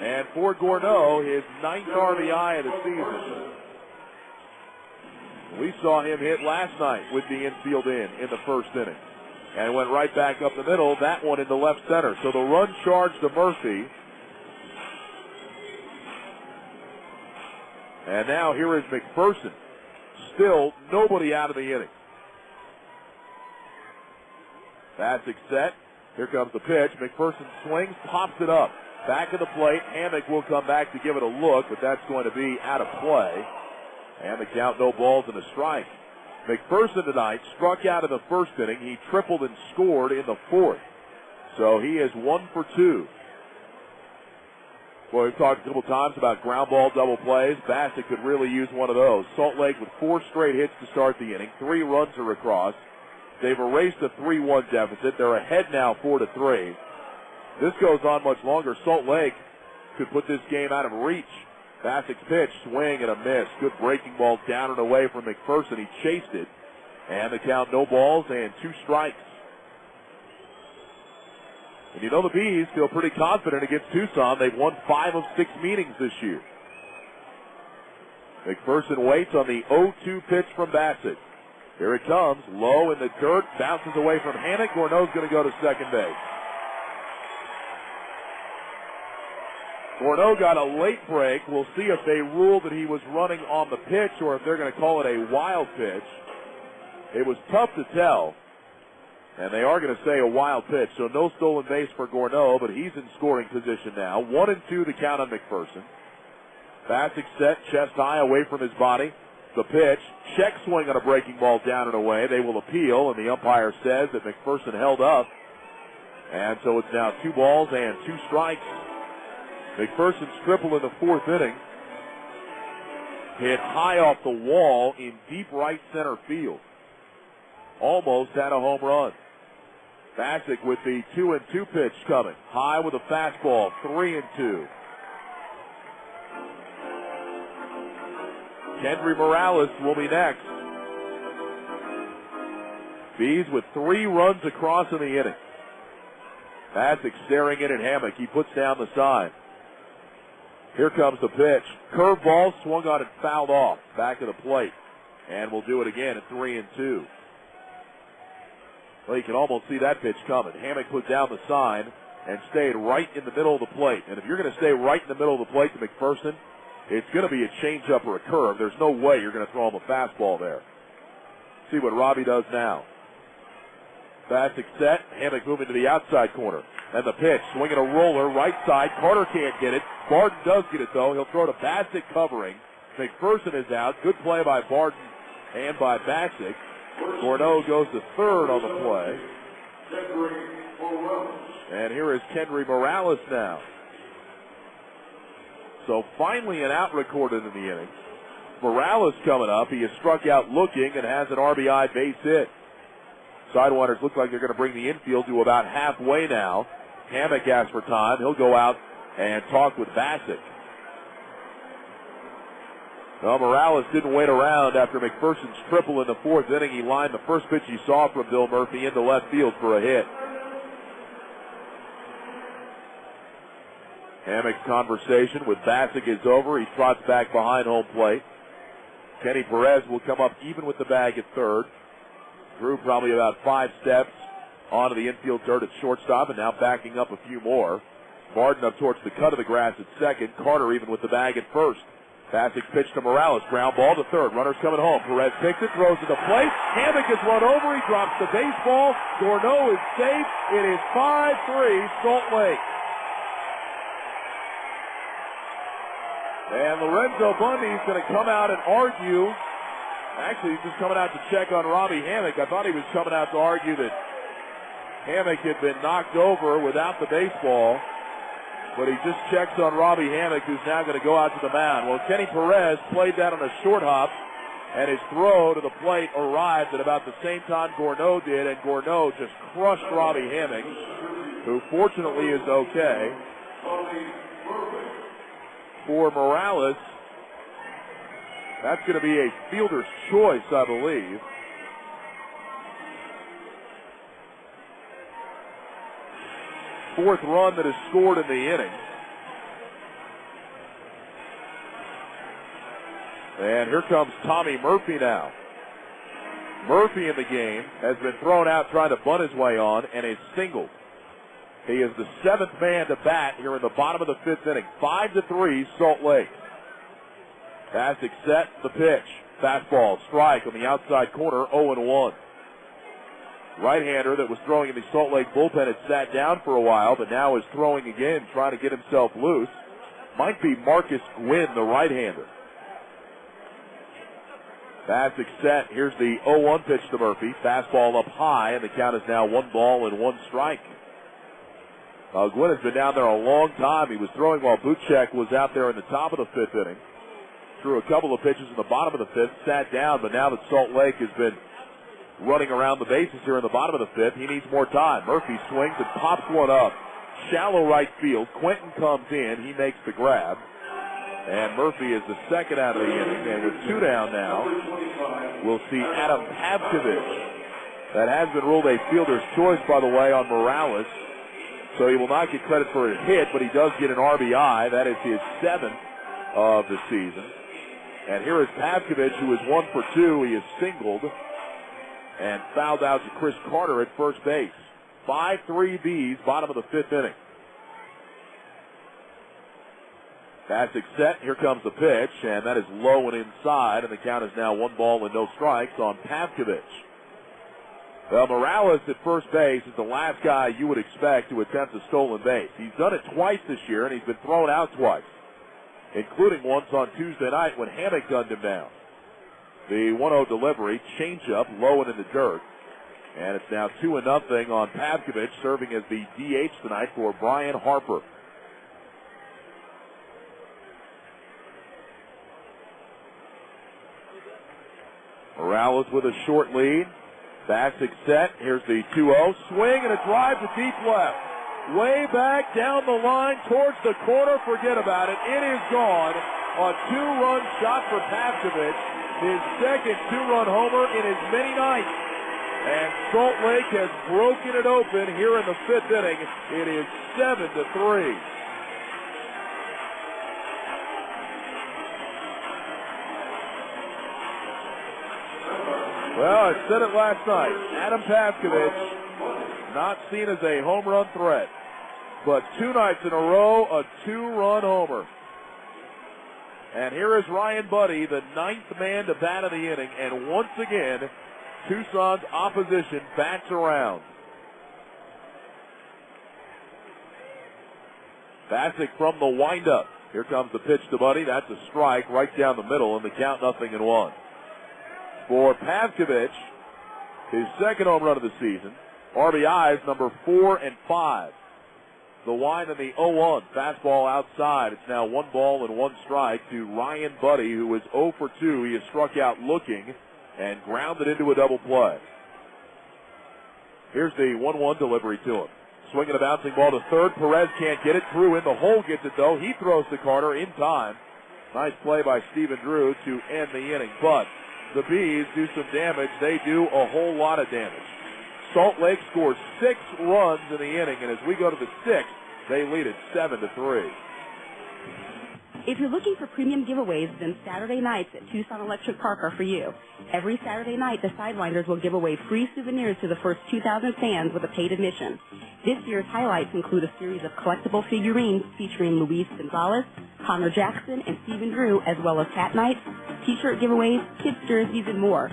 And for Gourneau, his 9th RBI of the season. We saw him hit last night with the infield in the first inning. And went right back up the middle, that one into left center. So the run charge to Murphy. And now here is McPherson. Still nobody out of the inning. Bassick set. Here comes the pitch. McPherson swings, pops it up. Back of the plate. Hammock will come back to give it a look, but that's going to be out of play. And the count, no balls and a strike. McPherson tonight struck out in the first inning. He tripled and scored in the fourth. So he is 1 for 2. Well, we've talked a couple times about ground ball double plays. Bassick could really use one of those. Salt Lake with 4 straight hits to start the inning. 3 runs are across. They've erased a 3-1 deficit. They're ahead now 4-3. This goes on much longer. Salt Lake could put this game out of reach. Bassick's pitch, swing and a miss. Good breaking ball down and away from McPherson. He chased it. And the count, no balls and 2 strikes. And you know the Bees feel pretty confident against Tucson. They've won 5 of 6 meetings this year. McPherson waits on the 0-2 pitch from Bassick. Here it comes, low in the dirt, bounces away from Hammock. Gourneau's going to go to second base. Gourneau got a late break. We'll see if they rule that he was running on the pitch or if they're going to call it a wild pitch. It was tough to tell. And they are going to say a wild pitch. So no stolen base for Gourneau, but he's in scoring position now. 1-2 the count on McPherson. Bassick set, chest high away from his body. The pitch, check swing on a breaking ball down and away. They will appeal, and the umpire says that McPherson held up. And so it's now 2 balls and 2 strikes. McPherson's triple in the fourth inning. Hit high off the wall in deep right center field. Almost had a home run. Bassick with the 2-2 pitch coming. High with a fastball, 3-2. Kendry Morales will be next. Bees with 3 runs across in the inning. Bassick staring in at Hammock. He puts down the sign. Here comes the pitch. Curveball swung on and fouled off. Back of the plate. And we'll do it again at 3-2. Well, you can almost see that pitch coming. Hammock put down the sign and stayed right in the middle of the plate. And if you're going to stay right in the middle of the plate to McPherson, it's going to be a changeup or a curve. There's no way you're going to throw him a fastball there. See what Robbie does now. Bassick set. Hammock moving to the outside corner. And the pitch, swinging a roller, right side. Carter can't get it. Barton does get it, though. He'll throw to Bassick covering. McPherson is out. Good play by Barton and by Bassick. Gourneau goes to third on the play. And here is Kendry Morales now. So finally an out recorded in the inning. Morales coming up. He is struck out looking and has an RBI base hit. Sidewinders look like they're going to bring the infield to about halfway now. Hammock asks for time. He'll go out and talk with Bassick. Well, Morales didn't wait around after McPherson's triple in the fourth inning. He lined the first pitch he saw from Bill Murphy into left field for a hit. Hammock's conversation with Bassick is over. He trots back behind home plate. Kenny Perez will come up even with the bag at third. Drew probably about 5 steps onto the infield dirt at shortstop, and now backing up a few more. Martin up towards the cut of the grass at second. Carter even with the bag at first. Passing pitch to Morales. Ground ball to third. Runners coming home. Perez picks it, throws to the plate. Hammock is run over. He drops the baseball. Gourneau is safe. It is 5-3 Salt Lake. And Lorenzo Bundy's going to come out and argue. Actually, he's just coming out to check on Robbie Hammock. I thought he was coming out to argue that Hammock had been knocked over without the baseball. But he just checks on Robbie Hammock, who's now going to go out to the mound. Well, Kenny Perez played that on a short hop, and his throw to the plate arrived at about the same time Gourneau did, and Gourneau just crushed Robbie Hammock, who fortunately is okay. For Morales, that's going to be a fielder's choice, I believe. Fourth run that is scored in the inning. And here comes Tommy Murphy now. Murphy in the game has been thrown out trying to bunt his way on and is singled. He is the seventh man to bat here in the bottom of the fifth inning. 5-3 Salt Lake. Bassick set the pitch. Fastball, strike on the outside corner, 0-1. Right-hander that was throwing in the Salt Lake bullpen had sat down for a while, but now is throwing again, trying to get himself loose. Might be Marcus Gwynn, the right-hander. Bassick set. Here's the 0-1 pitch to Murphy. Fastball up high, and the count is now 1-1 strike. Gwynn has been down there a long time. He was throwing while Buchek was out there in the top of the fifth inning. Threw a couple of pitches in the bottom of the fifth, sat down, but now that Salt Lake has been running around the bases here in the bottom of the fifth, he needs more time. Murphy swings and pops one up. Shallow right field. Quentin comes in. He makes the grab. And Murphy is the second out of the inning. And with two down now, we'll see Adam Pavkovich. That has been ruled a fielder's choice, by the way, on Morales. So he will not get credit for a hit, but he does get an RBI. That is his seventh of the season. And here is Pavkovich, who is 1 for 2. He is singled and fouled out to Chris Carter at first base. 5-3 Bees, bottom of the fifth inning. Bassick set. Here comes the pitch, and that is low and inside, and the count is now 1-0 strikes on Pavkovich. Well, Morales at first base is the last guy you would expect to attempt a stolen base. He's done it twice this year, and he's been thrown out twice, including once on Tuesday night when Hammock gunned him down. The 1-0 delivery, changeup, low and in the dirt. And it's now 2-0 on Pavkovich, serving as the DH tonight for Brian Harper. Morales with a short lead. Bassick set. Here's the 2-0. Swing and a drive to deep left. Way back down the line towards the corner. Forget about it. It is gone. A two-run shot for Pavkovich. His second two-run homer in as many nights. And Salt Lake has broken it open here in the fifth inning. It is 7-3. Well, I said it last night. Adam Pavkovich, not seen as a home run threat. But 2 nights in a row, a two-run homer. And here is Ryan Buddy, the 9th man to bat of the inning. And once again, Tucson's opposition bats around. Bassick from the windup. Here comes the pitch to Buddy. That's a strike right down the middle, and the count 0-1. For Pavkovich, his second home run of the season. RBIs number 4 and 5. The wind and the 0-1. Fastball outside. It's now 1-1 strike to Ryan Buddy, who is 0 for 2. He is struck out looking and grounded into a double play. Here's the 1-1 delivery to him. Swinging a bouncing ball to third. Perez can't get it. Drew in the hole gets it, though. He throws to Carter in time. Nice play by Stephen Drew to end the inning. But the Bees do some damage. They do a whole lot of damage. Salt Lake scores 6 runs in the inning, and as we go to the 6th, they lead it 7-3. If you're looking for premium giveaways, then Saturday nights at Tucson Electric Park are for you. Every Saturday night, the Sidewinders will give away free souvenirs to the first 2,000 fans with a paid admission. This year's highlights include a series of collectible figurines featuring Luis Gonzalez, Connor Jackson, and Stephen Drew, as well as cat nights, t-shirt giveaways, kids' jerseys, and more.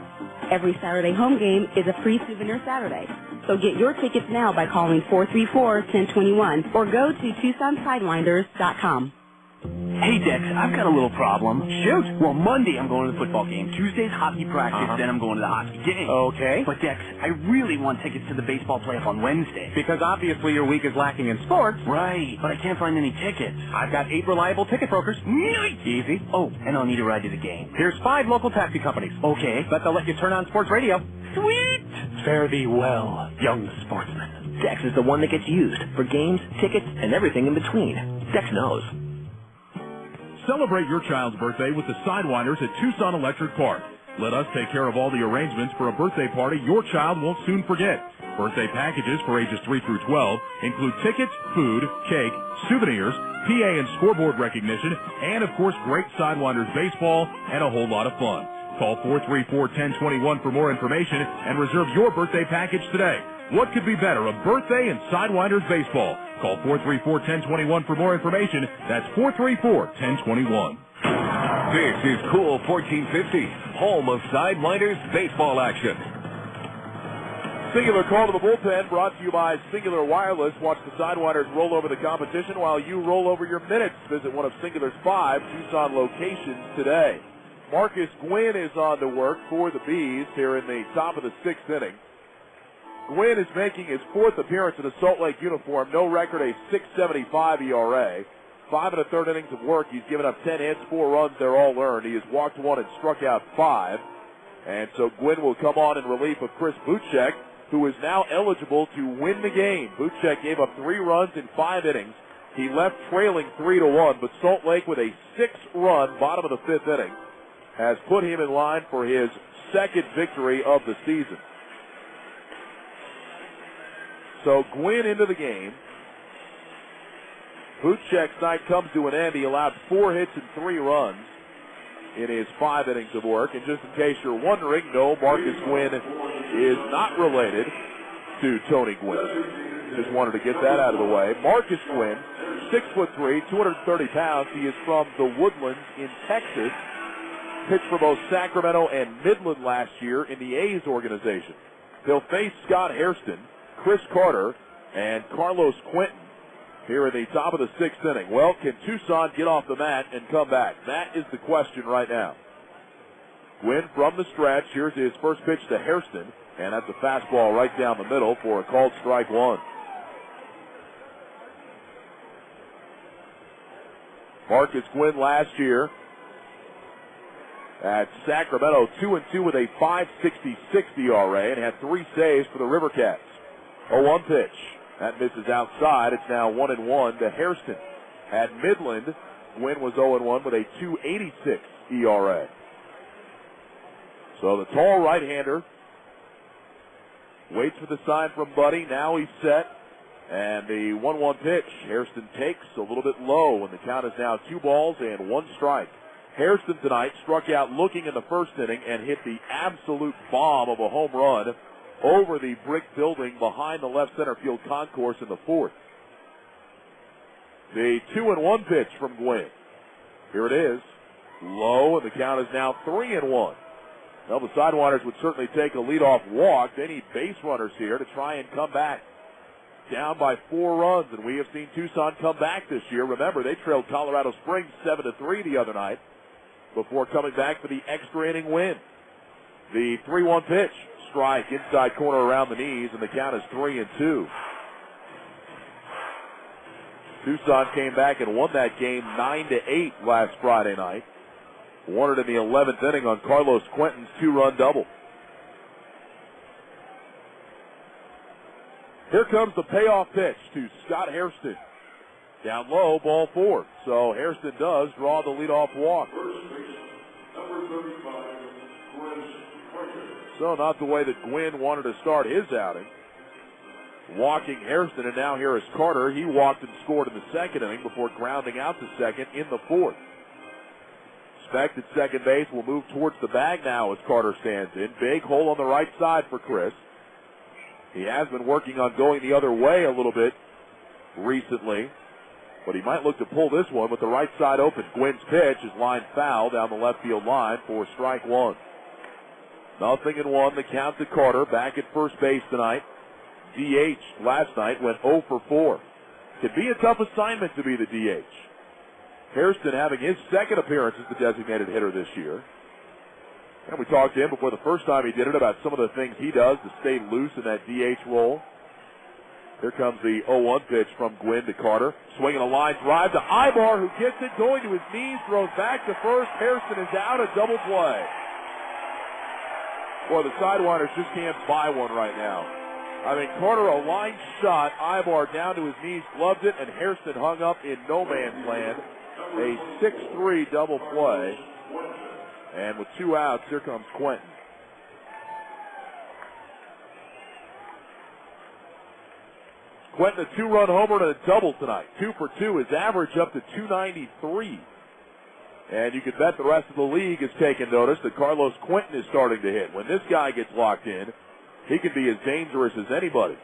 Every Saturday home game is a free souvenir Saturday. So get your tickets now by calling 434-1021 or go to TucsonSidewinders.com. Hey, Dex, I've got a little problem. Shoot. Well, Monday I'm going to the football game. Tuesday's hockey practice, then I'm going to the hockey game. Okay. But, Dex, I really want tickets to the baseball playoff on Wednesday. Because obviously your week is lacking in sports. Right, but I can't find any tickets. I've got 8 reliable ticket brokers. Nice. Easy. Oh, and I'll need a ride to the game. Here's 5 local taxi companies. Okay. Bet they'll let you turn on sports radio. Sweet. Fare thee well, young sportsman. Dex is the one that gets used for games, tickets, and everything in between. Dex knows. Celebrate your child's birthday with the Sidewinders at Tucson Electric Park. Let us take care of all the arrangements for a birthday party your child won't soon forget. Birthday packages for ages 3 through 12 include tickets, food, cake, souvenirs, PA and scoreboard recognition, and of course great Sidewinders baseball and a whole lot of fun. Call 434-1021 for more information and reserve your birthday package today. What could be better, a birthday and Sidewinders baseball? Call 434-1021 for more information. That's 434-1021. This is Cool 1450, home of Sidewinders baseball action. Singular call to the bullpen brought to you by Singular Wireless. Watch the Sidewinders roll over the competition while you roll over your minutes. Visit one of Singular's 5 Tucson locations today. Marcus Gwynn is on to work for the Bees here in the top of the 6th inning. Gwynn is making his 4th appearance in a Salt Lake uniform. No record, a .675 ERA. 5 1/3 innings of work. He's given up 10 hits, 4 runs. They're all earned. He has walked 1 and struck out 5. And so Gwynn will come on in relief of Chris Buchek, who is now eligible to win the game. Buchek gave up 3 runs in 5 innings. He left trailing 3-1, but Salt Lake with a 6-run bottom of the 5th inning has put him in line for his 2nd victory of the season. So Gwynn into the game. Buchek's night comes to an end. He allowed 4 hits and 3 runs in his 5 innings of work. And just in case you're wondering, no, Marcus Gwynn is not related to Tony Gwynn. Just wanted to get that out of the way. Marcus Gwynn, 6'3", 230 pounds. He is from the Woodlands in Texas. Pitched for both Sacramento and Midland last year in the A's organization. He'll face Scott Hairston, Chris Carter, and Carlos Quentin here in the top of the 6th inning. Well, can Tucson get off the mat and come back? That is the question right now. Gwynn from the stretch. Here's his first pitch to Hairston, and that's a fastball right down the middle for a called strike 1. Marcus Gwynn last year at Sacramento, 2-2 with a .566 ERA and had 3 saves for the River Cats. 0-1 pitch. That misses outside. It's now 1-1 to Hairston. At Midland, Gwynn was 0-1 with a .286 ERA. So the tall right-hander waits for the sign from Buddy. Now he's set. And the 1-1 pitch. Hairston takes a little bit low, and the count is now 2 balls and 1 strike. Hairston tonight struck out looking in the 1st inning and hit the absolute bomb of a home run over the brick building behind the left center field concourse in the 4th. The 2-1 pitch from Gwynn. Here it is. Low, and the count is now 3-1. Well, the Sidewinders would certainly take a leadoff walk. They need base runners here to try and come back. Down by 4 runs, and we have seen Tucson come back this year. Remember, they trailed Colorado Springs 7-3 the other night before coming back for the extra inning win. The 3-1 pitch. Strike inside corner around the knees, and the count is 3-2. Tucson came back and won that game 9-8 last Friday night. Won it in the 11th inning on Carlos Quentin's 2-run double. Here comes the payoff pitch to Scott Hairston. Down low, ball 4. So Hairston does draw the leadoff walk. So not the way that Gwynn wanted to start his outing. Walking Hairston, and now here is Carter. He walked and scored in the 2nd inning before grounding out the 2nd in the 4th. Specht at second base will move towards the bag now as Carter stands in. Big hole on the right side for Chris. He has been working on going the other way a little bit recently, but he might look to pull this one with the right side open. Gwynn's pitch is lined foul down the left field line for strike one. 0-1, the count to Carter, back at first base tonight. DH last night, went 0 for 4. Could be a tough assignment to be the DH. Hairston having his second appearance as the designated hitter this year. And we talked to him before the first time he did it about some of the things he does to stay loose in that DH role. Here comes the 0-1 pitch from Gwynn to Carter. Swinging a line drive to Ibar, who gets it, going to his knees, throws back to first. Hairston is out, a double play. Boy, the Sidewinders just can't buy one right now. I mean, Carter, a line shot, Ibar down to his knees, gloved it, and Hairston hung up in no man's land. A 6-3 double play. And with 2 outs, here comes Quentin. Quentin, a 2-run homer and a double tonight. 2 for 2, his average up to 293. And you can bet the rest of the league has taken notice that Carlos Quentin is starting to hit. When this guy gets locked in, he can be as dangerous as anybody.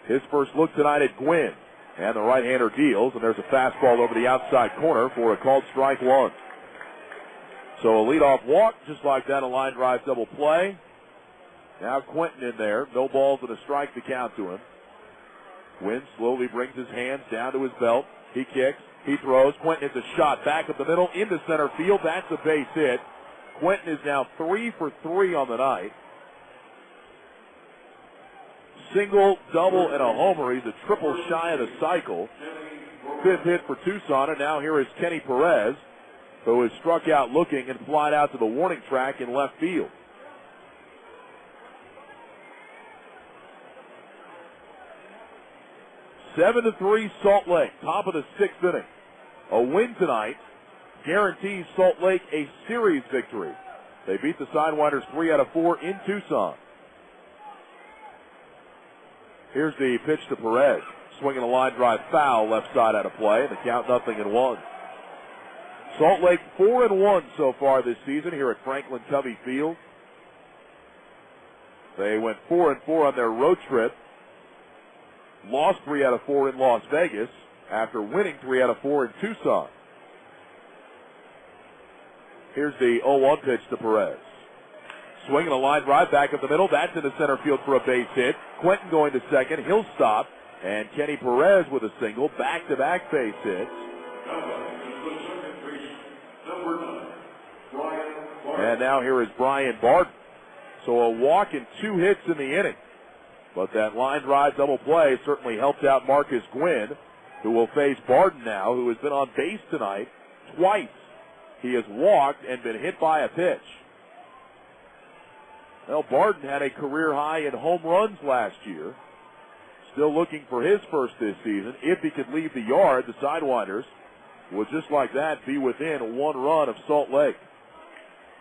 His first look tonight at Gwynn. And the right-hander deals, and there's a fastball over the outside corner for a called strike one. So a leadoff walk, just like that, a line drive double play. Now Quentin in there. No balls and a strike to count to him. Gwynn slowly brings his hands down to his belt. He kicks. He throws. Quentin hits a shot back up the middle into center field. That's a base hit. Quentin is now 3 for 3 on the night. Single, double, and a homer. He's a triple shy of the cycle. 5th hit for Tucson, and now here is Kenny Perez, who is struck out looking and flied out to the warning track in left field. Seven to 3 Salt Lake, top of the 6th inning. A win tonight guarantees Salt Lake a series victory. They beat the Sidewinders 3 out of 4 in Tucson. Here's the pitch to Perez. Swinging a line drive foul, left side out of play, and the count 0-1. Salt Lake 4-1 so far this season here at Franklin Covey Field. They went 4-4 on their road trip. Lost 3 out of 4 in Las Vegas after winning 3 out of 4 in Tucson. Here's the 0-1 pitch to Perez. Swinging a line drive back up the middle. That's into center field for a base hit. Quentin going to second. He'll stop. And Kenny Perez with a single. Back-to-back base hits. And now here is Brian Barton. So a walk and 2 hits in the inning. But that line drive double play certainly helped out Marcus Gwynn, who will face Barton now, who has been on base tonight twice. He has walked and been hit by a pitch. Well, Barton had a career high in home runs last year. Still looking for his first this season. If he could leave the yard, the Sidewinders would just like that be within 1 run of Salt Lake.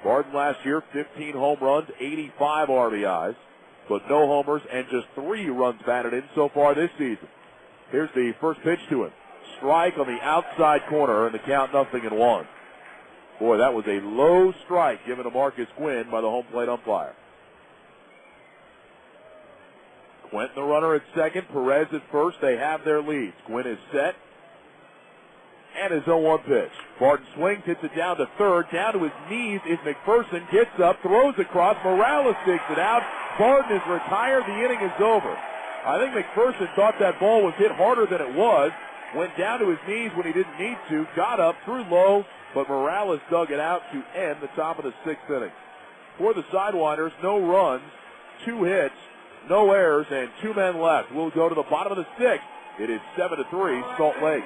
Barton last year, 15 home runs, 85 RBIs, but no homers and just 3 runs batted in so far this season. Here's the first pitch to him. Strike on the outside corner, and the count 0-1. Boy, that was a low strike given to Marcus Gwynn by the home plate umpire. Quentin the runner at second, Perez at first. They have their leads. Gwynn is set. And his 0-1 pitch. Barton swings, hits it down to third. Down to his knees is McPherson. Gets up, throws across. Morales digs it out. Barton is retired. The inning is over. I think McPherson thought that ball was hit harder than it was. Went down to his knees when he didn't need to. Got up, threw low, but Morales dug it out to end the top of the 6th inning. For the Sidewinders, no runs, 2 hits, no errors, and 2 men left. We'll go to the bottom of the 6th. It is 7-3 Salt Lake.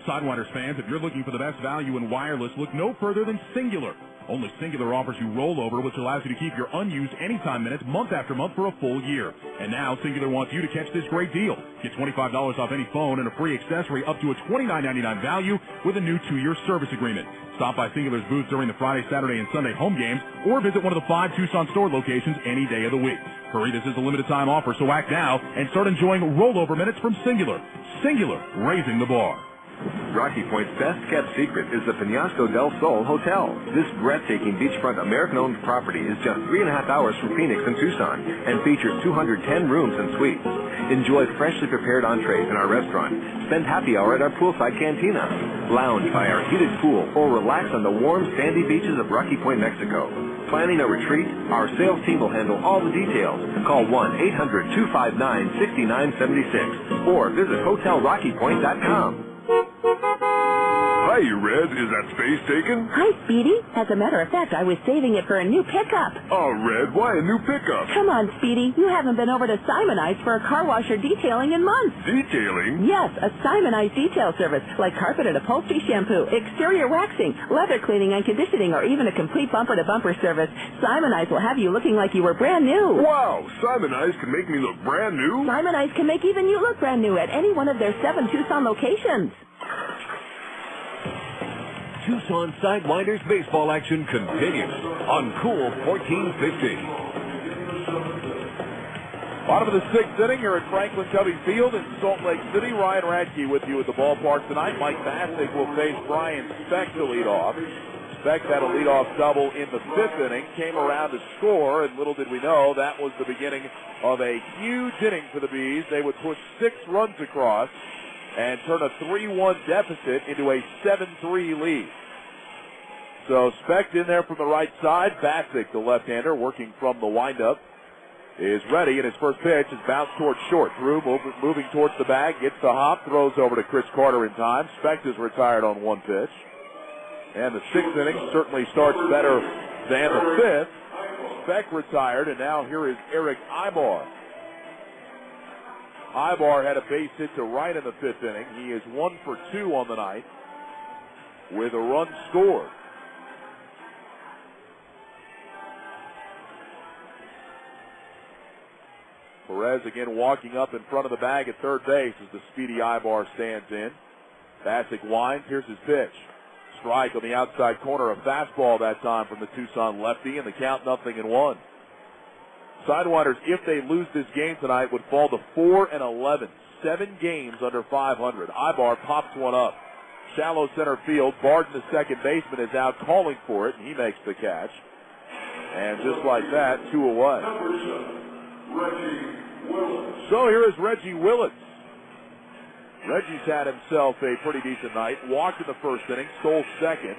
Sidewinders fans, if you're looking for the best value in wireless, look no further than Singular. Only Singular offers you rollover, which allows you to keep your unused anytime minutes month after month for a full year. And now Singular wants you to catch this great deal. Get $25 off any phone and a free accessory up to a $29.99 value with a new 2-year service agreement. Stop by Singular's booth during the Friday, Saturday, and Sunday home games, or visit one of the 5 Tucson store locations any day of the week. Hurry, this is a limited time offer, so act now and start enjoying rollover minutes from Singular. Singular, raising the bar. Rocky Point's best-kept secret is the Peñasco del Sol Hotel. This breathtaking beachfront American-owned property is just 3.5 hours from Phoenix and Tucson and features 210 rooms and suites. Enjoy freshly prepared entrees in our restaurant, spend happy hour at our poolside cantina, lounge by our heated pool, or relax on the warm, sandy beaches of Rocky Point, Mexico. Planning a retreat? Our sales team will handle all the details. Call 1-800-259-6976 or visit hotelrockypoint.com. Hi, Red. Is that space taken? Hi, Speedy. As a matter of fact, I was saving it for a new pickup. Oh, Red, why a new pickup? Come on, Speedy. You haven't been over to Simonized for a car wash or detailing in months. Detailing? Yes, a Simonized detail service, like carpet and upholstery shampoo, exterior waxing, leather cleaning and conditioning, or even a complete bumper-to-bumper service. Simonized will have you looking like you were brand new. Wow, Simonized can make me look brand new? Simonized can make even you look brand new at any one of their 7 Tucson locations. Tucson Sidewinders baseball action continues on Cool 1450. Bottom of the 6th inning here at Franklin Covey Field in Salt Lake City. Ryan Radke with you at the ballpark tonight. Mike Bastick will face Brian Speck to lead off. Speck had a leadoff double in the 5th inning, came around to score, and little did we know that was the beginning of a huge inning for the Bees. They would push 6 runs across and turn a 3-1 deficit into a 7-3 lead. So Speck in there from the right side. Bastick, the left-hander, working from the windup, is ready, and his first pitch is bounced towards short. Drew moving towards the bag, gets the hop, throws over to Chris Carter in time. Speck is retired on 1 pitch. And the 6th inning certainly starts better than the 5th. Speck retired, and now here is Eric Ibar. Ibar had a base hit to right in the 5th inning. He is 1 for 2 on the night with a run scored. Perez again walking up in front of the bag at third base as the speedy Ibar stands in. Bastick winds. Here's his pitch. Strike on the outside corner. A fastball that time from the Tucson lefty, and the count 0-1. Sidewinders, if they lose this game tonight, would fall to 4-11. 7 games under 500. Ibar pops one up. Shallow center field. Barden, the second baseman, is out calling for it, and he makes the catch. And just like that, 2 away. So here is Reggie Willits. Reggie's had himself a pretty decent night. Walked in the 1st inning, stole second,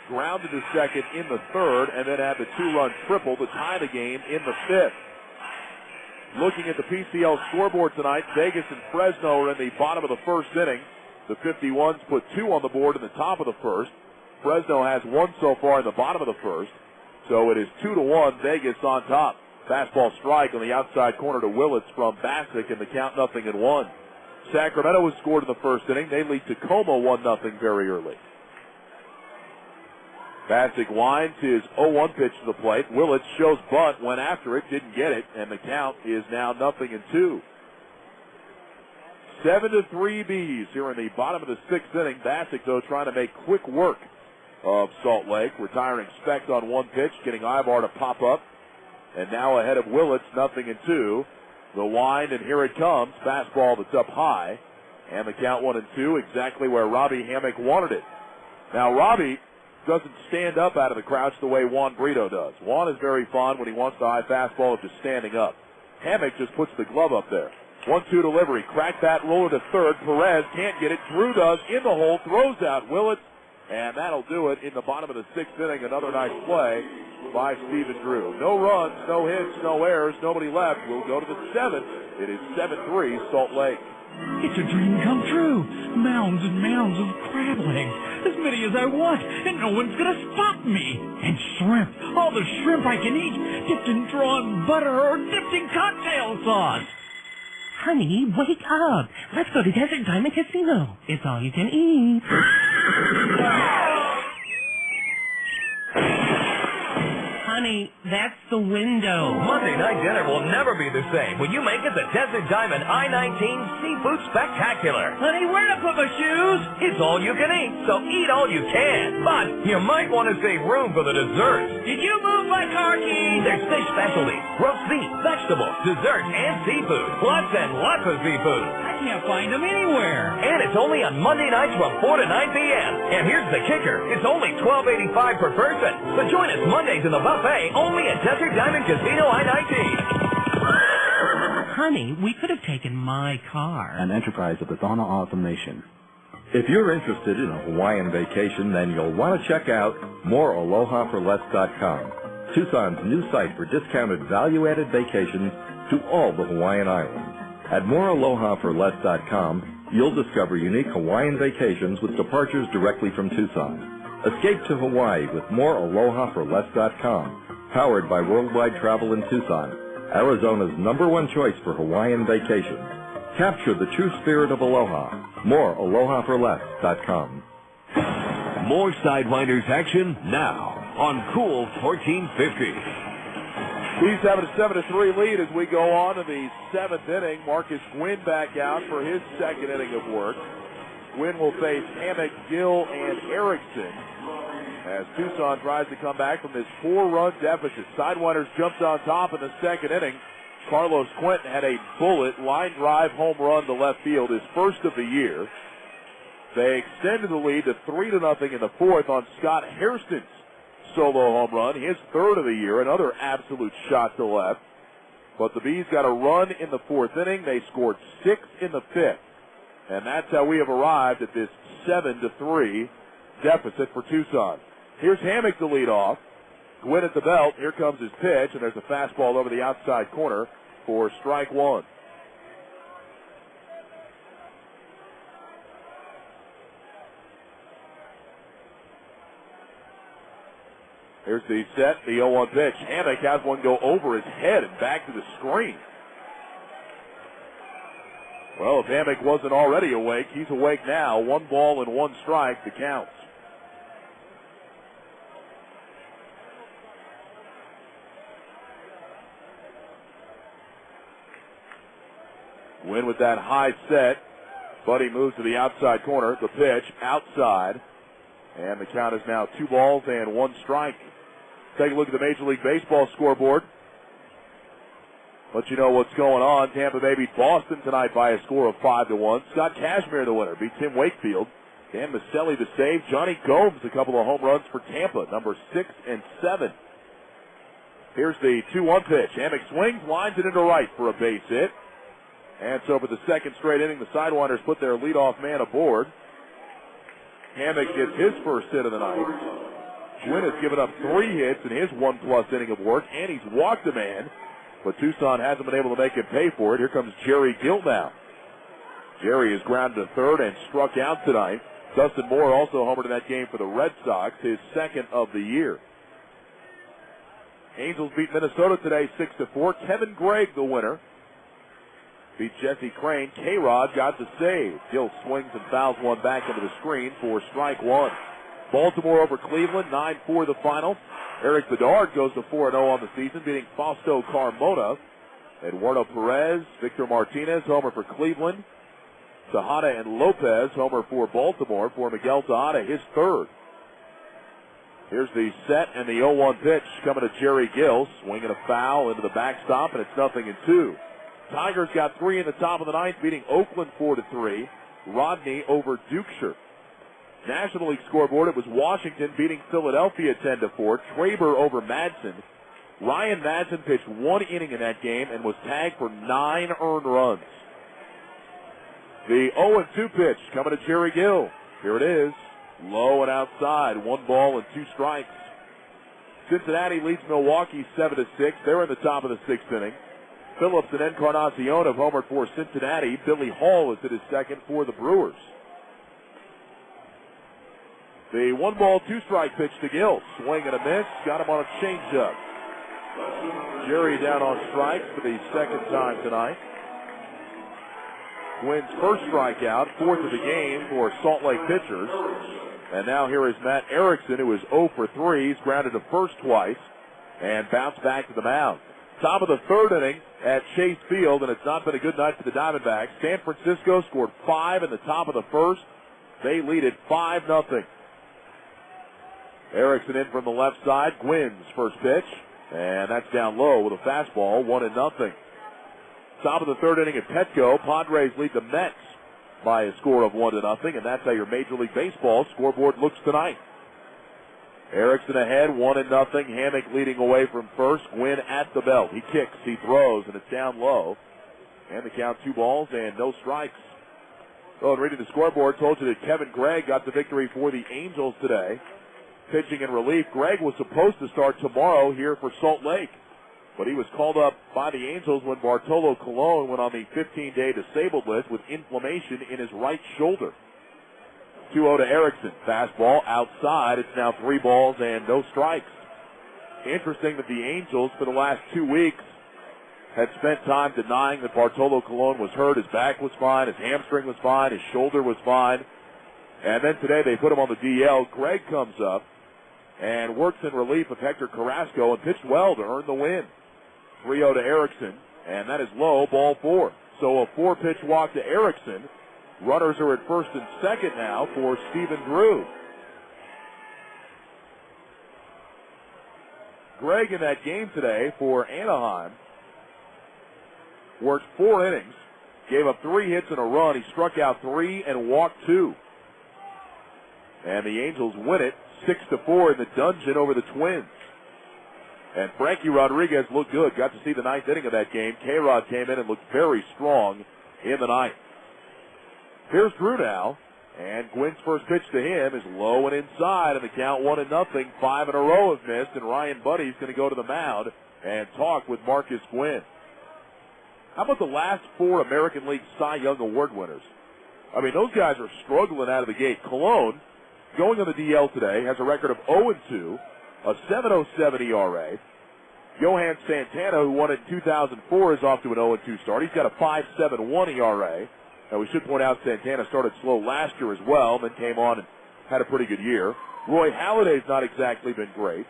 grounded to second in the 3rd, and then had the 2-run triple to tie the game in the 5th. Looking at the PCL scoreboard tonight, Vegas and Fresno are in the bottom of the 1st inning. The 51s put 2 on the board in the top of the 1st. Fresno has 1 so far in the bottom of the 1st. So it is 2-1, Vegas on top. Fastball strike on the outside corner to Willits from Bastick, and the count 0-1. Sacramento was scored in the 1st inning. They lead Tacoma 1-0 very early. Bastick winds his 0-1 pitch to the plate. Willits shows bunt, went after it, didn't get it, and the count is now 0-2. 7-3 Bees here in the bottom of the 6th inning. Bastick, though, trying to make quick work of Salt Lake, retiring Speck on 1 pitch, getting Ibar to pop up, and now ahead of Willits, 0-2. The wind, and here it comes. Fastball that's up high, and the count 1-2, exactly where Robbie Hammock wanted it. Now, Robbie doesn't stand up out of the crouch the way Juan Brito does. Juan is very fond when he wants the high fastball of just standing up. Hammock just puts the glove up there. 1-2 delivery. Crack that roller to third. Perez can't get it. Drew does in the hole. Throws out Willits, and that'll do it in the bottom of the 6th inning. Another nice play by Stephen Drew. No runs, no hits, no errors, nobody left. We'll go to the 7th. It is 7-3 Salt Lake. It's a dream come true. Mounds and mounds of crab legs, as many as I want, and no one's gonna stop me. And shrimp, all the shrimp I can eat, dipped in drawn butter or dipped in cocktail sauce. Honey, wake up. Let's go to Desert Diamond Casino. It's all you can eat. Honey, that's the window. Monday night dinner will never be the same when you make it the Desert Diamond I-19 Seafood Spectacular. Honey, where to put my shoes? It's all you can eat, so eat all you can. But you might want to save room for the desserts. Did you move my car keys? There's fish specialties, roast beef, vegetables, vegetables, desserts, and seafood. Lots and lots of seafood. I can't find them anywhere. And it's only on Monday nights from 4 to 9 p.m. And here's the kicker. It's only $12.85 per person. So join us Mondays in the buffet only at Desert Diamond Casino I-19. Honey, we could have taken my car. An enterprise of the Donna Automation. If you're interested in a Hawaiian vacation, then you'll want to check out morealohaforless.com, Tucson's new site for discounted value-added vacations to all the Hawaiian Islands. At morealohaforless.com, you'll discover unique Hawaiian vacations with departures directly from Tucson. Escape to Hawaii with morealohaforless.com, powered by Worldwide Travel in Tucson, Arizona's #1 choice for Hawaiian vacations. Capture the true spirit of aloha. morealohaforless.com. More Sidewinders action now on Cool 1450. Bees have a 7-3 lead as we go on to the 7th inning. Marcus Gwynn back out for his 2nd inning of work. Gwynn will face Hammock, Gill, and Erickson as Tucson tries to come back from this 4-run deficit. Sidewinders jumped on top in the 2nd inning. Carlos Quentin had a bullet line drive home run to left field, his first of the year. They extended the lead to 3-0 in the 4th on Scott Hairston's solo home run, his 3rd of the year, another absolute shot to left. But the Bees got a run in the 4th inning. They scored 6 in the 5th. And that's how we have arrived at this 7-3 deficit for Tucson. Here's Hammock to lead off. Gwynn at the belt. Here comes his pitch, and there's a fastball over the outside corner for strike 1. Here's the set, the 0-1 pitch. Hammock has one go over his head and back to the screen. Well, if Hammock wasn't already awake, he's awake now. 1 ball and 1 strike, the count. Win with that high set. Buddy moves to the outside corner. The pitch outside. And the count is now 2 balls and 1 strike. Take a look at the Major League Baseball scoreboard. Let you know what's going on. Tampa Bay beat Boston tonight by a score of 5-1. Scott Kashmir, the winner, beat Tim Wakefield. Dan Maselli the save. Johnny Gomes, a couple of home runs for Tampa, number 6 and 7. Here's the 2-1 pitch. Hammock swings, lines it into right for a base hit. And so for the 2nd straight inning, the Sidewinders put their leadoff man aboard. Hammock gets his first hit of the night. Gwynn has given up 3 hits in his 1+ inning of work, and he's walked a man. But Tucson hasn't been able to make him pay for it. Here comes Jerry Gill now. Jerry is grounded to 3rd and struck out tonight. Dustin Moore also homered in that game for the Red Sox, his 2nd of the year. Angels beat Minnesota today 6-4. Kevin Gregg, the winner, beat Jesse Crane. K-Rod got the save. Gill swings and fouls one back into the screen for strike 1. Baltimore over Cleveland, 9-4 the final. Eric Bedard goes to 4-0 on the season, beating Fausto Carmona. Eduardo Perez, Victor Martinez, homer for Cleveland. Tejada and Lopez, homer for Baltimore, for Miguel Tejada, his 3rd. Here's the set and the 0-1 pitch coming to Jerry Gill, swinging a foul into the backstop, and it's 0-2. Tigers got 3 in the top of the 9th, beating Oakland 4-3. Rodney over Dukeshire. National League scoreboard, it was Washington beating Philadelphia 10-4. Traber over Madsen. Ryan Madsen pitched 1 inning in that game and was tagged for 9 earned runs. The 0-2 pitch coming to Jerry Gill. Here it is. Low and outside. 1 ball and 2 strikes. Cincinnati leads Milwaukee 7-6. They're in the top of the 6th inning. Phillips and Encarnacion have homered for Cincinnati. Billy Hall is at his 2nd for the Brewers. The 1 ball, 2 strike pitch to Gill. Swing and a miss. Got him on a changeup. Jerry down on strikes for the 2nd time tonight. Gwynn's first strikeout, 4th of the game for Salt Lake pitchers. And now here is Matt Erickson, who is 0 for 3. He's grounded to first twice and bounced back to the mound. Top of the 3rd inning at Chase Field, and it's not been a good night for the Diamondbacks. San Francisco scored 5 in the top of the 1st. They lead it 5-0. Erickson in from the left side. Gwynn's first pitch. And that's down low with a fastball, 1-0. Top of the third inning at Petco, Padres lead the Mets by a score of 1-0, and that's how your Major League Baseball scoreboard looks tonight. Erickson ahead, 1-0. Hammock leading away from first. Gwynn at the belt. He kicks, he throws, and it's down low. And the count 2 balls and no strikes. Oh, and reading the scoreboard, told you that Kevin Gregg got the victory for the Angels today. Pitching in relief. Gregg was supposed to start tomorrow here for Salt Lake, but he was called up by the Angels when Bartolo Colon went on the 15-day disabled list with inflammation in his right shoulder. 2-0 to Erickson. Fastball outside. It's now 3 balls and no strikes. Interesting that the Angels, for the last 2 weeks, had spent time denying that Bartolo Colon was hurt. His back was fine. His hamstring was fine. His shoulder was fine. And then today they put him on the DL. Gregg comes up and works in relief of Hector Carrasco and pitched well to earn the win. 3-0 to Erickson, and that is low, ball 4. So a 4-pitch walk to Erickson. Runners are at first and second now for Stephen Drew. Gregg in that game today for Anaheim worked 4 innings, gave up 3 hits and a run. He struck out 3 and walked 2. And the Angels win it 6-4 in the dungeon over the Twins. And Frankie Rodriguez looked good. Got to see the 9th inning of that game. K-Rod came in and looked very strong in the 9th. Here's Drew now, and Gwynn's first pitch to him is low and inside, and the count 1-0. 5 in a row have missed, and Ryan Buddy's going to go to the mound and talk with Marcus Gwynn. How about the last 4 American League Cy Young Award winners? I mean, those guys are struggling out of the gate. Colon, going on the DL today, has a record of 0-2, a 7.07 ERA. Johan Santana, who won it in 2004, is off to an 0-2 start. He's got a 5.71 ERA. Now, we should point out Santana started slow last year as well, then came on and had a pretty good year. Roy Halladay's not exactly been great.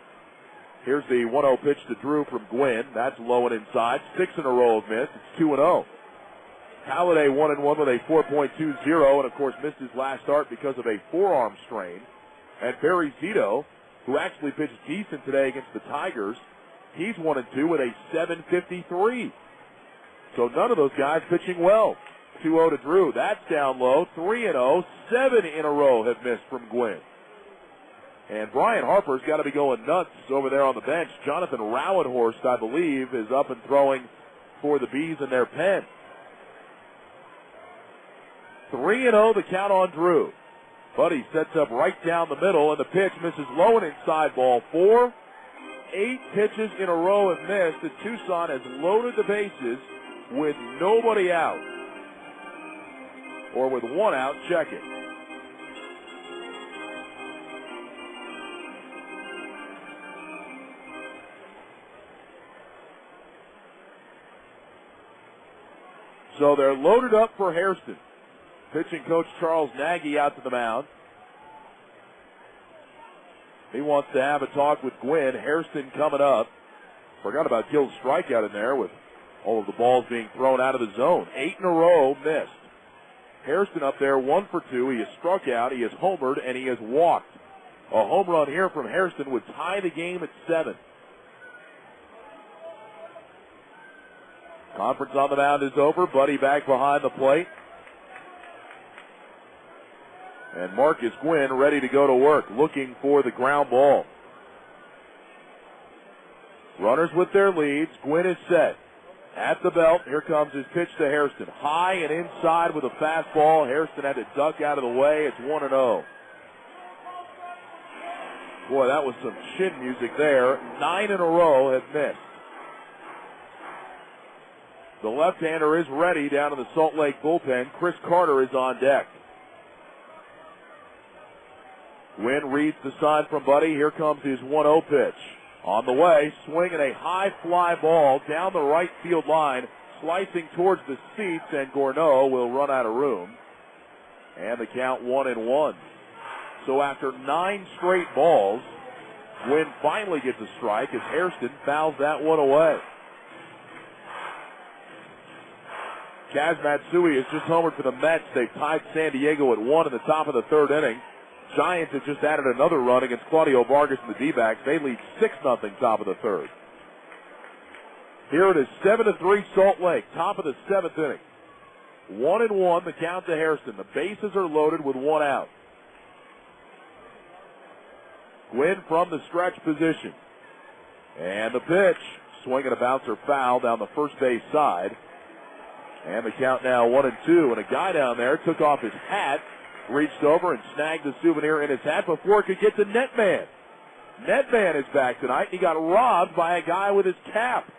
Here's the 1-0 pitch to Drew from Gwynn. That's low and inside. 6 in a row have missed. It's 2-0. Halladay 1-1 with a 4.20, and of course missed his last start because of a forearm strain. And Barry Zito, who actually pitched decent today against the Tigers, he's 1-2 with a 7.53. So none of those guys pitching well. 2-0 to Drew. That's down low. 3-0. 7 in a row have missed from Gwynn. And Brian Harper's got to be going nuts over there on the bench. Jonathan Rauenhorst, I believe, is up and throwing for the Bees in their pen. 3-0 the count on Drew. Buddy sets up right down the middle, and the pitch misses low and inside, ball 4. 8 pitches in a row have missed, and Tucson has loaded the bases with nobody out. Or with 1 out, check it. So they're loaded up for Hairston. Pitching coach Charles Nagy out to the mound. He wants to have a talk with Gwynn. Hairston coming up. Forgot about Gill's strikeout in there with all of the balls being thrown out of the zone. 8 in a row missed. Hairston up there 1 for 2. He has struck out, he has homered, and he has walked. A home run here from Hairston would tie the game at 7. Conference on the mound is over. Buddy back behind the plate. And Marcus Gwynn ready to go to work, looking for the ground ball. Runners with their leads. Gwynn is set. At the belt, here comes his pitch to Hairston. High and inside with a fastball. Hairston had to duck out of the way. It's 1-0. Boy, that was some chin music there. 9 in a row have missed. The left-hander is ready down in the Salt Lake bullpen. Chris Carter is on deck. Gwynn reads the sign from Buddy. Here comes his 1-0 pitch. On the way, swinging a high fly ball down the right field line, slicing towards the seats, and Gourneau will run out of room. And the count 1-1. So after 9 straight balls, Gwynn finally gets a strike as Hairston fouls that one away. Kaz Matsui has just homered for the Mets. They've tied San Diego at 1 in the top of the 3rd inning. Giants have just added another run against Claudio Vargas and the D-backs. They lead 6-0 top of the 3rd. Here it is 7-3 Salt Lake, top of the 7th inning. 1-1, the count to Hairston. The bases are loaded with 1 out. Gwynn from the stretch position. And the pitch, swing and a bouncer foul down the first base side. And the count now 1-2. And a guy down there took off his hat, reached over and snagged the souvenir in his hat before it could get to Netman. Netman is back tonight. He got robbed by a guy with his cap.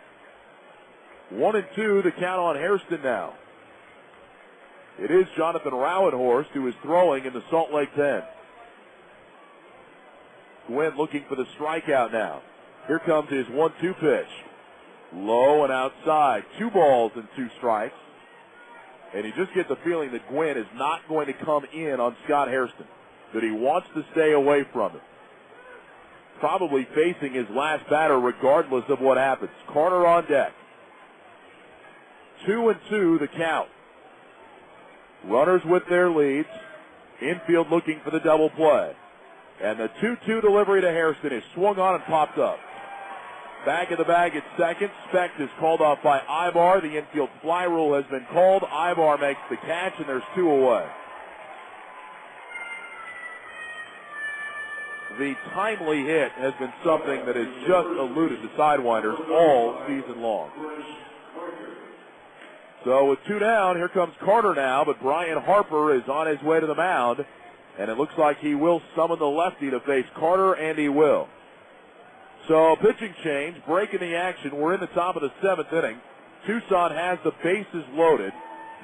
1-2, the count on Hairston now. It is Jonathan Rowenhorst who is throwing in the Salt Lake 10. Gwynn looking for the strikeout now. Here comes his 1-2 pitch. Low and outside. 2 balls and 2 strikes. And you just get the feeling that Gwynn is not going to come in on Scott Hairston. That he wants to stay away from him. Probably facing his last batter regardless of what happens. Carter on deck. 2-2 the count. Runners with their leads. Infield looking for the double play. And the 2-2 delivery to Hairston is swung on and popped up. Back in the bag at second. Specht is called off by Ibar. The infield fly rule has been called. Ibar makes the catch, and there's 2 away. The timely hit has been something that has just eluded the Sidewinders all season long. So with 2 down, here comes Carter now, but Brian Harper is on his way to the mound, and it looks like he will summon the lefty to face Carter, and he will. So pitching change, breaking the action. We're in the top of the 7th inning. Tucson has the bases loaded.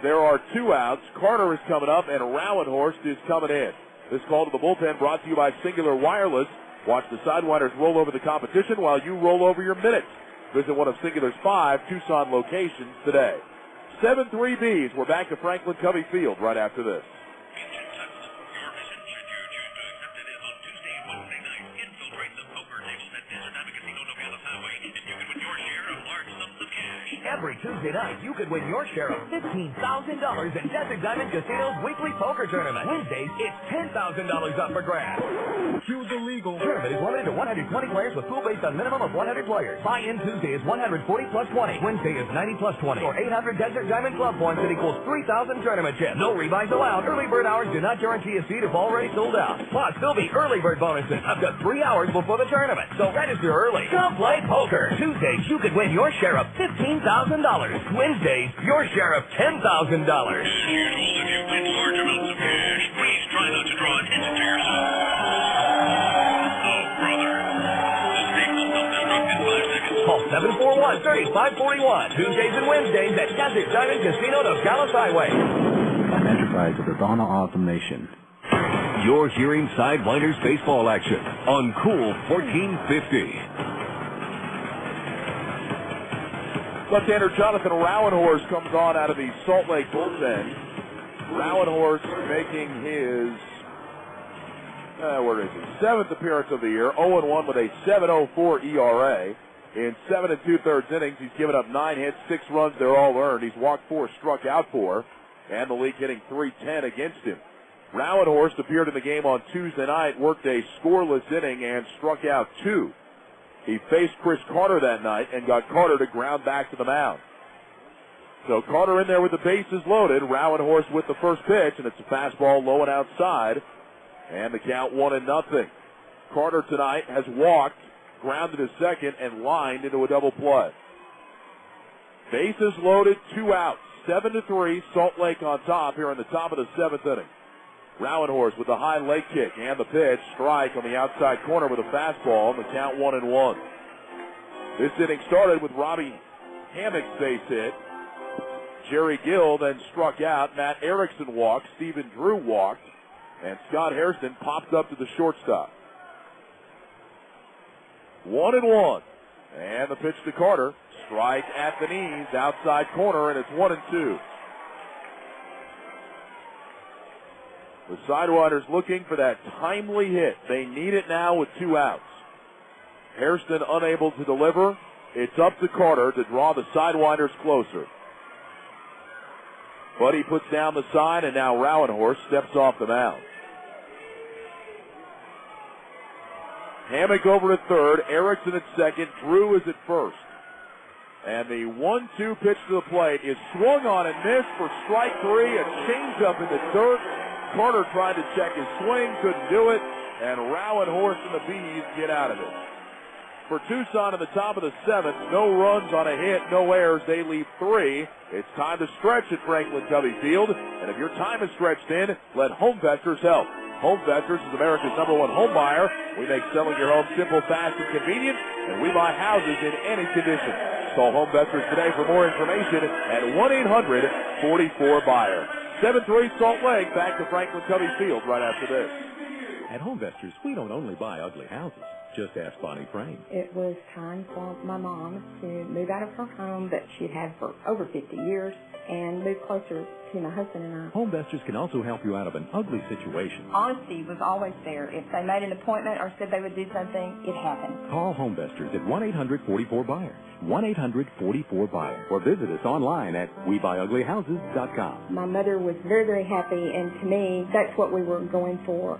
There are 2 outs. Carter is coming up, and Rowenhorst is coming in. This call to the bullpen brought to you by Singular Wireless. Watch the Sidewinders roll over the competition while you roll over your minutes. Visit one of Singular's 5 Tucson locations today. 7-3 Bs. We're back to Franklin Covey Field right after this. Every Tuesday night, you could win your share of $15,000 in Desert Diamond Casino's weekly poker tournament. Wednesdays, it's $10,000 up for grabs. Cues illegal. Tournament is limited to 120 players with pool based on minimum of 100 players. Buy-in Tuesday is 140 plus 20. Wednesday is 90 plus 20. Or 800 Desert Diamond Club points that equals 3,000 tournament chips. No rebuys allowed. Early bird hours do not guarantee a seat if already sold out. Plus, there'll be early bird bonuses up to 3 hours before the tournament. So register early. Come play poker. Tuesdays, you could win your share of $15,000. Wednesdays, your share of $10,000. As usual, if you win large amounts of cash, please try not to draw attention to yourself. Oh, brother. This tape will self-destruct in 5 seconds. Call 741-3541. Tuesdays and Wednesdays at Desert Diamond Casino, Nogales Highway. An enterprise of the Donna Automation. You're hearing Sidewinders baseball action on Cool 1450. Left-hander Jonathan Rowenhorst comes on out of the Salt Lake bullpen. Rowenhorst making his, 7th appearance of the year. 0-1 with a 7.04 ERA. In 7 2/3 innings, he's given up 9 hits, 6 runs. They're all earned. He's walked 4, struck out 4, and the league hitting .310 against him. Rowenhorst appeared in the game on Tuesday night, worked a scoreless inning, and struck out 2. He faced Chris Carter that night and got Carter to ground back to the mound. So Carter in there with the bases loaded. Rowenhorst with the first pitch, and it's a fastball low and outside. And the count 1-0. Carter tonight has walked, grounded to second, and lined into a double play. Bases loaded, 2 outs. 7-3, Salt Lake on top here in the top of the 7th inning. Rowenhorst with the high leg kick and the pitch. Strike on the outside corner with a fastball, and the count 1-1. This inning started with Robbie Hammock's base hit. Jerry Gill then struck out. Matt Erickson walked. Stephen Drew walked. And Scott Hairston popped up to the shortstop. 1-1. And the pitch to Carter. Strike at the knees, outside corner, and it's 1-2. The Sidewinders looking for that timely hit. They need it now with 2 outs. Hairston unable to deliver. It's up to Carter to draw the Sidewinders closer. But he puts down the sign, and now Rowenhorst steps off the mound. Hammock over at third. Erickson at second. Drew is at first. And the 1-2 pitch to the plate is swung on and missed for strike three. A changeup in the dirt. Carter tried to check his swing, couldn't do it. And Rowan Horse and the Bees get out of it. For Tucson in the top of the seventh, no runs on a hit, no errors. They leave three. It's time to stretch at Franklin Covey Field. And if your time is stretched in, let Homevestors help. Homevestors is America's #1 home buyer. We make selling your home simple, fast, and convenient. And we buy houses in any condition. Call Homevestors today for more information at 1-800-44-BUYER. 7-3 Salt Lake, back to Franklin Covey Field right after this. At Homevestors, we don't only buy ugly houses. Just ask Bonnie Frame. It was time for my mom to move out of her home that she'd had for over 50 years and move closer to my husband and I. Homevestors can also help you out of an ugly situation. Honesty was always there. If they made an appointment or said they would do something, it happened. Call Homevestors at 1-800-44-BUYER. 1-800-44-BUYER. Or visit us online at WeBuyUglyHouses.com. My mother was very, very happy, and to me, that's what we were going for.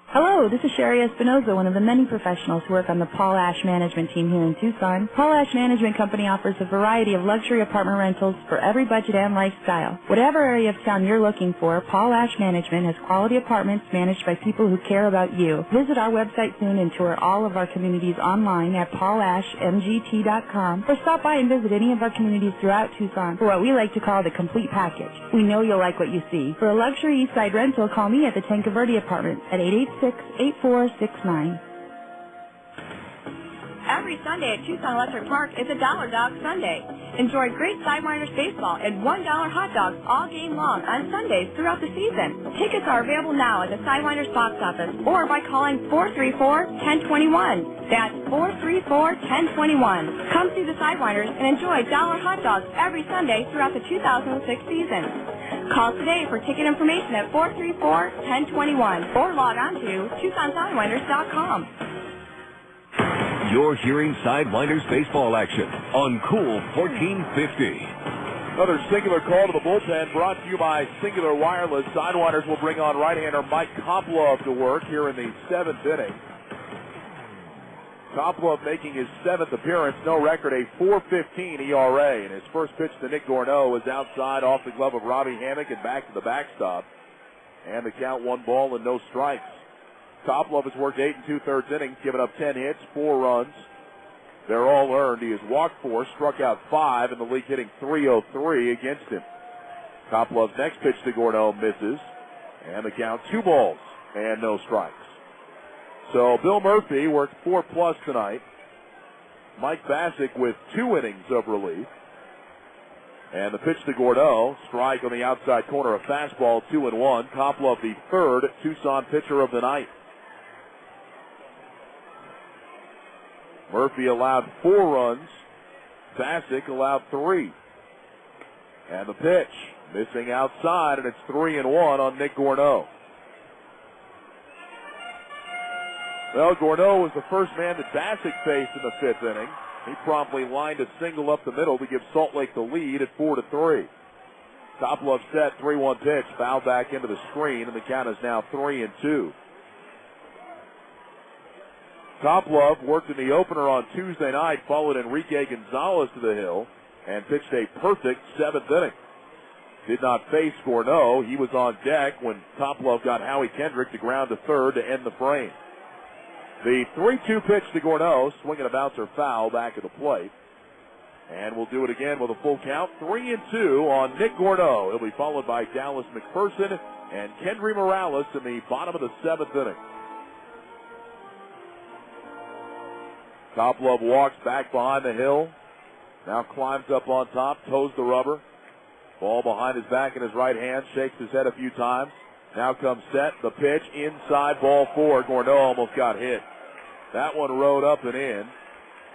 Hello, this is Sherry Espinoza, one of the many professionals who work on the Paul Ash Management team here in Tucson. Paul Ash Management Company offers a variety of luxury apartment rentals for every budget and lifestyle. Whatever area of town you're looking for, Paul Ash Management has quality apartments managed by people who care about you. Visit our website soon and tour all of our communities online at paulashmgt.com, or stop by and visit any of our communities throughout Tucson for what we like to call the complete package. We know you'll like what you see. For a luxury Eastside rental, call me at the Tanca Verde Apartments at 886-8469. Every Sunday at Tucson Electric Park is a Dollar Dog Sunday. Enjoy great Sidewinders baseball and $1 hot dogs all game long on Sundays throughout the season. Tickets are available now at the Sidewinders box office or by calling 434-1021. That's 434-1021. Come see the Sidewinders and enjoy dollar hot dogs every Sunday throughout the 2006 season. Call today for ticket information at 434-1021 or log on to TucsonSidewinders.com. You're hearing Sidewinders baseball action on Cool 1450. Another singular call to the bullpen brought to you by Singular Wireless. Sidewinders will bring on right-hander Mike Koplov to work here in the seventh inning. Koplov making his seventh appearance, no record, a 4.15 ERA. And his first pitch to Nick Gorneau was outside off the glove of Robbie Hammock and back to the backstop. And the count 1 and no strikes. Koplov has worked 8 2/3 innings, given up 10 hits, 4 runs. They're all earned. He has walked 4, struck out 5, and the league hitting .303 against him. Koplov's next pitch to Gorneau misses, and the count 2 and no strikes. So Bill Murphy worked 4+ tonight. Mike Bassick with 2 innings of relief. And the pitch to Gorneau, strike on the outside corner, a fastball, 2-1. Koplov, the third Tucson pitcher of the night. Murphy allowed 4 runs. Bassick allowed 3. And the pitch, missing outside, and it's 3-1 on Nick Gorneau. Well, Gorneau was the first man that Bassick faced in the 5th inning. He promptly lined a single up the middle to give Salt Lake the lead at 4-3. Koplov set, 3-1 pitch, fouled back into the screen, and the count is now 3-2. Koplov worked in the opener on Tuesday night, followed Enrique Gonzalez to the hill, and pitched a perfect 7th inning. Did not face Gorneau. He was on deck when Koplov got Howie Kendrick to ground to third to end the frame. The 3-2 pitch to Gorneau, swinging a bouncer foul back at the plate. And we'll do it again with a full count, 3-2 on Nick Gorneau. He'll be followed by Dallas McPherson and Kendry Morales in the bottom of the 7th inning. Koplov walks back behind the hill. Now climbs up on top, toes the rubber. Ball behind his back in his right hand, shakes his head a few times. Now comes set, the pitch, inside, ball 4. Gorneau almost got hit. That one rode up and in.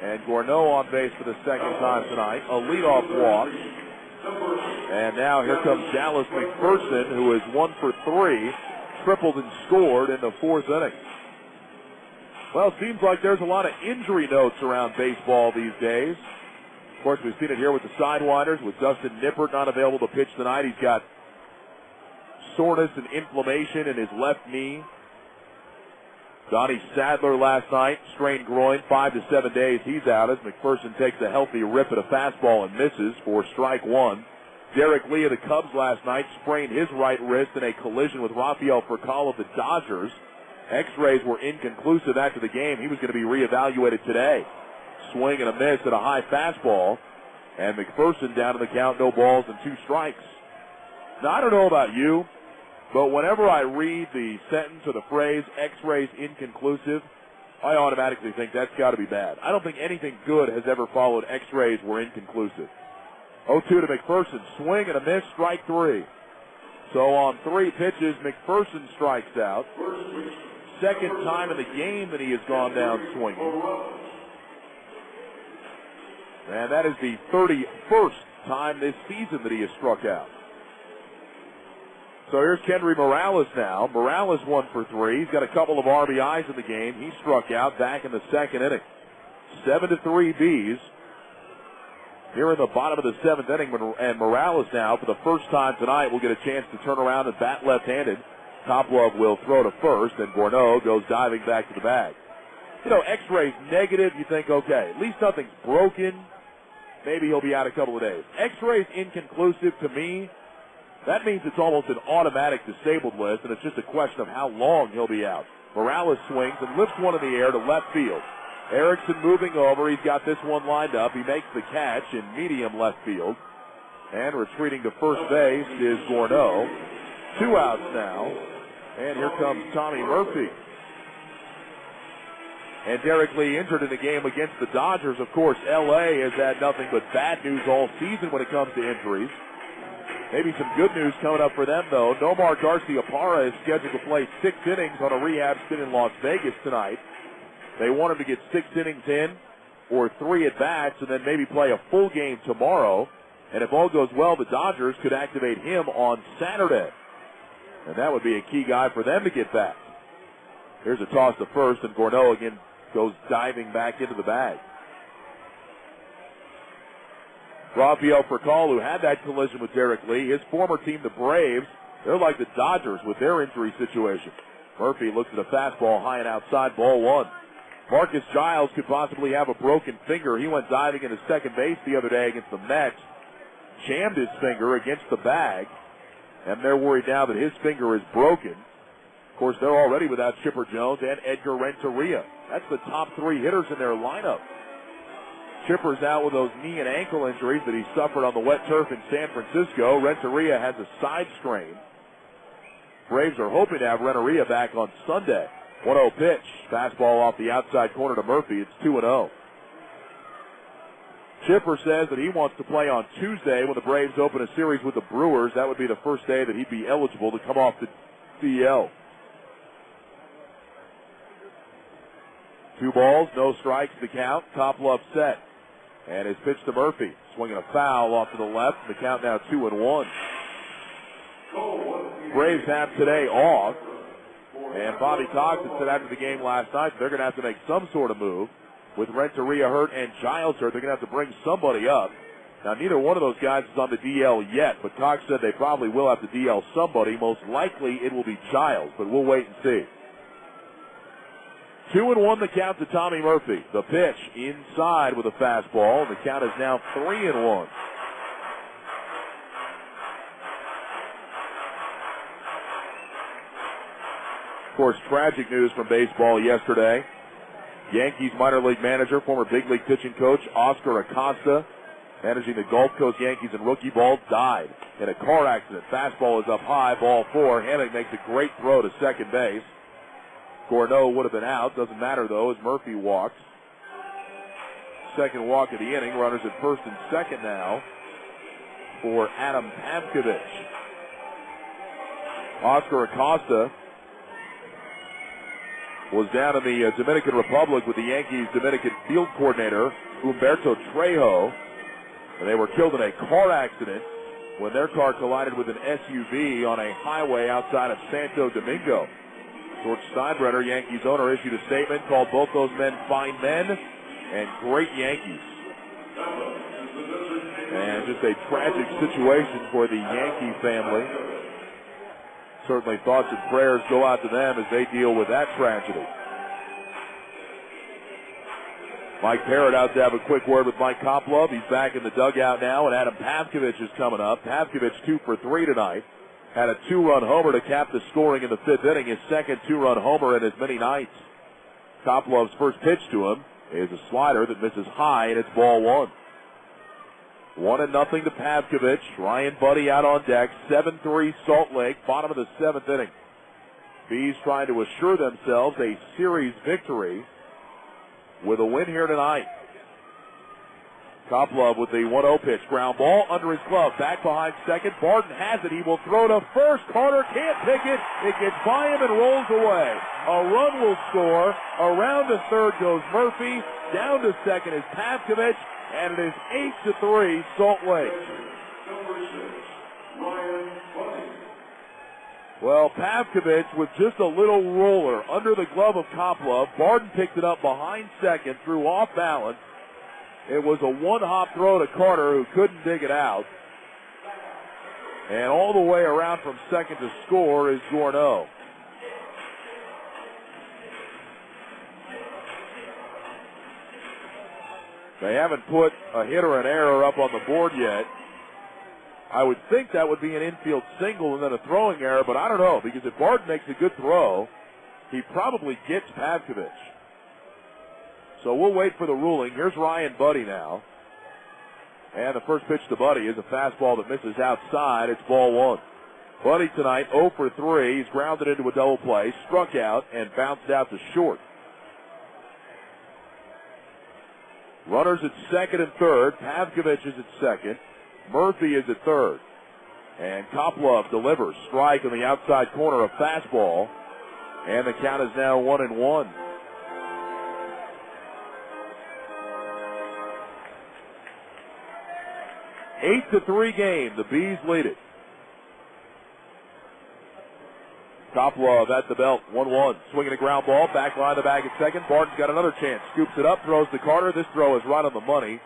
And Gorneau on base for the second time tonight. A leadoff walk. And now here comes Dallas McPherson, who is 1 for 3, tripled and scored in the 4th inning. Well, it seems like there's a lot of injury notes around baseball these days. Of course, we've seen it here with the Sidewinders, with Dustin Nippert not available to pitch tonight. He's got soreness and inflammation in his left knee. Donnie Sadler last night, strained groin, 5 to 7 days. He's out as McPherson takes a healthy rip at a fastball and misses for strike one. Derek Lee of the Cubs last night sprained his right wrist in a collision with Rafael Furcal of the Dodgers. X-rays were inconclusive after the game. He was going to be reevaluated today. Swing and a miss at a high fastball. And McPherson down to the count, no balls and 2 strikes. Now, I don't know about you, but whenever I read the sentence or the phrase, X-rays inconclusive, I automatically think that's got to be bad. I don't think anything good has ever followed X-rays were inconclusive. 0-2 to McPherson. Swing and a miss, strike 3. So on 3 pitches, McPherson strikes out. Second time in the game that he has gone down swinging. And that is the 31st time this season that he has struck out. So here's Kendry Morales now. Morales 1 for 3. He's got a couple of RBIs in the game. He struck out back in the second inning. 7-3 Bees. Here in the bottom of the 7th inning, and Morales now, for the first time tonight, will get a chance to turn around and bat left-handed. Toplove will throw to first, and Gorneau goes diving back to the bag. You know, X-rays negative, you think, okay, at least nothing's broken. Maybe he'll be out a couple of days. X-rays inconclusive to me. That means it's almost an automatic disabled list, and it's just a question of how long he'll be out. Morales swings and lifts one in the air to left field. Erickson moving over. He's got this one lined up. He makes the catch in medium left field. And retreating to first base is Gorneau. 2 outs now. And here comes Tommy Murphy. And Derek Lee injured in the game against the Dodgers. Of course, L.A. has had nothing but bad news all season when it comes to injuries. Maybe some good news coming up for them, though. Nomar Garciaparra is scheduled to play 6 innings on a rehab stint in Las Vegas tonight. They want him to get 6 innings in or 3 at-bats and then maybe play a full game tomorrow. And if all goes well, the Dodgers could activate him on Saturday. And that would be a key guy for them to get back. Here's a toss to first, and Gorneau again goes diving back into the bag. Rafael Furcal, who had that collision with Derek Lee, his former team, the Braves, they're like the Dodgers with their injury situation. Murphy looks at a fastball high and outside, ball 1. Marcus Giles could possibly have a broken finger. He went diving into second base the other day against the Mets, jammed his finger against the bag, and they're worried now that his finger is broken. Of course, they're already without Chipper Jones and Edgar Renteria. That's the top 3 hitters in their lineup. Chipper's out with those knee and ankle injuries that he suffered on the wet turf in San Francisco. Renteria has a side strain. Braves are hoping to have Renteria back on Sunday. 1-0 pitch. Fastball off the outside corner to Murphy. It's 2-0. Chipper says that he wants to play on Tuesday when the Braves open a series with the Brewers. That would be the first day that he'd be eligible to come off the DL. 2 balls, no strikes to count. Toplove set. And his pitch to Murphy. Swinging a foul off to the left. The count now 2-1. Braves have today off. And Bobby Cox had said after the game last night they're going to have to make some sort of move. With Renteria hurt and Giles hurt, they're going to have to bring somebody up. Now, neither one of those guys is on the DL yet, but Cox said they probably will have to DL somebody. Most likely it will be Giles, but we'll wait and see. 2-1 the count to Tommy Murphy. The pitch inside with a fastball. The count is now 3-1. Of course, tragic news from baseball yesterday. Yankees minor league manager, former big league pitching coach Oscar Acosta, managing the Gulf Coast Yankees in rookie ball, died in a car accident. Fastball is up high, ball 4. Hammock makes a great throw to second base. Gorneau would have been out. Doesn't matter, though, as Murphy walks. Second walk of the inning. Runners at first and second now for Adam Pavkovich. Oscar Acosta was down in the Dominican Republic with the Yankees Dominican field coordinator, Humberto Trejo. And they were killed in a car accident when their car collided with an SUV on a highway outside of Santo Domingo. George Steinbrenner, Yankees owner, issued a statement, called both those men fine men and great Yankees. And just a tragic situation for the Yankee family. Certainly thoughts and prayers go out to them as they deal with that tragedy. Mike Parrott out to have a quick word with Mike Koplov. He's back in the dugout now, and Adam Pavkovich is coming up. Pavkovich 2 for 3 tonight. Had a 2-run homer to cap the scoring in the 5th inning, his second 2-run homer in as many nights. Koplov's first pitch to him is a slider that misses high, and it's ball 1. 1-0 to Pavkovich. Ryan Buddy out on deck. 7-3 Salt Lake, bottom of the 7th inning. Bees trying to assure themselves a series victory with a win here tonight. Koplov with the 1-0 pitch. Ground ball under his glove. Back behind second. Barton has it. He will throw to first. Carter can't pick it. It gets by him and rolls away. A run will score. Around to third goes Murphy. Down to second is Pavkovich. And it is 8-3 Salt Lake. Well, Pavkovich with just a little roller under the glove of Koplov. Barton picked it up behind second, threw off balance. It was a one-hop throw to Carter, who couldn't dig it out. And all the way around from second to score is Gourneau. They haven't put a hit or an error up on the board yet. I would think that would be an infield single and then a throwing error, but I don't know, because if Barton makes a good throw, he probably gets Pavkovich. So we'll wait for the ruling. Here's Ryan Buddy now. And the first pitch to Buddy is a fastball that misses outside. It's ball 1. Buddy tonight 0 for 3. He's grounded into a double play, struck out, and bounced out to short. Runners at second and third. Pavkovich is at second. Murphy is at third. And Koplov delivers. Strike on the outside corner, a fastball. And the count is now 1-1. 8-3 game. The Bees lead it. Koplov at the belt. 1-1. Swinging a ground ball. Back line the bag at second. Barton's got another chance. Scoops it up. Throws to Carter. This throw is right on the money.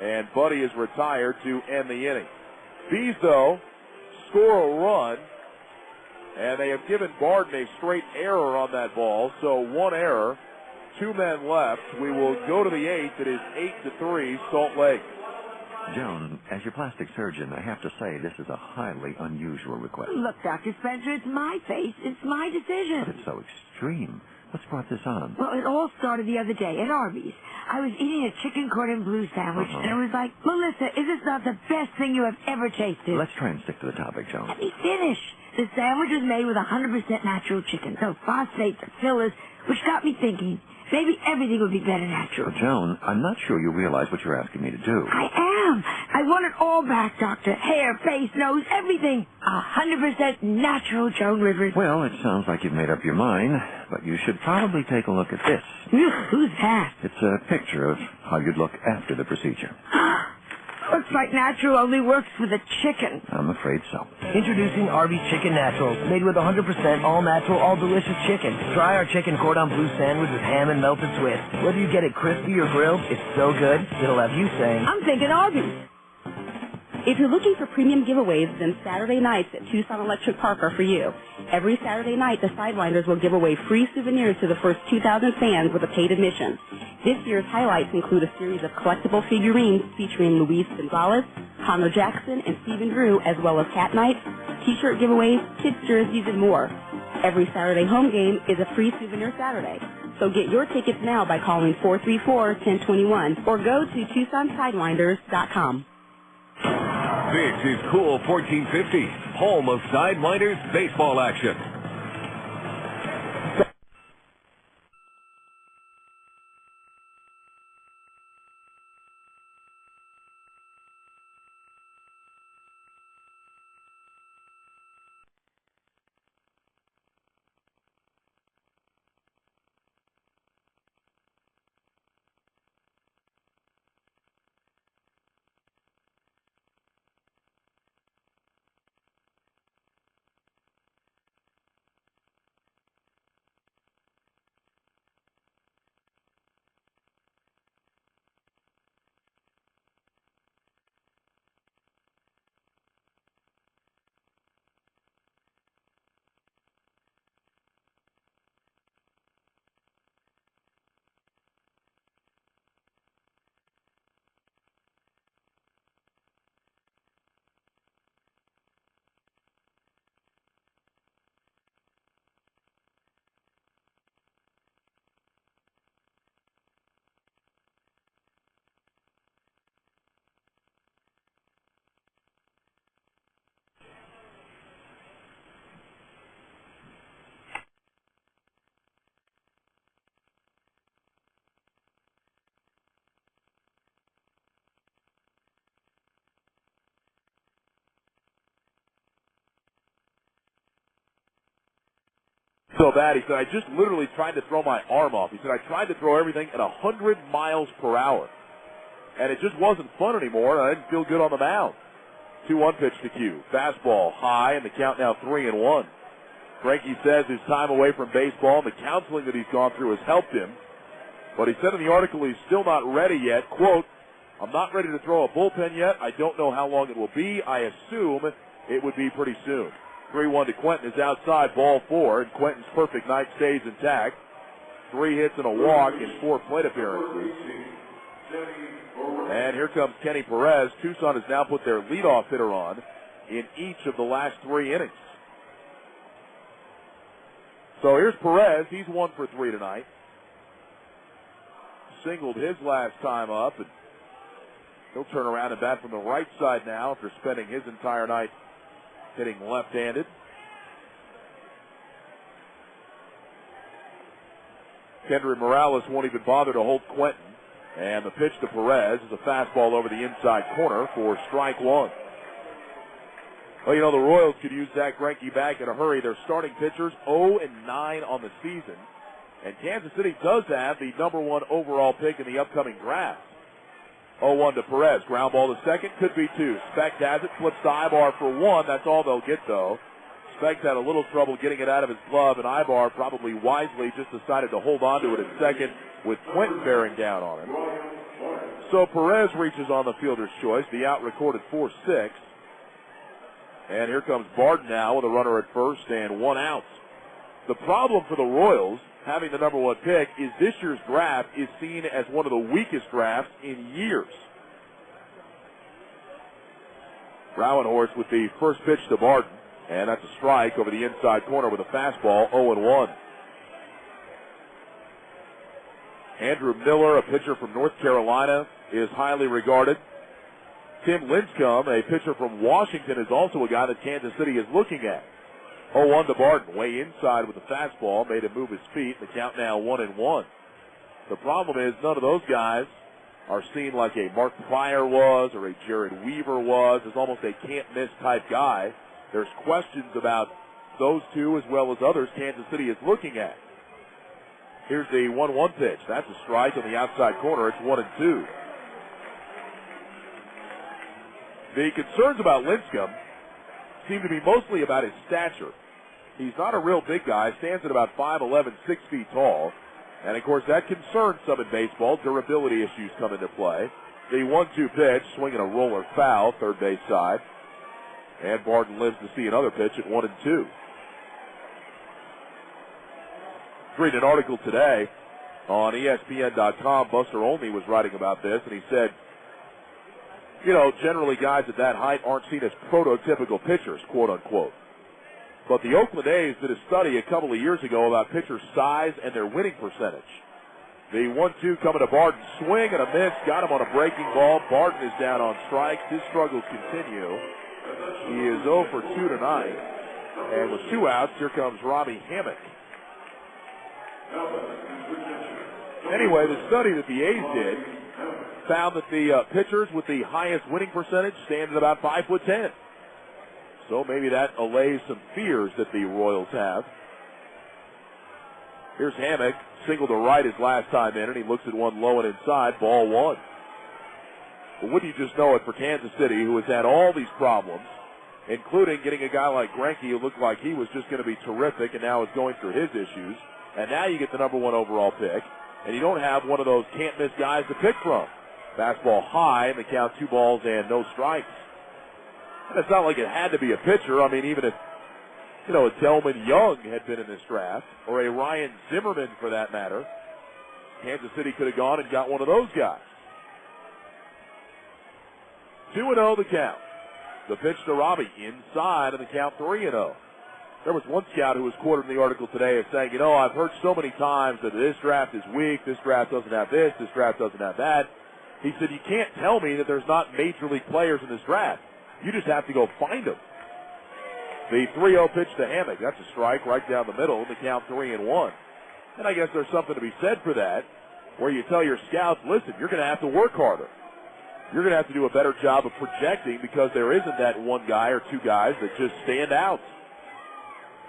And Buddy is retired to end the inning. Bees, though, score a run. And they have given Barton a straight error on that ball. So one error. 2 men left. We will go to the 8th. It is 8-3 Salt Lake. Joan, as your plastic surgeon, I have to say this is a highly unusual request. Look, Dr. Spencer, it's my face. It's my decision. But it's so extreme. What's brought this on? Well, it all started the other day at Arby's. I was eating a chicken cordon bleu sandwich, and it was like, Melissa, is this not the best thing you have ever tasted? Let's try and stick to the topic, Joan. Let me finish. The sandwich is made with 100% natural chicken, no phosphates or fillers, which got me thinking, maybe everything would be better natural. Well, Joan, I'm not sure you realize what you're asking me to do. I am. I want it all back, Doctor. Hair, face, nose, everything. 100% natural, Joan Rivers. Well, it sounds like you've made up your mind, but you should probably take a look at this. Who's that? It's a picture of how you'd look after the procedure. Looks like natural only works for the chicken. I'm afraid so. Introducing Arby's Chicken Naturals, made with 100% all-natural, all-delicious chicken. Try our chicken cordon bleu sandwich with ham and melted Swiss. Whether you get it crispy or grilled, it's so good, it'll have you saying, I'm thinking Arby's. If you're looking for premium giveaways, then Saturday nights at Tucson Electric Park are for you. Every Saturday night, the Sidewinders will give away free souvenirs to the first 2,000 fans with a paid admission. This year's highlights include a series of collectible figurines featuring Luis Gonzalez, Connor Jackson, and Stephen Drew, as well as cat nights, t-shirt giveaways, kids' jerseys, and more. Every Saturday home game is a free souvenir Saturday. So get your tickets now by calling 434-1021 or go to TucsonSidewinders.com. This is Cool 1450, home of Sidewinders baseball action. So bad, he said, I just literally tried to throw my arm off. He said, I tried to throw everything at 100 miles per hour. And it just wasn't fun anymore, and I didn't feel good on the mound. 2-1 pitch to Q. Fastball high, and the count now 3-1. Frankie says his time away from baseball and the counseling that he's gone through has helped him. But he said in the article he's still not ready yet. Quote, I'm not ready to throw a bullpen yet. I don't know how long it will be. I assume it would be pretty soon. 3-1 to Quentin is outside, ball 4, and Quentin's perfect night stays intact. 3 hits and a walk in 4 plate appearances. And here comes Kenny Perez. Tucson has now put their leadoff hitter on in each of the last 3 innings. So here's Perez. He's 1 for 3 tonight. Singled his last time up, and he'll turn around and bat from the right side now after spending his entire night hitting left-handed. Kendry Morales won't even bother to hold Quentin. And the pitch to Perez is a fastball over the inside corner for strike 1. Well, you know, the Royals could use Zach Greinke back in a hurry. Their starting pitchers 0-9 on the season. And Kansas City does have the number 1 overall pick in the upcoming draft. 0-1 to Perez. Ground ball to second. Could be 2. Specht has it. Flips to Ibar for 1. That's all they'll get, though. Specht had a little trouble getting it out of his glove, and Ibar probably wisely just decided to hold on to it at second with Quentin bearing down on him. So Perez reaches on the fielder's choice. The out recorded 4-6. And here comes Barden now with a runner at first and 1 out. The problem for the Royals, having the number 1 pick, is this year's draft is seen as one of the weakest drafts in years. Rauenhorst with the first pitch to Barden. And that's a strike over the inside corner with a fastball, 0-1. Andrew Miller, a pitcher from North Carolina, is highly regarded. Tim Lincecum, a pitcher from Washington, is also a guy that Kansas City is looking at. 0-1 to Barton, way inside with the fastball, made him move his feet. The count now 1-1. The problem is none of those guys are seen like a Mark Pryor was or a Jared Weaver was. It's almost a can't-miss type guy. There's questions about those two as well as others Kansas City is looking at. Here's the 1-1 pitch. That's a strike on the outside corner. It's 1-2. The concerns about Lincecum seem to be mostly about his stature. He's not a real big guy. Stands at about 5'11", 6 feet tall. And, of course, that concerns some in baseball. Durability issues come into play. The 1-2 pitch, swinging a roller foul, third base side. And Barton lives to see another pitch at 1-2. Read an article today on ESPN.com. Buster Olney was writing about this, and he said, you know, generally guys at that height aren't seen as prototypical pitchers, quote unquote. But the Oakland A's did a study a couple of years ago about pitchers' size and their winning percentage. The 1-2 coming to Barton, swing and a miss, got him on a breaking ball. Barton is down on strikes. His struggles continue. He is 0 for 2 tonight. And with 2 outs, here comes Robbie Hammock. Anyway, the study that the A's did found that the pitchers with the highest winning percentage stand at about 5'10". So maybe that allays some fears that the Royals have. Here's Hammock, single to right his last time in, and he looks at one low and inside, ball 1. Well, wouldn't you just know it for Kansas City, who has had all these problems, including getting a guy like Greinke who looked like he was just going to be terrific and now is going through his issues. And now you get the number 1 overall pick, and you don't have one of those can't-miss guys to pick from. Fastball high, and the count 2 balls and no strikes. And it's not like it had to be a pitcher. I mean, even if, you know, a Delman Young had been in this draft, or a Ryan Zimmerman for that matter, Kansas City could have gone and got one of those guys. 2-0 the count. The pitch to Robbie inside, and the count 3-0. There was one scout who was quoted in the article today as saying, you know, I've heard so many times that this draft is weak, this draft doesn't have this draft doesn't have that. He said, you can't tell me that there's not major league players in this draft. You just have to go find them. The 3-0 pitch to Hammock, that's a strike right down the middle, the count 3-1. And I guess there's something to be said for that, where you tell your scouts, listen, you're going to have to work harder. You're going to have to do a better job of projecting because there isn't that one guy or two guys that just stand out.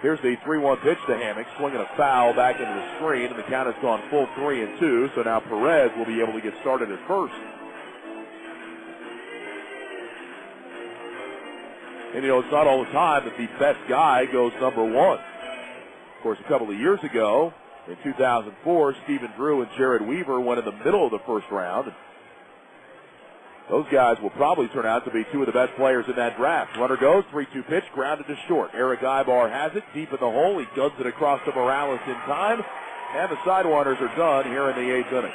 Here's the 3-1 pitch to Hammock, swinging a foul back into the screen, and the count has gone full 3-2, so now Perez will be able to get started at first. And, it's not all the time that the best guy goes number one. Of course, a couple of years ago, in 2004, Stephen Drew and Jared Weaver went in the middle of the first round. Those guys will probably turn out to be two of the best players in that draft. Runner goes, 3-2 pitch, grounded to short. Eric Ibar has it, deep in the hole. He guns it across to Morales in time. And the Sidewinders are done here in the 8th inning.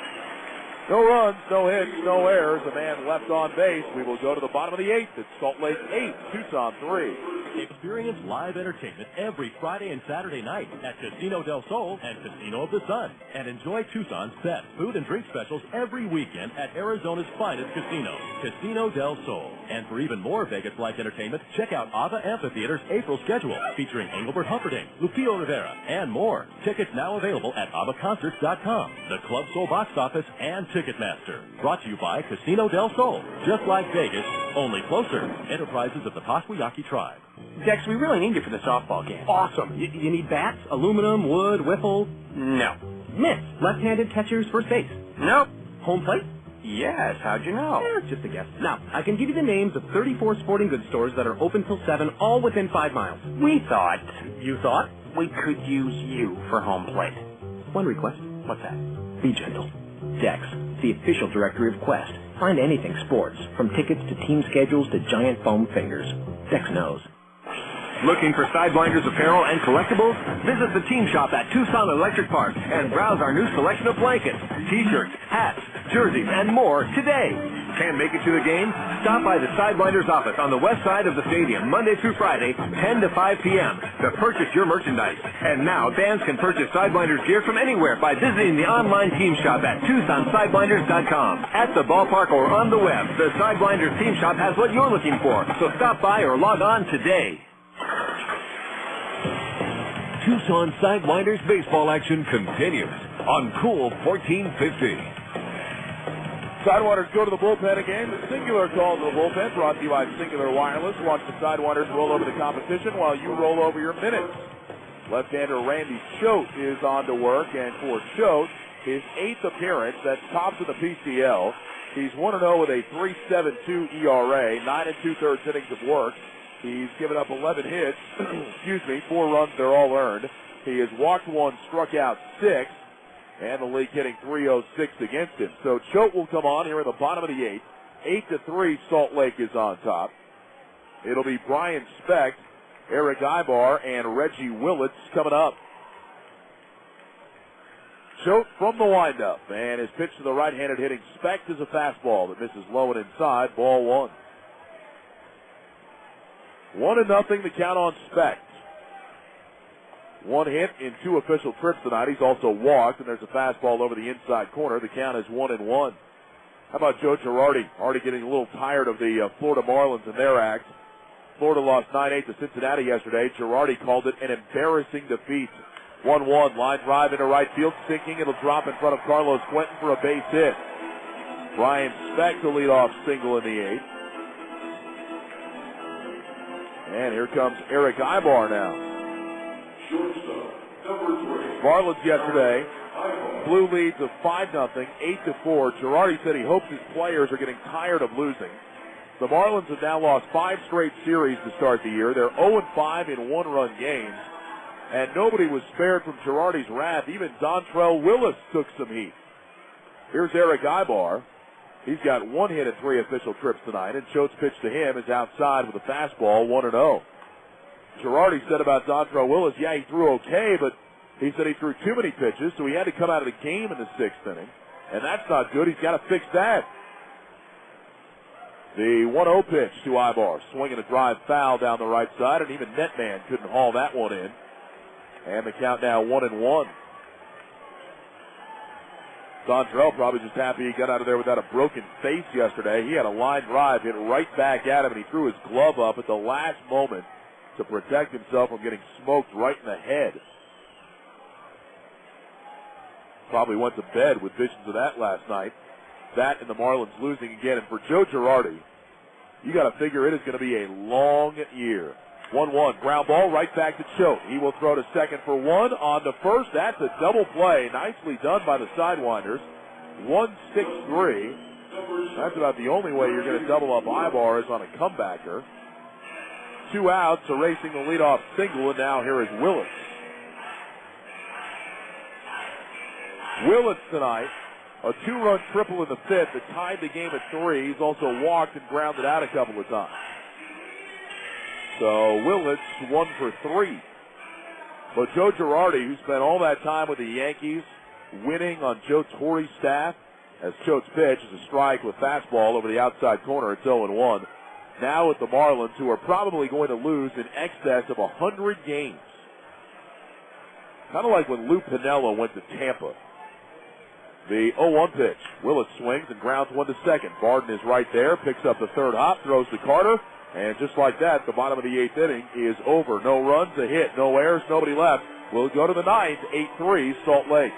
No runs, no hits, no errors. A man left on base. We will go to the bottom of the 8th. It's Salt Lake 8, Tucson 3. Experience live entertainment every Friday and Saturday night at Casino del Sol and Casino of the Sun. And enjoy Tucson's best food and drink specials every weekend at Arizona's finest casino, Casino del Sol. And for even more Vegas-like entertainment, check out Ava Amphitheater's April schedule, featuring Engelbert Humperdinck, Lupillo Rivera, and more. Tickets now available at avaconcerts.com, the Club Sol box office, and Ticketmaster. Brought to you by Casino del Sol. Just like Vegas, only closer. Enterprises of the Pasquayaki Tribe. Dex, we really need you for the softball game. Awesome. You need bats, aluminum, wood, wiffle? No. Mitts, left-handed catcher's first base? Nope. Home plate? Yes, how'd you know? Just a guess. Now, I can give you the names of 34 sporting goods stores that are open till 7, all within 5 miles. We thought You thought? we could use you for home plate. One request. What's that? Be gentle. Dex, the official directory of Quest. Find anything sports, from tickets to team schedules to giant foam fingers. Dex knows. Looking for Sidewinders apparel and collectibles? Visit the team shop at Tucson Electric Park and browse our new selection of blankets, t-shirts, hats, jerseys, and more today. Can't make it to the game? Stop by the Sidewinders office on the west side of the stadium Monday through Friday, 10 to 5 p.m. to purchase your merchandise. And now fans can purchase Sidewinders gear from anywhere by visiting the online team shop at TucsonSidewinders.com. At the ballpark or on the web, the Sidewinders team shop has what you're looking for. So stop by or log on today. Tucson Sidewinders baseball action continues on Cool 1450. Sidewinders go to the bullpen again. The Singular calls the bullpen, brought to you by Singular Wireless. Watch the Sidewinders roll over the competition while you roll over your minutes. Left-hander Randy Choate is on to work, and for Choate, his 8th appearance, that's tops of the PCL. He's 1-0 with a 3.72 ERA, 9 2/3 innings of work. He's given up 11 hits, 4 runs, they're all earned. He has walked 1, struck out 6, and the league hitting .306 against him. So Choate will come on here in the bottom of the 8th. 8-3, Salt Lake is on top. It'll be Brian Specht, Eric Ibar, and Reggie Willits coming up. Choate from the windup, and his pitch to the right-handed hitting Specht is a fastball that misses low and inside, ball 1. 1-0, the count on Specht. 1 hit in 2 official trips tonight. He's also walked, and there's a fastball over the inside corner. The count is 1-1. How about Joe Girardi? Already getting a little tired of the Florida Marlins and their act. Florida lost 9-8 to Cincinnati yesterday. Girardi called it an embarrassing defeat. 1-1, line drive into right field, sinking. It'll drop in front of Carlos Quentin for a base hit. Brian Specht, the leadoff single in the 8th. And here comes Eric Ibar now. Marlins yesterday blew leads of 5-0, 8-4. Girardi said he hopes his players are getting tired of losing. The Marlins have now lost 5 straight series to start the year. They're 0-5 in 1-run games. And nobody was spared from Girardi's wrath. Even Dontrell Willis took some heat. Here's Eric Ibar. He's got 1 hit in 3 official trips tonight, and Choate's pitch to him is outside with a fastball, 1-0. Girardi said about Dontrell Willis, yeah, he threw okay, but he said he threw too many pitches, so he had to come out of the game in the 6th inning. And that's not good. He's got to fix that. The 1-0 pitch to Ibar, swinging a drive foul down the right side, and even Netman couldn't haul that one in. And the count now 1-1. Dontrell probably just happy he got out of there without a broken face yesterday. He had a line drive hit right back at him, and he threw his glove up at the last moment to protect himself from getting smoked right in the head. Probably went to bed with visions of that last night. That and the Marlins losing again. And for Joe Girardi, you got to figure it is going to be a long year. 1-1. Ground ball right back to Choate. He will throw to second for one. On to first. That's a double play. Nicely done by the Sidewinders. 1-6-3. That's about the only way you're going to double up Ibar is on a comebacker. 2 outs, erasing the leadoff single, and now here is Willits. Willits tonight, a 2-run triple in the fifth that tied the game at 3. He's also walked and grounded out a couple of times. So Willits 1 for 3. But Joe Girardi, who spent all that time with the Yankees, winning on Joe Torre's staff, as Choate's pitch is a strike with fastball over the outside corner. It's 0-1. Now with the Marlins, who are probably going to lose in excess of 100 games. Kind of like when Lou Piniella went to Tampa. The 0-1 pitch. Willits swings and grounds one to second. Barden is right there, picks up the third hop, throws to Carter, and just like that, the bottom of the 8th inning is over. No runs, a hit, no errors, nobody left. We'll go to the 9th, 8-3, Salt Lake.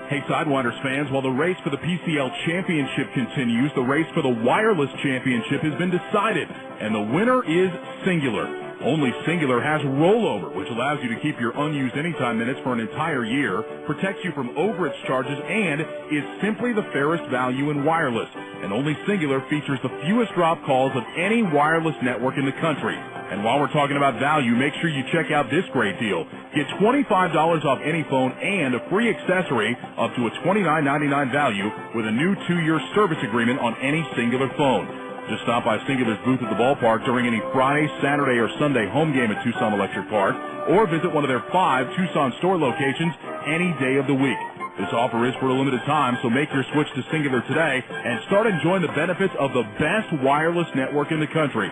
Hey, Sidewinders fans, while the race for the PCL Championship continues, the race for the Wireless Championship has been decided, and the winner is Singular. Only Singular has rollover, which allows you to keep your unused anytime minutes for an entire year, protects you from overage charges, and is simply the fairest value in wireless. And only Singular features the fewest drop calls of any wireless network in the country. And while we're talking about value, make sure you check out this great deal. Get $25 off any phone and a free accessory up to a $29.99 value with a new 2-year service agreement on any Singular phone. Just stop by Singular's booth at the ballpark during any Friday, Saturday, or Sunday home game at Tucson Electric Park, or visit one of their 5 Tucson store locations any day of the week. This offer is for a limited time, so make your switch to Singular today and start enjoying the benefits of the best wireless network in the country.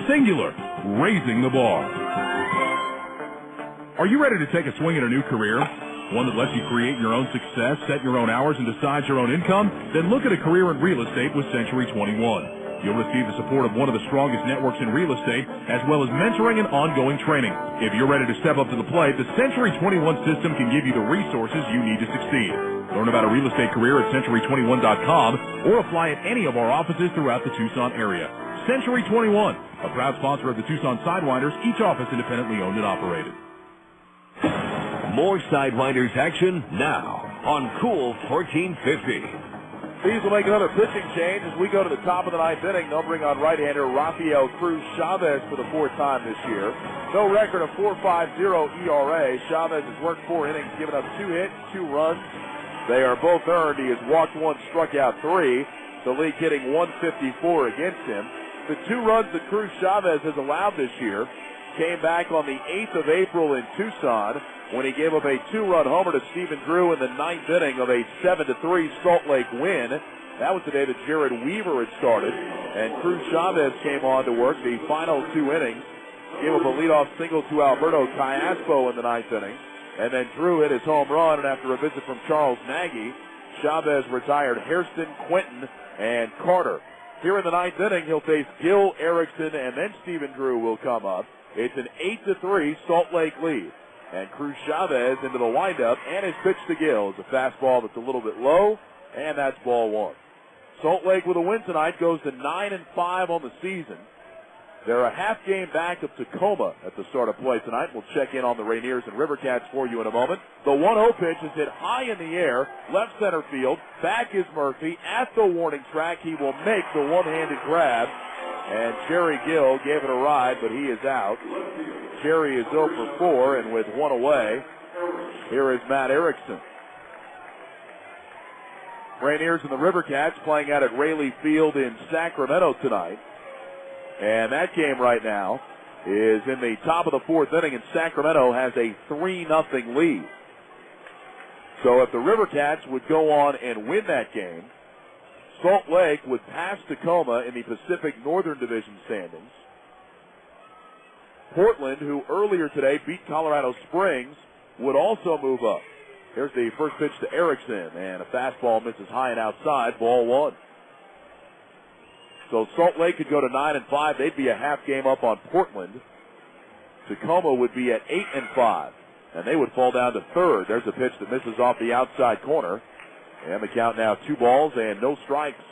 Singular, raising the bar. Are you ready to take a swing at a new career? One that lets you create your own success, set your own hours, and decide your own income? Then look at a career in real estate with Century 21. You'll receive the support of one of the strongest networks in real estate, as well as mentoring and ongoing training. If you're ready to step up to the plate, the Century 21 system can give you the resources you need to succeed. Learn about a real estate career at Century21.com or apply at any of our offices throughout the Tucson area. Century 21, a proud sponsor of the Tucson Sidewinders, each office independently owned and operated. More Sidewinders action now on Cool 1450. These will make another pitching change as we go to the top of the 9th inning. They'll bring on right-hander Rafael Cruz Chavez for the 4th time this year. No record of 4.50 ERA. Chavez has worked 4 innings, given up 2 hits, 2 runs. They are both earned. He has walked 1, struck out 3. The league hitting 154 against him. The 2 runs that Cruz Chavez has allowed this year came back on the 8th of April in Tucson when he gave up a 2-run homer to Stephen Drew in the 9th inning of a 7-3 Salt Lake win. That was the day that Jared Weaver had started, and Cruz Chavez came on to work the final 2 innings, gave up a leadoff single to Alberto Callaspo in the 9th inning, and then Drew hit his home run, and after a visit from Charles Nagy, Chavez retired Hairston, Quentin, and Carter. Here in the 9th inning, he'll face Gil Erickson, and then Stephen Drew will come up. It's an 8-3 Salt Lake lead. And Cruz Chavez into the windup, and his pitch to Gil is a fastball that's a little bit low, and that's ball 1. Salt Lake with a win tonight goes to 9-5 on the season. They're a half game back of Tacoma at the start of play tonight. We'll check in on the Rainiers and Rivercats for you in a moment. The 1-0 pitch is hit high in the air, left center field. Back is Murphy at the warning track. He will make the one-handed grab, and Jerry Gill gave it a ride, but he is out. Jerry is 0 for 4, and with 1 away, here is Matt Erickson. Rainiers and the Rivercats playing out at Rayleigh Field in Sacramento tonight. And that game right now is in the top of the 4th inning, and Sacramento has a 3-0 lead. So if the Rivercats would go on and win that game, Salt Lake would pass Tacoma in the Pacific Northern Division standings. Portland, who earlier today beat Colorado Springs, would also move up. Here's the first pitch to Erickson, and a fastball misses high and outside, ball 1. So Salt Lake could go to 9-5. They'd be a half game up on Portland. Tacoma would be at 8-5, and they would fall down to 3rd. There's a pitch that misses off the outside corner, and the count now 2 balls and no strikes.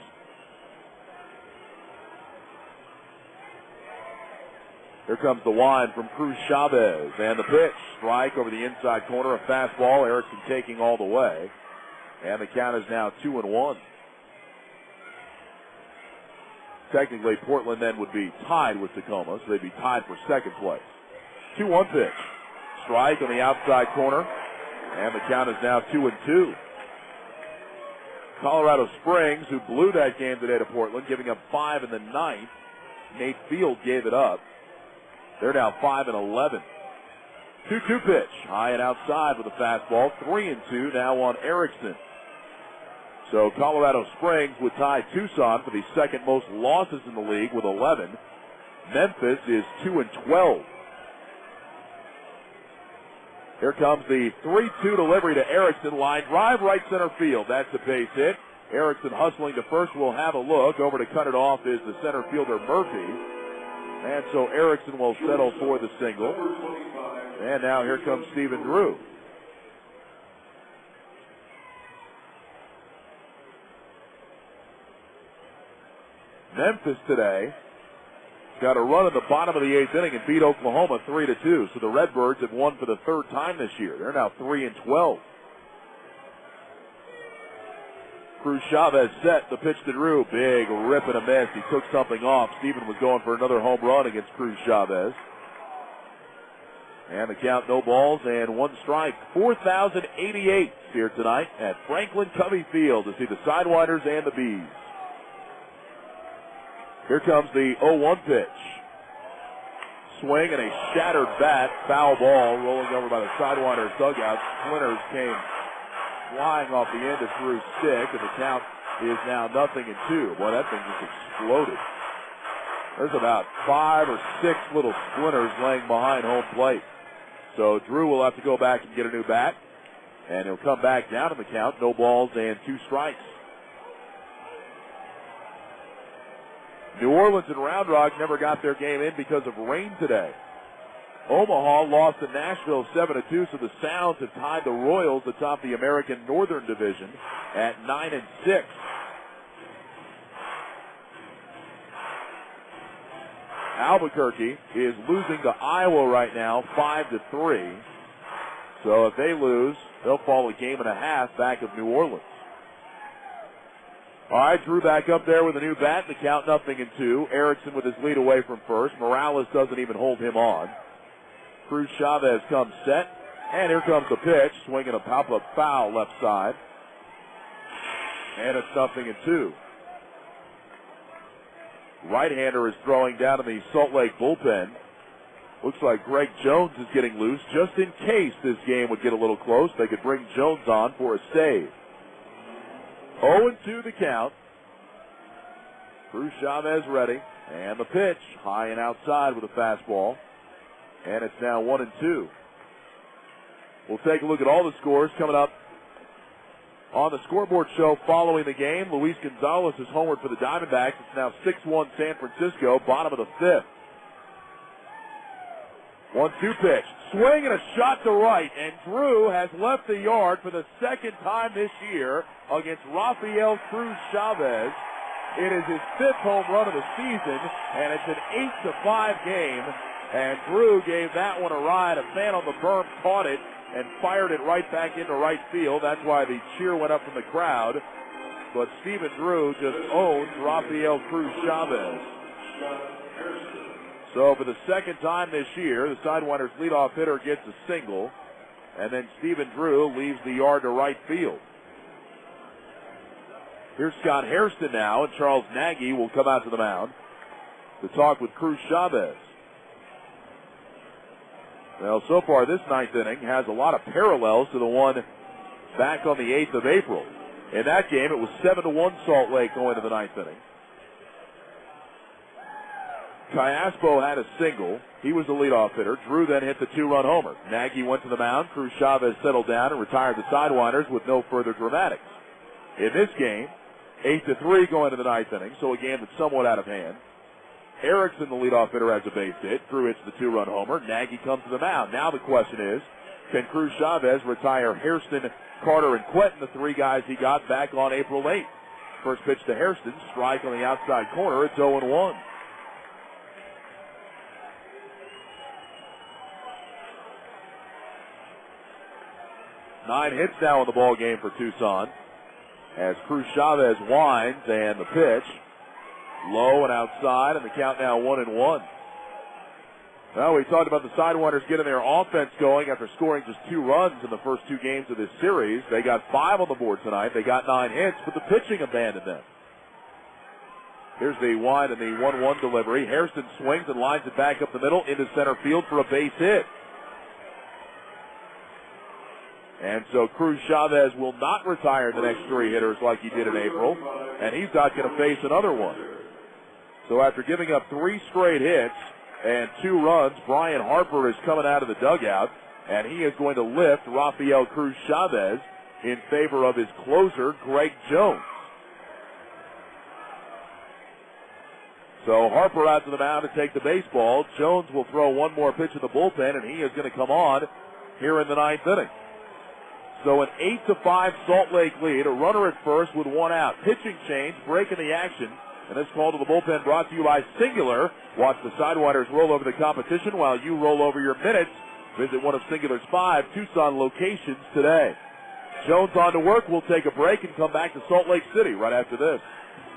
Here comes the wind from Cruz Chavez. And the pitch. Strike over the inside corner. A fastball. Erickson taking all the way. And the count is now 2-1. Technically, Portland then would be tied with Tacoma, so they'd be tied for second place. 2-1 pitch. Strike on the outside corner. And the count is now 2-2. Colorado Springs, who blew that game today to Portland, giving up 5 in the ninth. Nate Field gave it up. They're now 5-11. 2-2 pitch. High and outside with a fastball. 3-2 now on Erickson. So Colorado Springs would tie Tucson for the second most losses in the league with 11. Memphis is 2-12. Here comes the 3-2 delivery to Erickson. Line drive right center field. That's a base hit. Erickson hustling to first will have a look. Over to cut it off is the center fielder Murphy. And so Erickson will settle for the single. And now here comes Stephen Drew. Memphis today got a run in the bottom of the 8th inning and beat Oklahoma 3-2. So the Redbirds have won for the third time this year. They're now 3-12. Cruz Chavez set the pitch to Drew. Big rip and a miss. He took something off. Steven was going for another home run against Cruz Chavez. And the count, no balls and 1 strike. 4,088 here tonight at Franklin Covey Field to see the Sidewinders and the Bees. Here comes the 0-1 pitch. Swing and a shattered bat. Foul ball rolling over by the Sidewinders dugout. Splinters came flying off the end of Drew's stick, and the count is now 0-2. Boy, that thing just exploded. There's about 5 or 6 little splinters laying behind home plate. So Drew will have to go back and get a new bat, and he'll come back down in the count. No balls and 2 strikes. New Orleans and Round Rock never got their game in because of rain today. Omaha lost to Nashville 7-2, so the Sounds have tied the Royals atop the American Northern Division at 9-6. Albuquerque is losing to Iowa right now, 5-3. So if they lose, they'll fall a game and a half back of New Orleans. All right, Drew back up there with a new bat. The count 0-2. Erickson with his lead away from first. Morales doesn't even hold him on. Cruz Chavez comes set. And here comes the pitch. Swinging a pop-up foul left side. And it's 0-2. Right-hander is throwing down in the Salt Lake bullpen. Looks like Greg Jones is getting loose. Just in case this game would get a little close, they could bring Jones on for a save. 0-2 the count. Cruz Chavez ready. And the pitch. High and outside with a fastball. And it's now 1-2. We'll take a look at all the scores coming up on the scoreboard show following the game. Luis Gonzalez is homered for the Diamondbacks. It's now 6-1 San Francisco, bottom of the 5th. 1-2 pitch. Swing and a shot to right, and Drew has left the yard for the second time this year against Rafael Cruz Chavez. It is his 5th home run of the season, and it's an 8-5 game, and Drew gave that one a ride. A fan on the berm caught it and fired it right back into right field. That's why the cheer went up from the crowd. But Stephen Drew just owns Rafael Cruz Chavez. So for the second time this year, the Sidewinders leadoff hitter gets a single, and then Stephen Drew leaves the yard to right field. Here's Scott Hairston now, and Charles Nagy will come out to the mound to talk with Cruz Chavez. Well, so far this 9th inning has a lot of parallels to the one back on the 8th of April. In that game, it was 7-1 Salt Lake going to the 9th inning. Cayaspo had a single. He was the leadoff hitter. Drew then hit the 2-run homer. Nagy went to the mound. Cruz Chavez settled down and retired the Sidewinders with no further dramatics. In this game, 8-3 going to the 9th inning, so a game that's somewhat out of hand. Erickson, the leadoff hitter, has a base hit. Drew hits the 2-run homer. Nagy comes to the mound. Now the question is, can Cruz Chavez retire Hairston, Carter, and Quentin, the 3 guys he got back on April 8th? First pitch to Hairston, strike on the outside corner. It's 0-1. 9 hits now in the ball game for Tucson. As Cruz Chavez winds, and the pitch low and outside, and the count now 1-1. Well, we talked about the Sidewinders getting their offense going after scoring just 2 runs in the first 2 games of this series. They got 5 on the board tonight. They got 9 hits, but the pitching abandoned them. Here's the wide and the 1-1 delivery. Hairston swings and lines it back up the middle into center field for a base hit. And so Cruz Chavez will not retire the next 3 hitters like he did in April, and he's not going to face another one. So after giving up 3 straight hits and 2 runs, Brian Harper is coming out of the dugout, and he is going to lift Rafael Cruz Chavez in favor of his closer, Greg Jones. So Harper out to the mound to take the baseball. Jones will throw one more pitch in the bullpen, and he is going to come on here in the 9th inning. So an 8-5 Salt Lake lead, a runner at first with 1 out. Pitching change, breaking the action, and this call to the bullpen brought to you by Singular. Watch the Sidewinders roll over the competition while you roll over your minutes. Visit one of Singular's 5 Tucson locations today. Jones on to work. We'll take a break and come back to Salt Lake City right after this.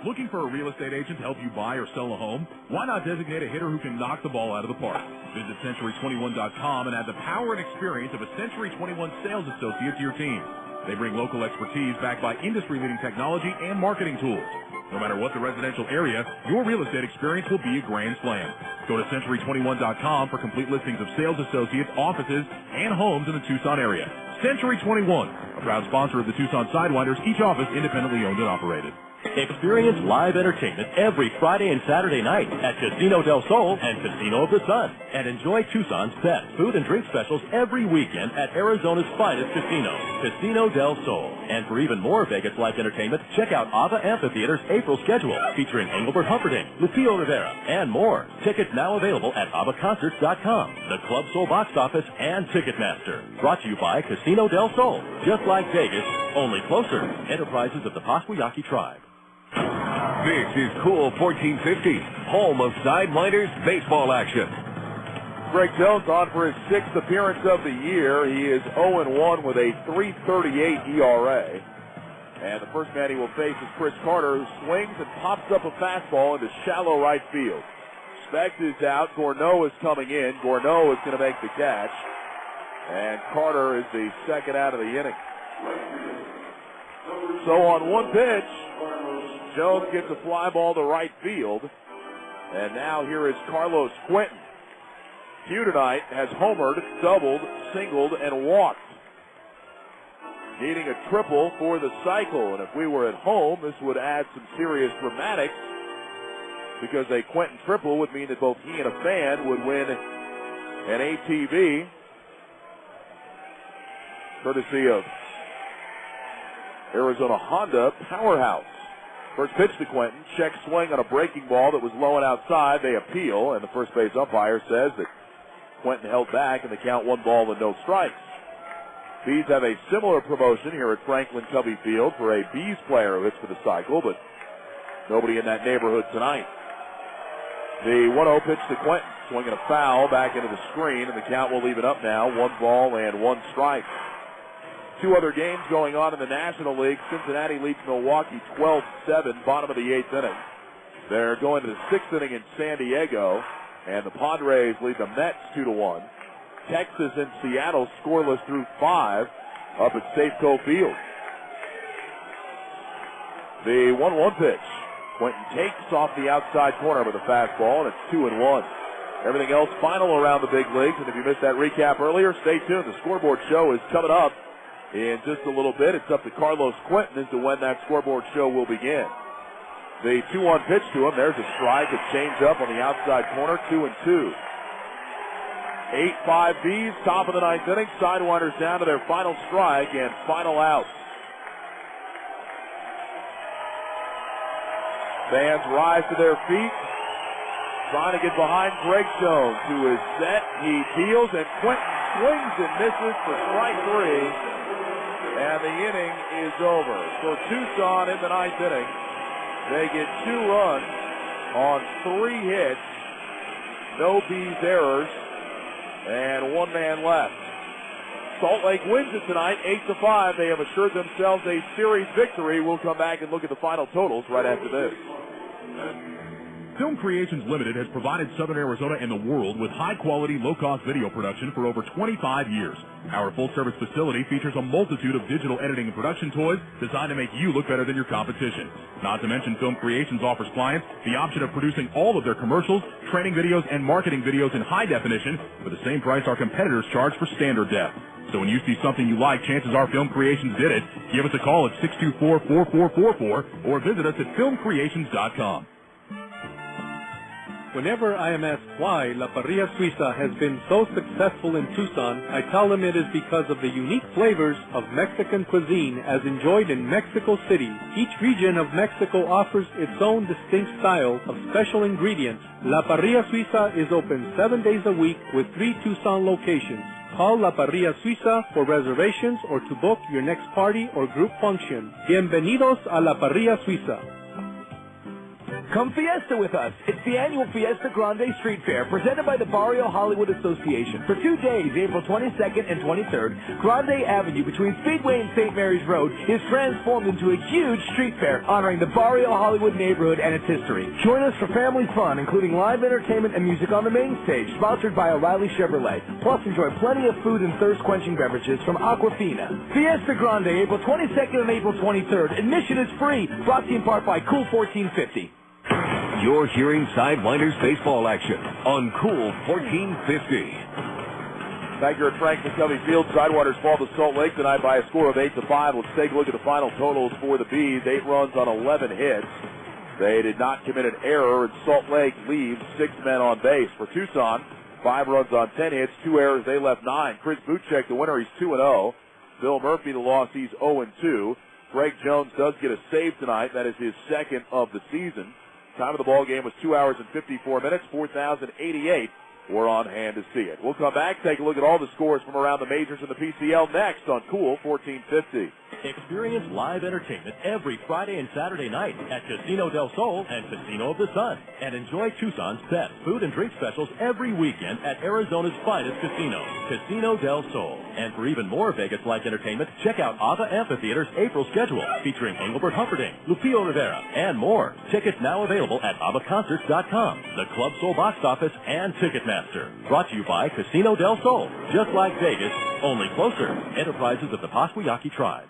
Looking for a real estate agent to help you buy or sell a home? Why not designate a hitter who can knock the ball out of the park? Visit Century21.com and add the power and experience of a Century 21 sales associate to your team. They bring local expertise backed by industry-leading technology and marketing tools. No matter what the residential area, your real estate experience will be a grand slam. Go to Century21.com for complete listings of sales associates, offices, and homes in the Tucson area. Century 21, a proud sponsor of the Tucson Sidewinders, each office independently owned and operated. Experience live entertainment every Friday and Saturday night at Casino del Sol and Casino of the Sun. And enjoy Tucson's best food and drink specials every weekend at Arizona's finest casino, Casino del Sol. And for even more Vegas-like entertainment, check out Ava Amphitheater's April schedule, featuring Engelbert Humperdinck, Lupillo Rivera, and more. Tickets now available at avaconcerts.com, the Club Sol box office, and Ticketmaster. Brought to you by Casino del Sol. Just like Vegas, only closer. Enterprises of the Pasquayaki Tribe. This is Cool 1450, home of Sidewinders baseball action. Greg Jones on for his 6th appearance of the year. He is 0-1 with a 3.38 ERA. And the first man he will face is Chris Carter, who swings and pops up a fastball into shallow right field. Specht is out. Gourneau is coming in. Gourneau is going to make the catch. And Carter is the second out of the inning. So on one pitch, Jones gets a fly ball to right field. And now here is Carlos Quentin. Hugh tonight has homered, doubled, singled, and walked. Needing a triple for the cycle. And if we were at home, this would add some serious dramatics, because a Quentin triple would mean that both he and a fan would win an ATV, courtesy of Arizona Honda Powerhouse. First pitch to Quentin. Check swing on a breaking ball that was low and outside. They appeal, and the first base umpire says that Quentin held back, and the count 1 ball and no strikes. Bees have a similar promotion here at Franklin Covey Field for a Bees player who hits for the cycle, but nobody in that neighborhood tonight. The 1-0 pitch to Quentin. Swinging a foul back into the screen, and the count will leave it up now. 1 ball and 1 strike. 2 other games going on in the National League. Cincinnati leads Milwaukee 12-7, bottom of the 8th inning. They're going to the 6th inning in San Diego, and the Padres lead the Mets 2-1. Texas and Seattle scoreless through 5 up at Safeco Field. The 1-1 pitch. Quentin takes off the outside corner with a fastball, and it's 2-1. Everything else final around the big leagues, and if you missed that recap earlier, stay tuned. The scoreboard show is coming up in just a little bit. It's up to Carlos Quentin as to when that scoreboard show will begin. The 2-1 pitch to him. There's a strike. A change up on the outside corner. 2-2. 8-5 Bees, top of the 9th inning. Sidewinders down to their final strike and final out. Fans rise to their feet, trying to get behind Greg Jones, who is set. He deals, and Quentin swings and misses for strike 3. And the inning is over. For Tucson in the 9th inning, they get 2 runs on 3 hits, no Bees errors, and 1 man left. Salt Lake wins it tonight, 8-5. They have assured themselves a series victory. We'll come back and look at the final totals right after this. Film Creations Limited has provided Southern Arizona and the world with high-quality, low-cost video production for over 25 years. Our full-service facility features a multitude of digital editing and production toys designed to make you look better than your competition. Not to mention, Film Creations offers clients the option of producing all of their commercials, training videos, and marketing videos in high definition for the same price our competitors charge for standard def. So when you see something you like, chances are Film Creations did it. Give us a call at 624-4444 or visit us at filmcreations.com. Whenever I am asked why La Parrilla Suiza has been so successful in Tucson, I tell them it is because of the unique flavors of Mexican cuisine as enjoyed in Mexico City. Each region of Mexico offers its own distinct style of special ingredients. La Parrilla Suiza is open 7 days a week with 3 Tucson locations. Call La Parrilla Suiza for reservations or to book your next party or group function. Bienvenidos a La Parrilla Suiza. Come Fiesta with us. It's the annual Fiesta Grande Street Fair presented by the Barrio Hollywood Association. For 2 days, April 22nd and 23rd, Grande Avenue between Speedway and St. Mary's Road is transformed into a huge street fair honoring the Barrio Hollywood neighborhood and its history. Join us for family fun, including live entertainment and music on the main stage, sponsored by O'Reilly Chevrolet. Plus, enjoy plenty of food and thirst-quenching beverages from Aquafina. Fiesta Grande, April 22nd and April 23rd. Admission is free. Brought to you in part by Cool 1450. You're hearing Sidewinders baseball action on Cool 1450. Back here at Franklin Covey Field, Sidewinders fall to Salt Lake tonight by a score of 8-5. Let's take a look at the final totals for the Bees. 8 runs on 11 hits. They did not commit an error, and Salt Lake leaves 6 men on base. For Tucson, 5 runs on 10 hits, 2 errors, they left 9. Chris Buchek, the winner, he's 2-0. Bill Murphy, the loss, he's 0-2. Greg Jones does get a save tonight. That is his second of the season. Time of the ball game was 2 hours and 54 minutes. 4,088 were on hand to see it. We'll come back, take a look at all the scores from around the majors and the PCL next on Cool 1450. Experience live entertainment every Friday and Saturday night at Casino del Sol and Casino of the Sun. And enjoy Tucson's best food and drink specials every weekend at Arizona's finest casino, Casino del Sol. And for even more Vegas-like entertainment, check out Ava Amphitheater's April schedule, featuring Engelbert Humperdinck, Lupillo Rivera, and more. Tickets now available at avaconcerts.com, the Club Sol box office, and Ticketmaster. Brought to you by Casino del Sol. Just like Vegas, only closer. Enterprises of the Pasquayaki Tribe.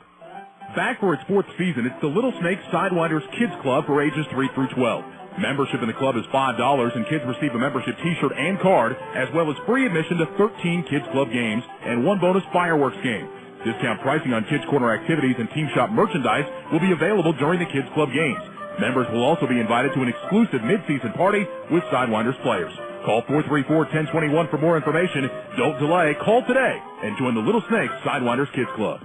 Back for its 4th season, it's the Little Snake Sidewinders Kids Club for ages 3 through 12. Membership in the club is $5, and kids receive a membership T-shirt and card, as well as free admission to 13 Kids Club games and 1 bonus fireworks game. Discount pricing on Kids Corner activities and Team Shop merchandise will be available during the Kids Club games. Members will also be invited to an exclusive mid-season party with Sidewinders players. Call 434-1021 for more information. Don't delay. Call today and join the Little Snake Sidewinders Kids Club.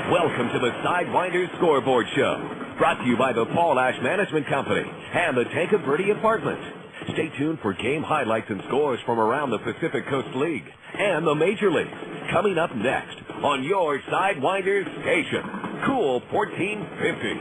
Welcome to the Sidewinders Scoreboard Show, brought to you by the Paul Ash Management Company and the Tanca Verde Apartment. Stay tuned for game highlights and scores from around the Pacific Coast League and the Major Leagues, coming up next on your Sidewinders station, Cool 1450.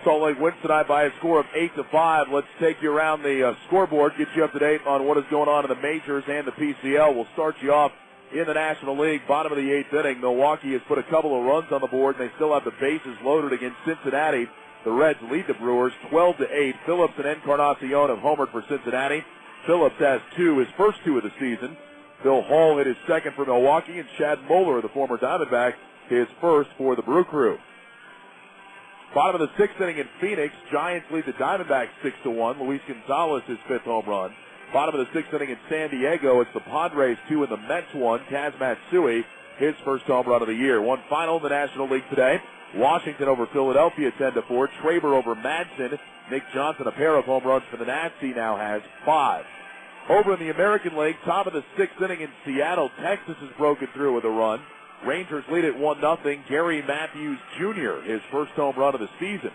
Salt Lake wins tonight by a score of 8-5. Let's take you around the scoreboard, get you up to date on what is going on in the majors and the PCL. We'll start you off in the National League, bottom of the 8th inning. Milwaukee has put a couple of runs on the board, and they still have the bases loaded against Cincinnati. The Reds lead the Brewers 12-8. Phillips and Encarnacion have homered for Cincinnati. Phillips has 2, his first 2 of the season. Bill Hall hit his second for Milwaukee, and Chad Moeller, the former Diamondback, his first for the Brew Crew. Bottom of the 6th inning in Phoenix, Giants lead the Diamondbacks 6-1. Luis Gonzalez, his 5th home run. Bottom of the 6th inning in San Diego, it's the Padres 2 and the Mets 1. Kaz Matsui, his first home run of the year. One final in the National League today. Washington over Philadelphia 10-4. Traber over Madsen. Nick Johnson, a pair of home runs for the Nats. He now has 5. Over in the American League, top of the 6th inning in Seattle, Texas has broken through with a run. Rangers lead at 1-0. Gary Matthews Jr., his first home run of the season.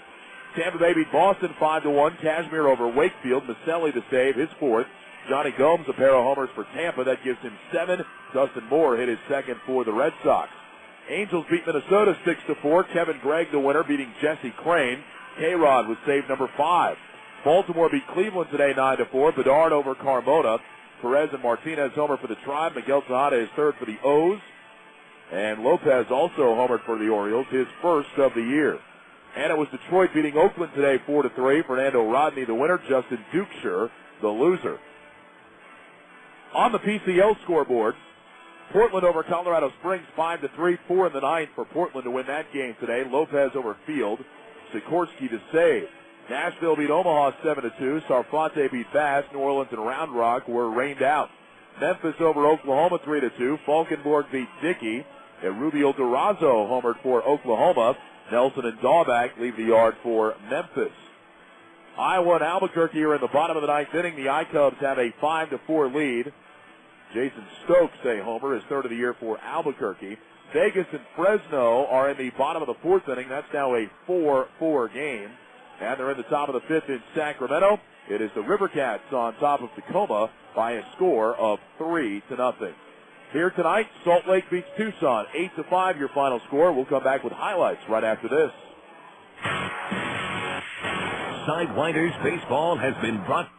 Tampa Bay beat Boston 5-1. Cashmere over Wakefield. Maselli to save, his 4th. Johnny Gomes, a pair of homers for Tampa. That gives him 7. Dustin Moore hit his second for the Red Sox. Angels beat Minnesota 6-4. Kevin Gregg, the winner, beating Jesse Crane. K-Rod was save number 5. Baltimore beat Cleveland today 9-4. Bedard over Carmona. Perez and Martinez homer for the Tribe. Miguel Tejada is third for the O's. And Lopez also homered for the Orioles, his first of the year. And it was Detroit beating Oakland today 4-3. Fernando Rodney the winner, Justin Dukeshire the loser. On the PCL scoreboard, Portland over Colorado Springs 5-3, 4 in the ninth for Portland to win that game today. Lopez over Field, Sikorsky to save. Nashville beat Omaha 7-2. Sarfate beat Bass. New Orleans and Round Rock were rained out. Memphis over Oklahoma 3-2. Falkenborg beat Dickey. And Rubio Durazo homered for Oklahoma. Nelson and Dahlback leave the yard for Memphis. Iowa and Albuquerque are in the bottom of the ninth inning. The I-Cubs have a 5-4 lead. Jason Stokes, a homer, his third of the year for Albuquerque. Vegas and Fresno are in the bottom of the fourth inning. That's now a 4-4 game. And they're in the top of the fifth in Sacramento. It is the Rivercats on top of Tacoma by a score of 3-0. Here tonight, Salt Lake beats Tucson 8-5. Your final score. We'll come back with highlights right after this. Sidewinders Baseball has been brought.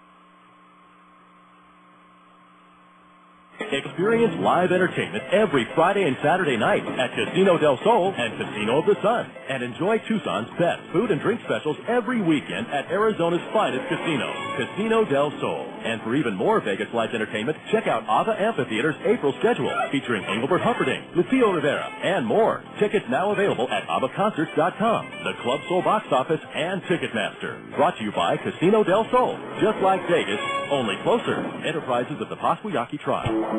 Experience live entertainment every Friday and Saturday night at Casino del Sol and Casino of the Sun. And enjoy Tucson's best food and drink specials every weekend at Arizona's finest casino, Casino del Sol. And for even more Vegas live entertainment, check out Ava Amphitheater's April schedule featuring Engelbert Humperdinck, Lucio Rivera, and more. Tickets now available at avaconcerts.com, the Club Sol box office, and Ticketmaster. Brought to you by Casino del Sol. Just like Vegas, only closer. Enterprises of the Pasquayaki Tribe.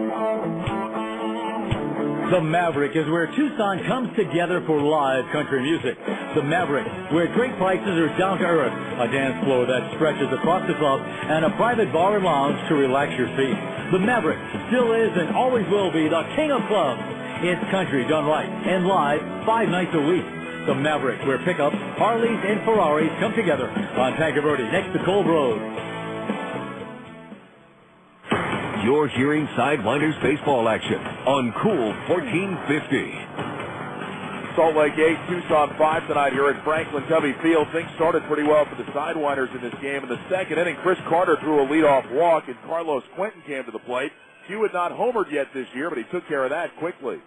The Maverick is where Tucson comes together for live country music. The Maverick, where great prices are down to earth, a dance floor that stretches across the club, and a private bar and lounge to relax your feet. The Maverick still is and always will be the king of clubs. It's country done right and live 5 nights a week. The Maverick, where pickups, Harleys, and Ferraris come together on Tanque Verde next to Colb Road. You're hearing Sidewinders baseball action on Cool 1450. Salt Lake 8, Tucson 5 tonight here at Franklin Covey Field. Things started pretty well for the Sidewinders in this game. In the second inning, Chris Carter threw a leadoff walk, and Carlos Quentin came to the plate. Hugh had not homered yet this year, but he took care of that quickly.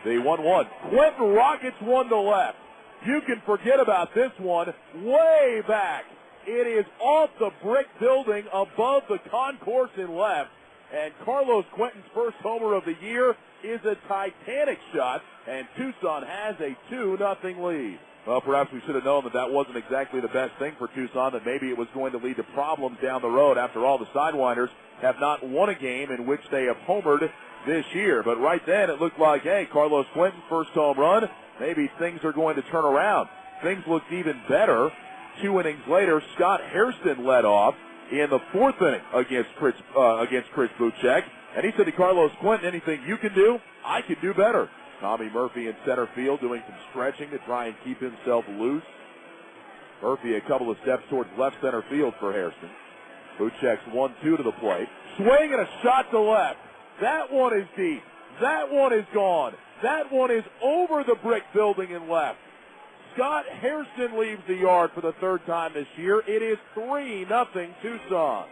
The 1-1. Quentin rockets one to left. You can forget about this one. Way back. It is off the brick building above the concourse in left. And Carlos Quentin's first homer of the year is a titanic shot, and Tucson has a 2-0 lead. Well, perhaps we should have known that that wasn't exactly the best thing for Tucson, that maybe it was going to lead to problems down the road. After all, the Sidewinders have not won a game in which they have homered this year. But right then, it looked like, hey, Carlos Quentin's first home run, maybe things are going to turn around. Things looked even better. 2 innings later, Scott Hairston led off in the fourth inning against Chris Buchek. And he said to Carlos Quentin, anything you can do, I can do better. Tommy Murphy in center field doing some stretching to try and keep himself loose. Murphy a couple of steps towards left center field for Hairston. Buchek's 1-2 to the plate. Swing and a shot to left. That one is deep. That one is gone. That one is over the brick building and left. Scott Hairston leaves the yard for the third time this year. It is 3-0 Tucson.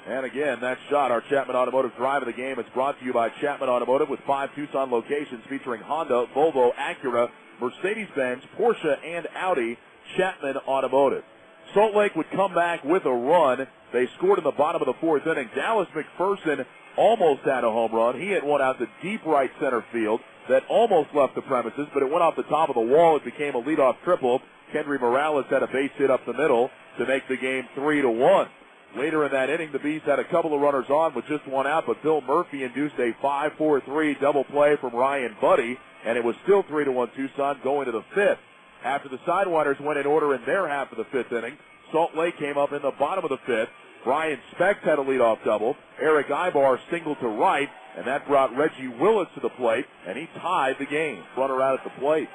And again, that shot, our Chapman Automotive drive of the game, is brought to you by Chapman Automotive with 5 Tucson locations featuring Honda, Volvo, Acura, Mercedes-Benz, Porsche, and Audi. Chapman Automotive. Salt Lake would come back with a run. They scored in the bottom of the fourth inning. Dallas McPherson almost had a home run. He hit one out to deep right center field that almost left the premises, but it went off the top of the wall. It became a leadoff triple. Kendry Morales had a base hit up the middle to make the game 3-1. Later in that inning, the Bees had a couple of runners on with just one out, but Bill Murphy induced a 5-4-3 double play from Ryan Buddy, and it was still 3-1 Tucson going to the fifth. After the Sidewinders went in order in their half of the fifth inning, Salt Lake came up in the bottom of the fifth. Brian Specht had a leadoff double. Eric Ibar singled to right, and that brought Reggie Willis to the plate, and he tied the game. Runner out at the plate.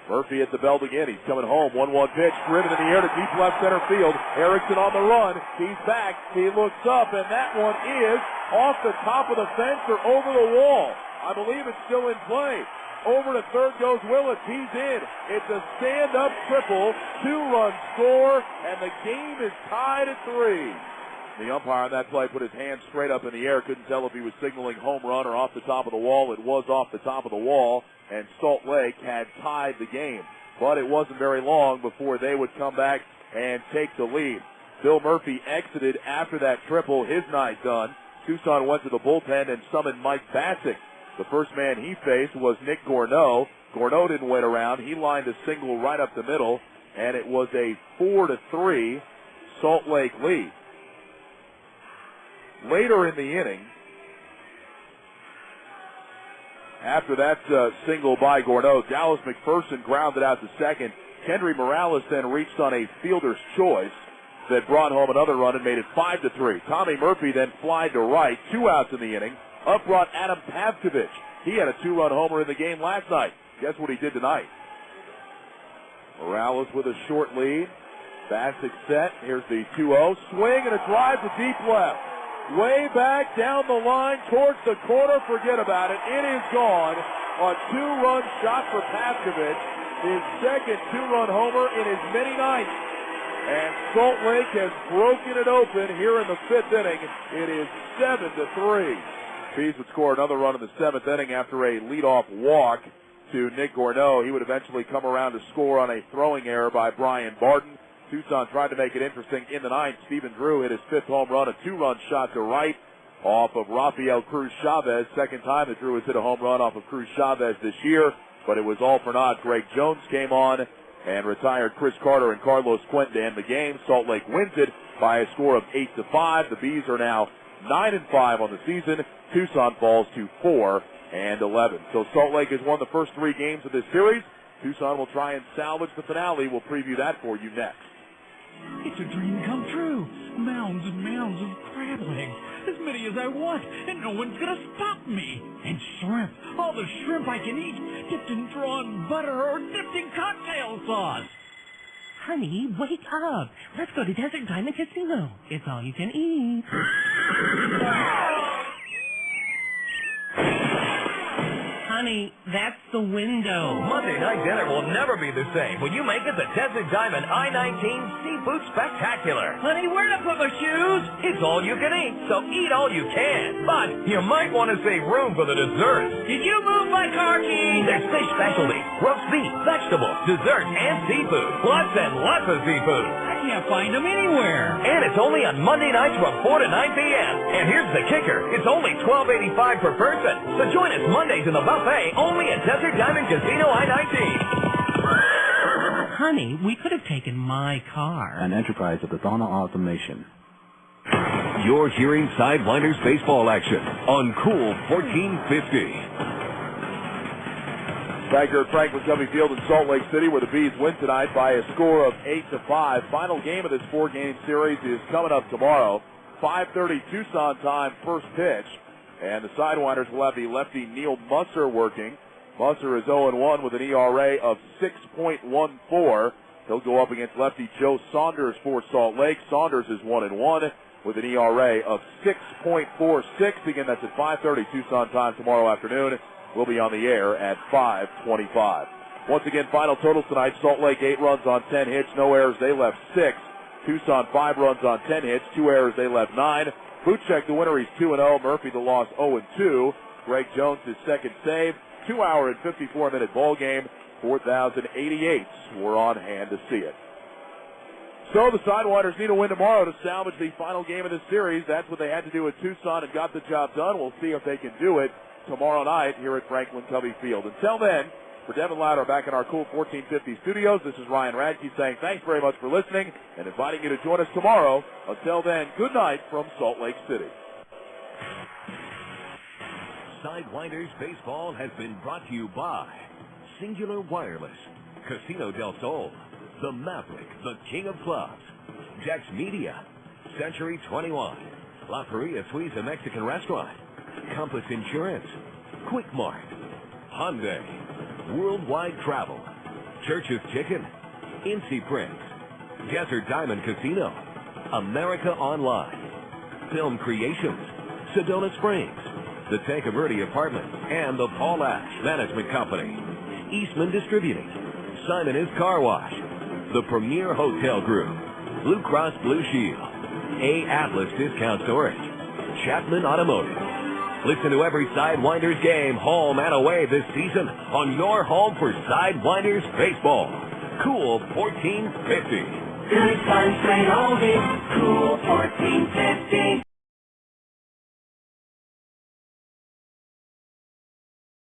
Murphy at the belt again. He's coming home. 1-1 pitch, driven in the air to deep left center field. Erickson on the run. He's back. He looks up, and that one is off the top of the fence or over the wall. I believe it's still in play. Over to third goes Willis. He's in. It's a stand-up triple. 2-run score, and the game is tied at 3. The umpire on that play put his hand straight up in the air. Couldn't tell if he was signaling home run or off the top of the wall. It was off the top of the wall, and Salt Lake had tied the game. But it wasn't very long before they would come back and take the lead. Bill Murphy exited after that triple, his night done. Tucson went to the bullpen and summoned Mike Bassick. The first man he faced was Nick Gourneau. Gourneau didn't wait around. He lined a single right up the middle, and it was a 4-3 Salt Lake lead. Later in the inning, after that single by Gourneau, Dallas McPherson grounded out to second. Kendry Morales then reached on a fielder's choice that brought home another run and made it 5-3. Tommy Murphy then flied to right, 2 outs in the inning. Up brought Adam Pavkovich. He had a 2-run homer in the game last night. Guess what he did tonight? Morales with a short lead. Bassick set. Here's the 2-0. Swing and a drive to deep left. Way back down the line towards the corner. Forget about it. It is gone. A 2-run shot for Pavkovich. His second 2-run homer in as many nights. And Salt Lake has broken it open here in the 5th inning. It is 7-3. Pease would score another run in the 7th inning after a leadoff walk to Nick Gourneau. He would eventually come around to score on a throwing error by Brian Barton. Tucson tried to make it interesting in the 9th. Stephen Drew hit his 5th home run, a 2-run shot to right off of Rafael Cruz Chavez. Second time that Drew has hit a home run off of Cruz Chavez this year, but it was all for naught. Greg Jones came on and retired Chris Carter and Carlos Quentin to end the game. Salt Lake wins it by a score of 8-5. The Bees are now 9-5 on the season. Tucson falls to 4-11. So Salt Lake has won the first 3 games of this series. Tucson will try and salvage the finale. We'll preview that for you next. It's a dream come true. Mounds and mounds of crab legs, as many as I want, and no one's gonna stop me. And shrimp, all the shrimp I can eat, dipped in drawn butter or dipped in cocktail sauce. Honey, wake up. Let's go to Desert Diamond Casino. It's all you can eat. Honey, that's the window. Monday night dinner will never be the same when you make it the Desert Diamond I-19 Seafood Spectacular. Honey, where to put my shoes? It's all you can eat, so eat all you can. But you might want to save room for the desserts. Did you move my car keys? There's fish specialties, roast beef, vegetables, dessert, and seafood. Lots and lots of seafood. I can't find them anywhere. And it's only on Monday nights from 4 to 9 p.m. And here's the kicker. It's only $12.85 per person. So join us Mondays in the buffet only at Desert Diamond Casino I-19. Honey, we could have taken my car. An enterprise of the Donna Automation. You're hearing Sidewinders baseball action on Cool 1450. Back here at Franklin Covey Field in Salt Lake City, where the Bees win tonight by a score of 8-5. Final game of this 4-game series is coming up tomorrow. 5:30 Tucson time, first pitch. And the Sidewinders will have the lefty Neil Musser working. Musser is 0-1 with an ERA of 6.14. He'll go up against lefty Joe Saunders for Salt Lake. Saunders is 1-1 with an ERA of 6.46. Again, that's at 5:30 Tucson time tomorrow afternoon. We'll be on the air at 5:25. Once again, final totals tonight. Salt Lake 8 runs on 10 hits, no errors. They left 6. Tucson 5 runs on 10 hits, 2 errors. They left 9. Buchek, the winner, he's 2-0. Murphy, the loss, 0-2. Greg Jones, his second save. 2-hour and 54-minute ball game. 4,088 were on hand to see it. So the Sidewinders need a win tomorrow to salvage the final game of this series. That's what they had to do at Tucson and got the job done. We'll see if they can do it tomorrow night here at Franklin Covey Field. Until then, for Devin Louder back in our Cool 1450 studios, this is Ryan Radke saying thanks very much for listening and inviting you to join us tomorrow. Until then, good night from Salt Lake City. Sidewinders Baseball has been brought to you by Singular Wireless, Casino del Sol, The Maverick, the King of Clubs, Jack's Media, Century 21, La Paria Suiza Mexican Restaurant, Compass Insurance, Quick Mart, Hyundai, Worldwide Travel, Church's Chicken, Incy Prints, Desert Diamond Casino, America Online, Film Creations, Sedona Springs, the Tanca Verde Apartments, and the Paul Ash Management Company, Eastman Distributing, Simon is Car Wash, the Premier Hotel Group, Blue Cross Blue Shield, A. Atlas Discount Storage, Chapman Automotive. Listen to every Sidewinders game, home and away this season, on your home for Sidewinders Baseball. Cool 1450. Good times, great oldies. Cool 1450.